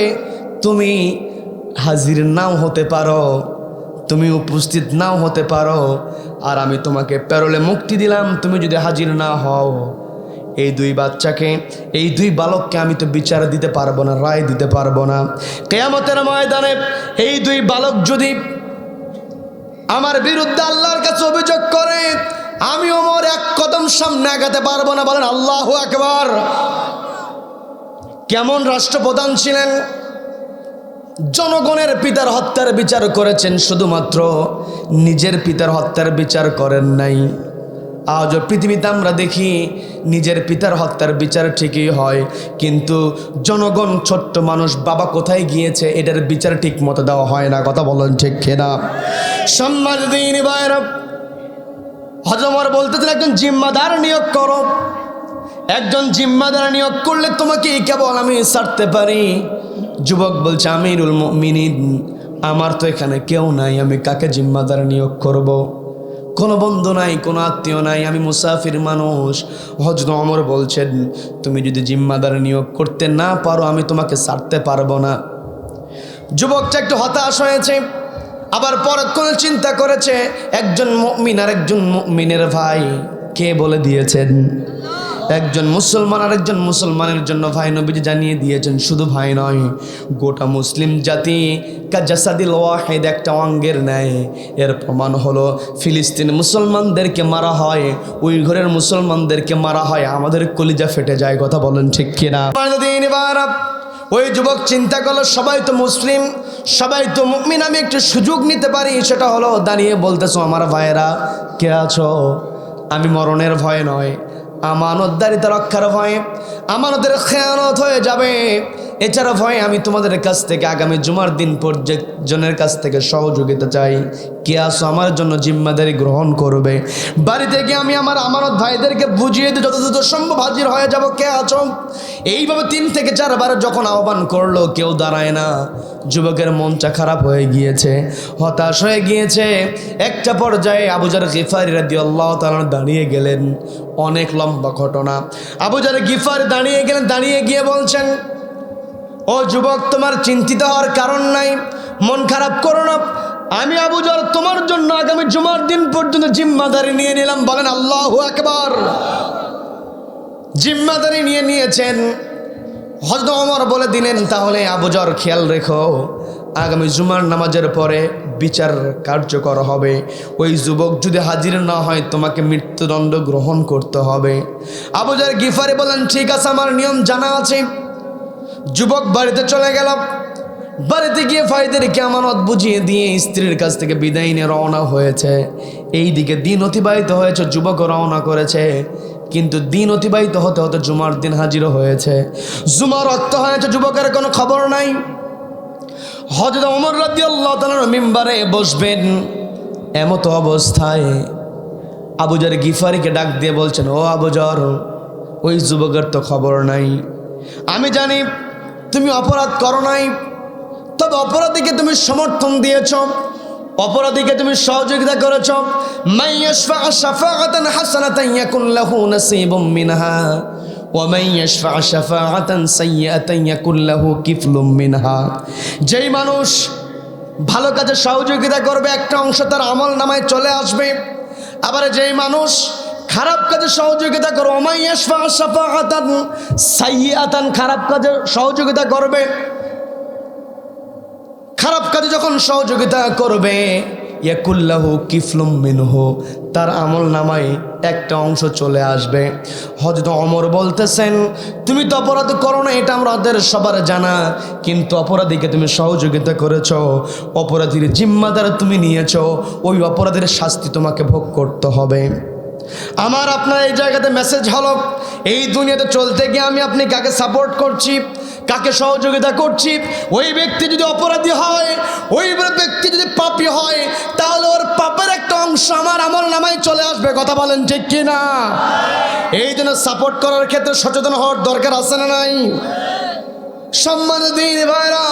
তুমি হাজির নাও হতে পারো, তুমি উপস্থিত নাও হতে পারো, আর আমি তোমাকে প্যারোলে মুক্তি দিলাম। তুমি যদি হাজির না হও, এই 2 বাচ্চাকে, এই 2 বালককে আমি তো বিচার দিতে পারবো না, রায় দিতে পারবো না। কিয়ামতের ময়দানে এই 2 বালক যদি আমার বিরুদ্ধে আল্লাহর কাছে অভিযোগ করে, আমি ওমর 1 কদম সামনে আগাতে পারবো না। বলেন আল্লাহু আকবার। কেমন রাষ্ট্রপ্রধান ছিলেন? জনগণের পিতার হত্যার বিচার করেছেন, শুধুমাত্র নিজের পিতার হত্যার বিচার করেন নাই। আজও পৃথিবীতে আমরা দেখি নিজের পিতার হত্যার বিচার ঠিকই হয়, কিন্তু জনগণ, ছোট্ট মানুষ, বাবা কোথায় গিয়েছে, এটার বিচার ঠিক মতো দেওয়া হয় না। কথা বলেন ঠিক কিনা? সম্মানিত ভাইরা, হযরত ওমর বলতেছেন, একজন জিম্মাদার নিয়োগ করো। একজন জিম্মাদার নিয়োগ করলে তোমাকে কেবল আমি ছাড়তে পারি। যুবক বলছে, আমিরুল মুমিনিন, আমার তো এখানে কেউ নাই, আমি কাকে জিম্মাদার নিয়োগ করব? কোনো বন্ধু নাই, কোনো আত্মীয় নাই, আমি মুসাফির মানুষ। হযরত ওমর বলছেন, তুমি যদি জিম্মাদার নিয়োগ করতে না পারো, আমি তোমাকে ছাড়তে পারবো না। যুবকটা একটু হতাশ হয়েছে, আবার পরক্ষণে চিন্তা করেছে একজন মুমিন আর একজন মুমিনের ভাই। কে বলে দিয়েছেন? একজন মুসলমান আর একজন মুসলমানের জন্য ভাই। নবীজি জানিয়ে দিয়েছেন শুধু ভাই নয়, গোটা মুসলিম জাতি কাজাসাদিল ওয়াহিদ, একটা অঙ্গের ন্যায়। এর প্রমাণ হলো ফিলিস্তিন মুসলমানদেরকে মারা হয়, উইঘুরের মুসলমানদেরকে মারা হয়, আমাদের কলিজা ফেটে যায়। কথা বলেন ঠিক কিনা? ওই যুবক চিন্তা করলো সবাই তো মুসলিম, সবাই তো মুমিন, আমি একটু সুযোগ নিতে পারি। সেটা হলো দাঁড়িয়ে বলতেছো আমার ভাইয়েরা কে আছো? আমি মরণের ভয় নয়, আমানতদারিতা রক্ষার ভয়ে, আমানতের খেয়ানত হয়ে যাবে এছাড়া ভয়ে আমি তোমাদের কাছ থেকে আগামী জুমার দিন জনের কাছ থেকে সহযোগিতা চাই। কে আসো আমার জন্য জিম্মাদারি গ্রহণ করবে? বাড়িতে গিয়ে আমি আমার আমানত ভাইদেরকে বুঝিয়ে দিয়ে যত দ্রুত সম্ভব হাজির হয়ে যাব। কে আছো? এইভাবে 3 থেকে 4 বার যখন আহ্বান করলো কেউ দাঁড়ায় না। যুবকের মনটা খারাপ হয়ে গিয়েছে, হতাশ হয়ে গিয়েছে। একটা পর্যায়ে আবু যার গিফারি রাদিয়াল্লাহু তাআলা দাঁড়িয়ে গেলেন। অনেক লম্বা ঘটনা। আবু যার গিফারি দাঁড়িয়ে গেলেন, দাঁড়িয়ে গিয়ে বলছেন, ও যুবক, তোমার চিন্তিত হওয়ার কারণ নাই, মন খারাপ করো না। আমি আবু যার তোমার জন্য আগামী জুমার দিন পর্যন্ত জিম্মাদারি নিয়ে নিলাম। বলেন আল্লাহু আকবার। জিম্মাদারি নিয়ে নিয়েছেন। হযরত ওমর বলে দিলেন, তাহলে আবু যার খেয়াল রেখো, আগামী জুমার নামাজের পরে বিচার কার্যকর হবে। ওই যুবক যদি হাজির না হয় তোমাকে মৃত্যুদণ্ড গ্রহণ করতে হবে। আবু যার গিফারি বলেন, ঠিক আছে, আমার নিয়ম জানা আছে। যুবক বাড়িতে চলে গেল। বাড়িতে গিয়ে ভাইদেরকে আমানত বুঝিয়ে দিয়ে স্ত্রীর কাছ থেকে বিদায় নিয়ে রওনা হয়েছে। এই দিকে দিন অতিবাহিত হয়েছে, যুবক রওনা করেছে। কিন্তু দিন অতিবাহিত হতে হতে জুমার দিন হাজিরও হয়েছে। জুমার রক্ত হয়েছে, যুবকের কোনো খবর নাই। হযরত ওমর রাদিয়াল্লাহু তাআলা মিম্বারে বসবেন, এমত অবস্থায় আবু যার গিফারিকে ডাক দিয়ে বলছেন, ও আবু যার, ওই যুবকের তো খবর নাই। আমি জানি তুমি অপরাধ করো নাই, তবে অপরাধীকে তুমি সমর্থন দিয়েছ, অপরাধীকে তুমি সহযোগিতা করেছ। মান ইয়াশফা শাফাআতান হাসানাতান ইয়াকুন লাহু নাসীবুম মিনহা ওয়া মান ইয়াশফা শাফাআতান সাইয়্যাতান ইয়াকুন লাহু কিফলুম মিনহা। যেই মানুষ ভালো কাজে সহযোগিতা করবে একটা অংশ তার আমল নামায় চলে আসবে। আবার যেই মানুষ খারাপ কাজে সহযোগিতা করো, ওয়া মান ইয়াশফা শাফাআতান সাইয়্যাতান, খারাপ কাজে সহযোগিতা করবে, খারাপ কাজে যখন সহযোগিতা করবে, ইয়াকুল্লাহু কিফলুম মিনহু, তার আমল নামায় একটা অংশ চলে আসবে। হযরত ওমর বলতেছেন, তুমি তো অপরাধ করো না, এটা আমাদের সবার জানা, কিন্তু অপরাধীকে তুমি সহযোগিতা করেছ, অপরাধীর জিম্মাদার তুমি নিয়েছ, ওই অপরাধের শাস্তি তোমাকে ভোগ করতে হবে। আমার আপনার এই জায়গাতে মেসেজ হলো, এই দুনিয়াতে চলতে গিয়ে আমি আপনি কাকে সাপোর্ট করছি, কাকে সহযোগিতা করছি? ওই ব্যক্তি যদি অপরাধী হয়, ওই ব্যক্তি যদি পাপী হয়, তাহলে ওর পাপের একটা অংশ আমার আমল নামায় চলে আসবে। কথা বলেন ঠিক কিনা? এই জন্য সাপোর্ট করার ক্ষেত্রে সচেতন হওয়ার দরকার আছে না নাই? সম্মানিত দিনী ভাইরা,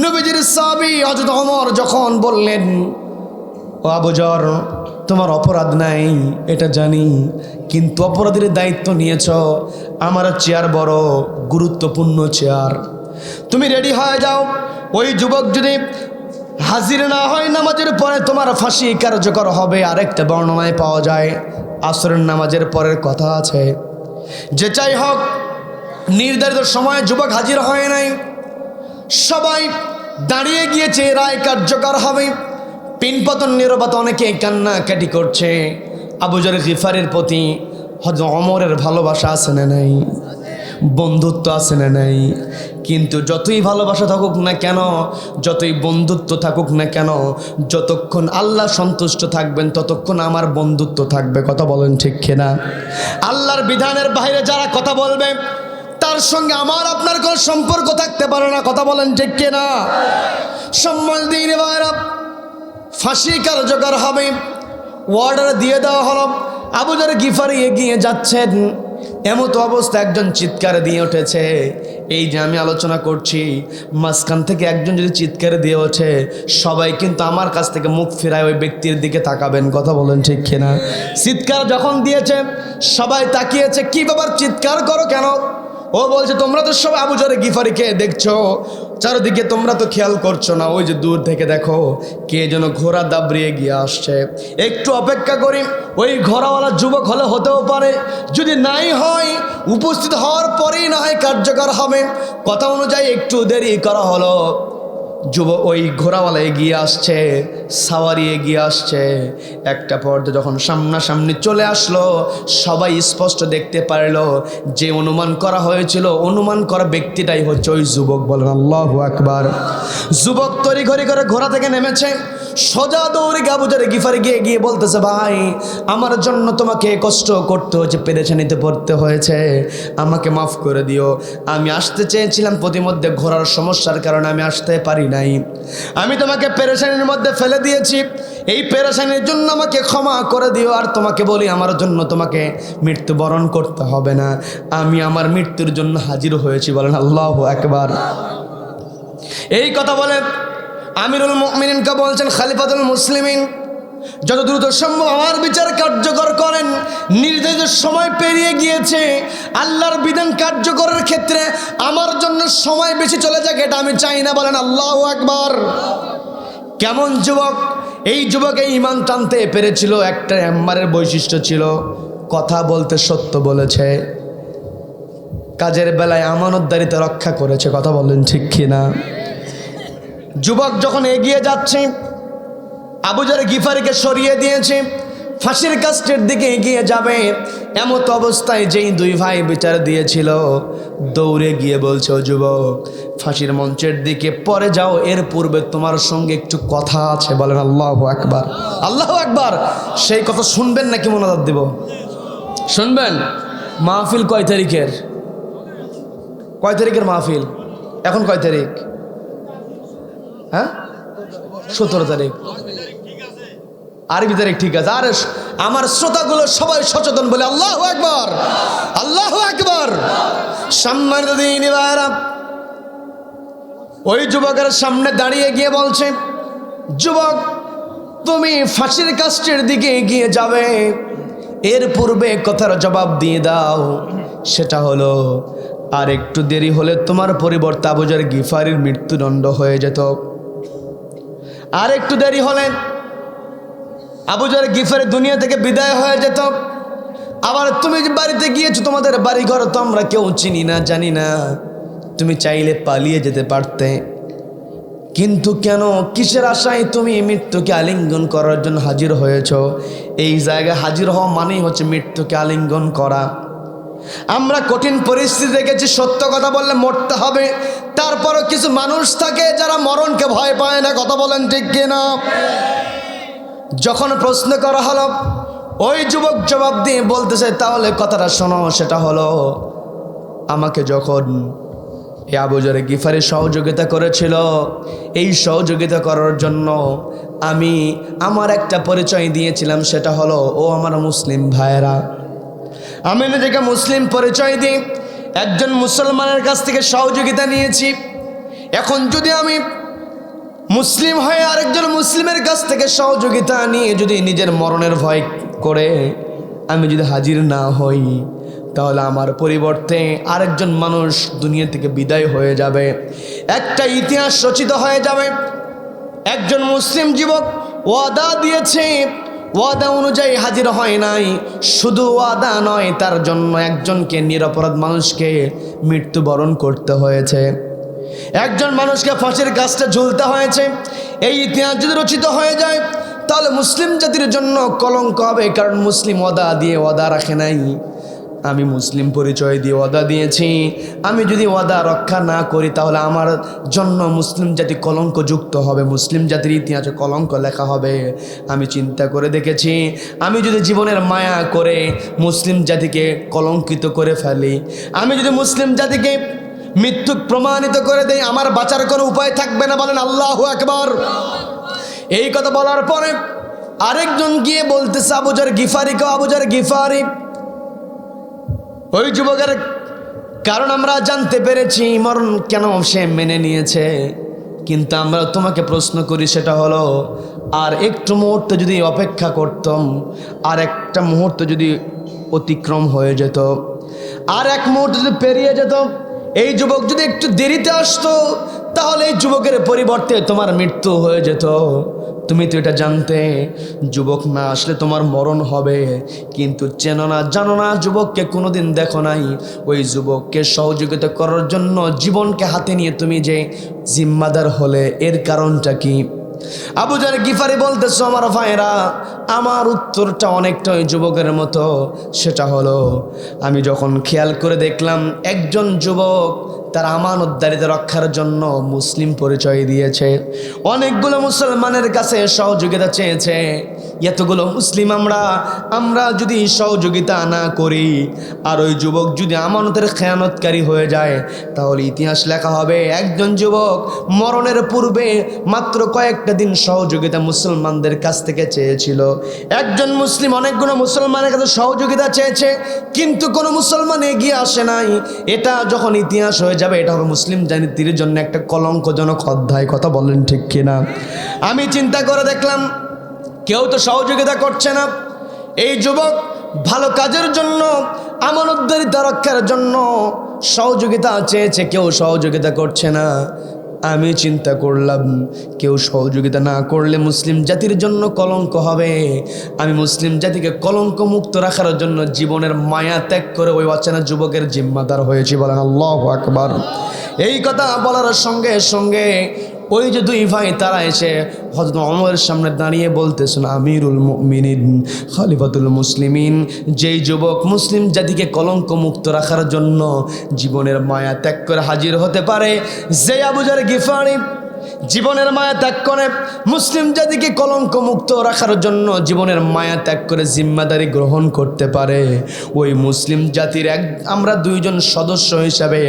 নবীজির সাহাবী হযরত ওমর যখন বললেন, ও আবু যার, তোমার অপরাধ নাই এটা জানি, কিন্তু অপরাধীর দায়িত্ব নিয়েছ, আমার চেয়ার বড় গুরুত্বপূর্ণ চেয়ার, তুমি রেডি হয়ে যাও। ওই যুবক যদি হাজির না হয় নামাজের পরে তোমার ফাঁসি কার্যকর হবে। আরেকটা বর্ণনায় পাওয়া যায় আসরের নামাজের পরের কথা আছে। যে চাই হোক, নির্ধারিত সময়ে যুবক হাজির হয় নাই, সবাই দাঁড়িয়ে গিয়েছে, রায় কার্যকর হবে। পিনপতন নীরবতা, অনেকে কান্নাকাটি করছে। আবু যার গিফারির প্রতি হযরত ওমরের ভালোবাসা আছে না নাই? বন্ধুত্ব আছে না নাই? কিন্তু যতই ভালোবাসা থাকুক না কেন, যতই বন্ধুত্ব থাকুক না কেন, যতক্ষণ আল্লাহ সন্তুষ্ট থাকবেন ততক্ষণ আমার বন্ধুত্ব থাকবে। কথা বলেন ঠিক কিনা? আল্লাহর বিধানের বাইরে যারা কথা বলবে তার সঙ্গে আমার আপনার কোনো সম্পর্ক থাকতে পারে না। কথা বলেন ঠিক কিনা? সম্মান দিনে ভাইরা, ফাঁসি কার্যকর হবে, অর্ডার দিয়ে দেওয়া হলো। আবু যার গিফারি এগিয়ে যাচ্ছেন, এমতো অবস্থা একজন চিৎকার দিয়ে উঠেছে। এই যে আমি আলোচনা করছি, মাঝখান থেকে একজন যদি চিৎকার দিয়ে ওঠে, সবাই কিন্তু আমার কাছ থেকে মুখ ফেরায় ওই ব্যক্তির দিকে তাকাবেন। কথা বলেন ঠিক কিনা? চিৎকার যখন দিয়েছে সবাই তাকিয়েছে, কি ব্যাপার চিৎকার করো কেন? ও বলছে, তোমরা তো সবাই আবু যার গিফারিকে দেখছো, চারদিকে তোমরা তো খেয়াল করছো না, ওই যে দূর থেকে দেখো কে যেন ঘোড়া দাবড়িয়ে গিয়ে আসছে। একটু অপেক্ষা করি, ওই ঘোড়াওয়ালা যুবক হলে হতেও পারে, যদি নাই হয় উপস্থিত হওয়ার পরেই না হয় কার্যকর হবে। কথা অনুযায়ী একটু দেরি করা হলো। যুবক ওই ঘোড়াওয়ালা এগিয়ে আসছে, সাওয়ারি এগিয়ে আসছে। একটা পর্যায়ে যখন সামনাসামনি চলে আসলো, সবাই স্পষ্ট দেখতে পারলো যে অনুমান করা হয়েছিল, অনুমান করা ব্যক্তিটাই হচ্ছে ওই যুবক। বলেন আল্লাহু আকবার। যুবক তড়িঘড়ি করে ঘোড়া থেকে নেমেছে, সোজা দৌড়ে আবু জার গিফারি গিয়ে বলতেছে, ভাই আমার জন্য তোমাকে কষ্ট করতে হয়েছে, পেরেশানিতে পড়তে হয়েছে, আমাকে মাফ করে দিও। আমি আসতে চেয়েছিলাম, প্রতিমধ্যে ঘোড়ার সমস্যার কারণে আমি আসতে পারি নাই। আমি তোমাকে পেরেশানির মধ্যে ফেলে দিয়েছি, এই পেরেশানির জন্য আমাকে ক্ষমা করে দিও। আর তোমাকে বলি, আমার জন্য তোমাকে মৃত্যুবরণ করতে হবে না, আমি আমার মৃত্যুর জন্য হাজির হয়েছি। বলেন আল্লাহু আকবার। এই কথা বলে আমিরুল মুমিনিনকে বলছেন, খলিফাতুল মুসলিমিন, যত দ্রুত সম্ভব আমার বিচার কার্যকর করেন। নির্ধারিত সময় পেরিয়ে গিয়েছে, আল্লাহর বিধান কার্যকরের ক্ষেত্রে আমার জন্য সময় বেশি চলে যাক, এটা আমি চাই না। বলেন আল্লাহু আকবার। কেমন যুবক! এই যুবকে ঈমান টানতে পেরেছিল। একটা নাম্বারের বৈশিষ্ট্য ছিল, কথা বলতে সত্য বলেছে, কাজের বেলায় আমানতদারিতা রক্ষা করেছে। কথা বলেন ঠিক কিনা? যুবক যখন এগিয়ে যাচ্ছে, আবু জার গিফারিকে সরিয়ে দিয়েছে, ফাঁসির কাস্টের দিকে এগিয়ে যাবে। এমত অবস্থায় যেই দুই ভাই বিচার দিয়েছিল, দৌড়ে গিয়ে বলছে, ও যুবক, ফাঁসির মঞ্চের দিকে পরে যাও, এর পূর্বে তোমার সঙ্গে একটু কথা আছে। বলেন আল্লাহু আকবার। আল্লাহু আকবার। সেই কথা শুনবেন নাকি মোনাজাত দিব? শুনবেন। মাহফিল কয় তারিখের? কয় তারিখের মাহফিল? এখন কয় তারিখ? হ্যাঁ, 17 তারিখ। আরবি তারিখ ঠিক আছে। আর আমার শ্রোতাগুলো সবাই সচেতন, বলে আল্লাহু আকবার, আল্লাহু আকবার। সম্মানিত দিনী ভাইরা, ওই যুবকের সামনে দাঁড়িয়ে গিয়ে বলছে, যুবক, তুমি ফাঁসির কাস্টের দিকে এগিয়ে যাবে, এর পূর্বে কথার জবাব দিয়ে দাও। সেটা হলো, আর একটু দেরি হলে তোমার পরিবর্তে আবু জার গিফারির মৃত্যুদণ্ড হয়ে যেত। আর একটু দেরি হলে আবু জার গিফারি দুনিয়া থেকে বিদায় হয়ে যেত। আবার তুমি বাড়িতে গিয়েছো, তোমাদের বাড়ি ঘর তো আমরা কেউ চিনি না, জানি না, তুমি চাইলে পালিয়ে যেতে পারতে, কিন্তু কেন, কিসের আশায় তুমি মৃত্যুকে আলিঙ্গন করার জন্য হাজির হয়েছ? এই জায়গায় হাজির হওয়া মানেই হচ্ছে মৃত্যুকে আলিঙ্গন করা। আমরা কঠিন পরিস্থিতি দেখেছি, সত্য কথা বললে মরতে হবে, তারপরও কিছু মানুষ থাকে যারা মরণকে ভয় পায় না। কথা বলেন ঠিক কিনা? যখন প্রশ্ন করা হলো, ওই যুবক জবাব দিয়ে বলতেছে, তাহলে কথাটা শোনো। সেটা হলো, আমাকে যখন এই আবু জার গিফারি সহযোগিতা করেছিল, এই সহযোগিতা করার জন্য আমি আমার একটা পরিচয় দিয়েছিলাম, সেটা হলো, ও আমার মুসলিম ভাইয়েরা, আমি নিজেকে মুসলিম পরিচয় দিই, একজন মুসলমানের কাছ থেকে সহযোগিতা নিয়েছি। এখন যদি আমি মুসলিম হয়ে আরেকজন মুসলিমের কাছ থেকে সহযোগিতা নিয়ে যদি নিজের মরণের ভয় করে আমি যদি হাজির না হই, তাহলে আমার পরিবর্তে আরেকজন মানুষ দুনিয়া থেকে বিদায় হয়ে যাবে, একটা ইতিহাস রচিত হয়ে যাবে। একজন মুসলিম যুবক ওয়াদা দিয়েছে, ওয়াদা অনুযায়ী হাজির হয় নাই। শুধু ওয়াদা নয়, তার জন্য একজনকে, নিরপরাধ মানুষকে মৃত্যুবরণ করতে হয়েছে, একজন মানুষকে ফাঁসির কাস্টে ঝুলতে হয়েছে। এই ইতিহাস যদি রচিত হয়ে যায়, তাহলে মুসলিম জাতির জন্য কলঙ্ক হবে, কারণ মুসলিম ওয়াদা দিয়ে ওয়াদা রাখে নাই। আমি মুসলিম পরিচয় দিয়ে ওয়াদা দিয়েছি, আমি যদি ওয়াদা রক্ষা না করি, তাহলে আমার জন্য মুসলিম জাতি কলঙ্কযুক্ত হবে, মুসলিম জাতির ইতিহাসে কলঙ্ক লেখা হবে। আমি চিন্তা করে দেখেছি, আমি যদি জীবনের মায়া করে মুসলিম জাতিকে কলঙ্কিত করে ফেলি, আমি যদি মুসলিম জাতিকে মৃত্যু প্রমাণিত করে দেই, আমার বাঁচার কোনো উপায় থাকবে না। বলেন আল্লাহু আকবার। এই কথা বলার পরে আরেকজন গিয়ে বলতেছে আবু জার গিফারিকে, আবু জার গিফারি, ওই যুবকের কারণ আমরা জানতে পেরেছি, মরণ কেন সে মেনে নিয়েছে, কিন্তু আমরা তোমাকে প্রশ্ন করি, সেটা হলো, আর একটু মুহূর্ত যদি অপেক্ষা করতাম, আর একটা মুহূর্ত যদি অতিক্রম হয়ে যেত, আর এক মুহূর্ত যদি পেরিয়ে যেত, এই যুবক যদি একটু দেরিতে আসতো, তাহলে এই যুবকের পরিবর্তে তোমার মৃত্যু হয়ে যেত। তুমি তো এটা জানতে যুবক না আসলে তোমার মরণ হবে, কিন্তু চেনো না জানো না, যুবককে কোনোদিন দেখো নাই। ওই যুবককে সহযোগিতা করার জন্য জীবনকে হাতে নিয়ে তুমি যে জিম্মাদার হলে, এর কারণটা কি? আবু জার গিফারি বলতেছো, আমার ভাইরা, আমার উত্তরটা অনেকটা ওই যুবকের মতো। সেটা হলো, আমি যখন খেয়াল করে দেখলাম একজন যুবক তার আমানতদারিতা রক্ষার জন্য মুসলিম পরিচয় দিয়েছে, অনেকগুলো মুসলমানের কাছে সহযোগিতা চেয়েছে। এতগুলো মুসলিম আমরা যদি সহযোগিতা না করি আর ওই যুবক যদি আমানতের খেয়ানতকারী হয়ে যায়, তাহলে ইতিহাস লেখা হবে একজন যুবক মরণের পূর্বে মাত্র কয়েকটা দিন সহযোগিতা মুসলমানদের কাছ থেকে চেয়েছিল। একজন মুসলিম অনেকগুলো মুসলমানের কাছে সহযোগিতা চেয়েছে, কিন্তু কোনো মুসলমান এগিয়ে আসে নাই। এটা যখন ইতিহাস হয়ে যাবে, এটা হবে মুসলিম জাতির জন্য একটা কলঙ্কজনক অধ্যায়। কথা বলেন ঠিক কিনা? আমি চিন্তা করে দেখলাম কেউ তো সহযোগিতা করছে না। এই যুবক ভালো কাজের জন্য, আমানতদারিতা রক্ষার জন্য সহযোগিতা চেয়েছে, কেউ সহযোগিতা করছে না। আমি চিন্তা করলাম কেউ সহযোগিতা না করলে মুসলিম জাতির জন্য কলঙ্ক হবে। আমি মুসলিম জাতিকে কলঙ্ক মুক্ত রাখার জন্য জীবনের মায়া ত্যাগ করে ওই অচেনা যুবকের জিম্মাদার হয়েছি। বলেন আল্লাহু আকবার। এই কথা বলার সঙ্গে সঙ্গে ওই যে দুই ভাই তারা এসে হযরত ওমরের সামনে দাঁড়িয়ে বলতেছেন, আমিরুল মুমিনিন, খলিফাতুল মুসলিমিন, যেই যুবক মুসলিম জাতিকে কলঙ্ক মুক্ত রাখার জন্য জীবনের মায়া ত্যাগ করে হাজির হতে পারে, যে আবু জার গিফারি জীবনের মায়া ত্যাগ করে মুসলিম জাতিকে কলঙ্ক মুক্ত রাখার জন্য জীবনের মায়া ত্যাগ করে জিম্মাদারি গ্রহণ করতে পারে, ওই মুসলিম জাতির আমরা দুইজন সদস্য হিসাবে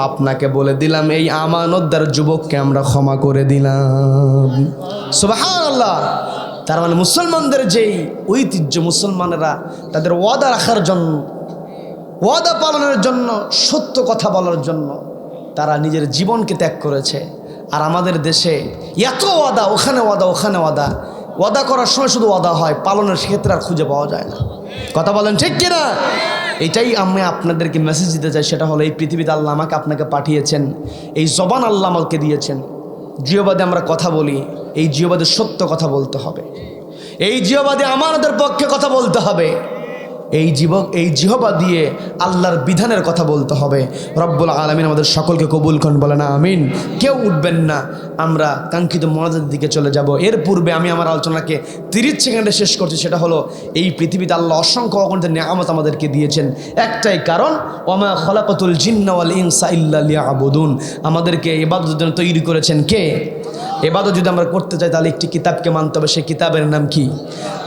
আপনাকে বলে দিলাম, এই আমানতদার যুবককে আমরা ক্ষমা করে দিলাম। সুবহানাল্লাহ। তার মানে মুসলমানদের যেই ঐতিহ্য, মুসলমানেরা তাদের ওয়াদা রাখার জন্য, ওয়াদা পালনের জন্য, সত্য কথা বলার জন্য তারা নিজের জীবনকে ত্যাগ করেছে। আর আমাদের দেশে এত ওয়াদা, ওখানে ওয়াদা, ওখানে ওয়াদা, ওয়াদা করার সময় শুধু ওয়াদা হয়, পালনের ক্ষেত্রে আর খুঁজে পাওয়া যায় না। কথা বলেন ঠিক কিনা? এটাই আমি আপনাদেরকে মেসেজ দিতে চাই। সেটা হলো, এই পৃথিবীতে আল্লাহ আমাকে আপনাকে পাঠিয়েছেন, এই জবান আল্লাহ আমাকে দিয়েছেন, জিহ্বাতে আমরা কথা বলি, এই জিহ্বাতে সত্য কথা বলতে হবে, এই জিহ্বাতে আমাদের পক্ষে কথা বলতে হবে, এই জিহ্বা দিয়ে আল্লাহর বিধানের কথা বলতে হবে। রব্বুল আলামিন আমাদের সকলকে কবুল করুন, বলে না আমিন। কেউ উঠবেন না, আমরা কাঙ্ক্ষিত মোনাজাতের দিকে চলে যাব। এর পূর্বে আমি আমার আলোচনাকে 30 সেকেন্ডে শেষ করছি। সেটা হলো, এই পৃথিবীতে আল্লাহ অসংখ্য অগণিত নিয়ামত আমাদেরকে দিয়েছেন, একটাই কারণ, ওমা খলাকাতুল জিন্না ওয়াল ইনসা ইল্লা লিয়াবুদুন। আমাদেরকে ইবাদতের জন্য তৈরি করেছেন কে? ইবাদত যদি আমরা করতে চাই তাহলে একটি কিতাবকে মানতে হবে। সেই কিতাবের নাম কি?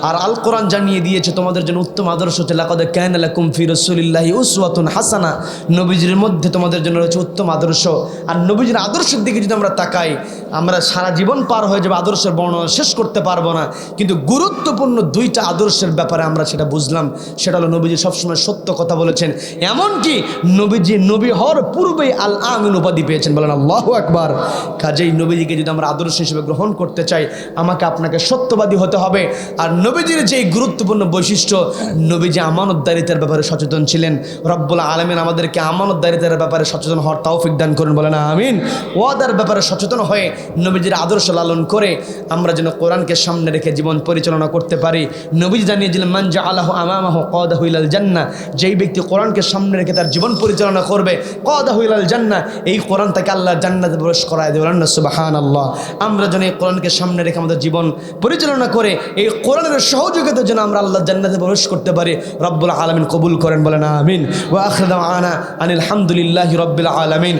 আর আল কোরআন জানিয়ে দিয়েছে তোমাদের জন্য উত্তম আদর্শ হচ্ছে, লাকাদ কানা লাকুম ফি রাসূলিল্লাহি উসওয়াতুন হাসানা। নবীজির মধ্যে তোমাদের জন্য রয়েছে উত্তম আদর্শ। আর নবীজির আদর্শের দিকে যদি আমরা তাকাই, আমরা সারা জীবন পার হয়ে যাবে, আদর্শের বর্ণনা শেষ করতে পারবো না। কিন্তু গুরুত্বপূর্ণ দুইটা আদর্শের ব্যাপারে আমরা সেটা বুঝলাম। সেটা হলো, নবীজি সবসময় সত্য কথা বলেছেন, এমনকি নবীজি নবী হওয়ার পূর্বেই আল আমিন উপাধি পেয়েছেন। বলেন আল্লাহু আকবার। কাজেই নবীজিকে যদি আমরা আদর্শ হিসেবে গ্রহণ করতে চাই, আমাকে আপনাকে সত্যবাদী হতে হবে। আর নবীজির যেই গুরুত্বপূর্ণ বৈশিষ্ট্য, নবীজি আমানতদারিতার ব্যাপারে সচেতন ছিলেন। রব্বুল আলামিন আমাদেরকে আমানতদারিতার ব্যাপারে সচেতন হওয়ার তৌফিক দান করেন, বলেন আমিন। ওয়াদার ব্যাপারে সচেতন হয়ে নবীজির আদর্শ লালন করে আমরা যেন কোরআনকে সামনে রেখে জীবন পরিচালনা করতে পারি। নবীজি জানিয়েছিলেন, মান জাআলাহু আমামাহু কাদাহু ইলাল জান্নাহ, যেই ব্যক্তি কোরআনকে সামনে রেখে তার জীবন পরিচালনা করবে, কাদাহু ইলাল জান্নাহ, এই কোরআন তাকে আল্লাহর জান্নাতে প্রবেশ করায় দেবে। বলেন সুবহানাল্লাহ। আমরা যেন এই কোরআনকে সামনে রেখে আমাদের জীবন পরিচালনা করে এই কোরআনের সহযোগিতার জন্য আমরা আল্লাহর জান্নাতে প্রবেশ করতে পারি। রব্বুল আলামিন কবুল করেন, বলেন আমিন। ওয়া আখিরু দাওয়ানা আনিল হামদুলিল্লাহি রাব্বিল আলামিন।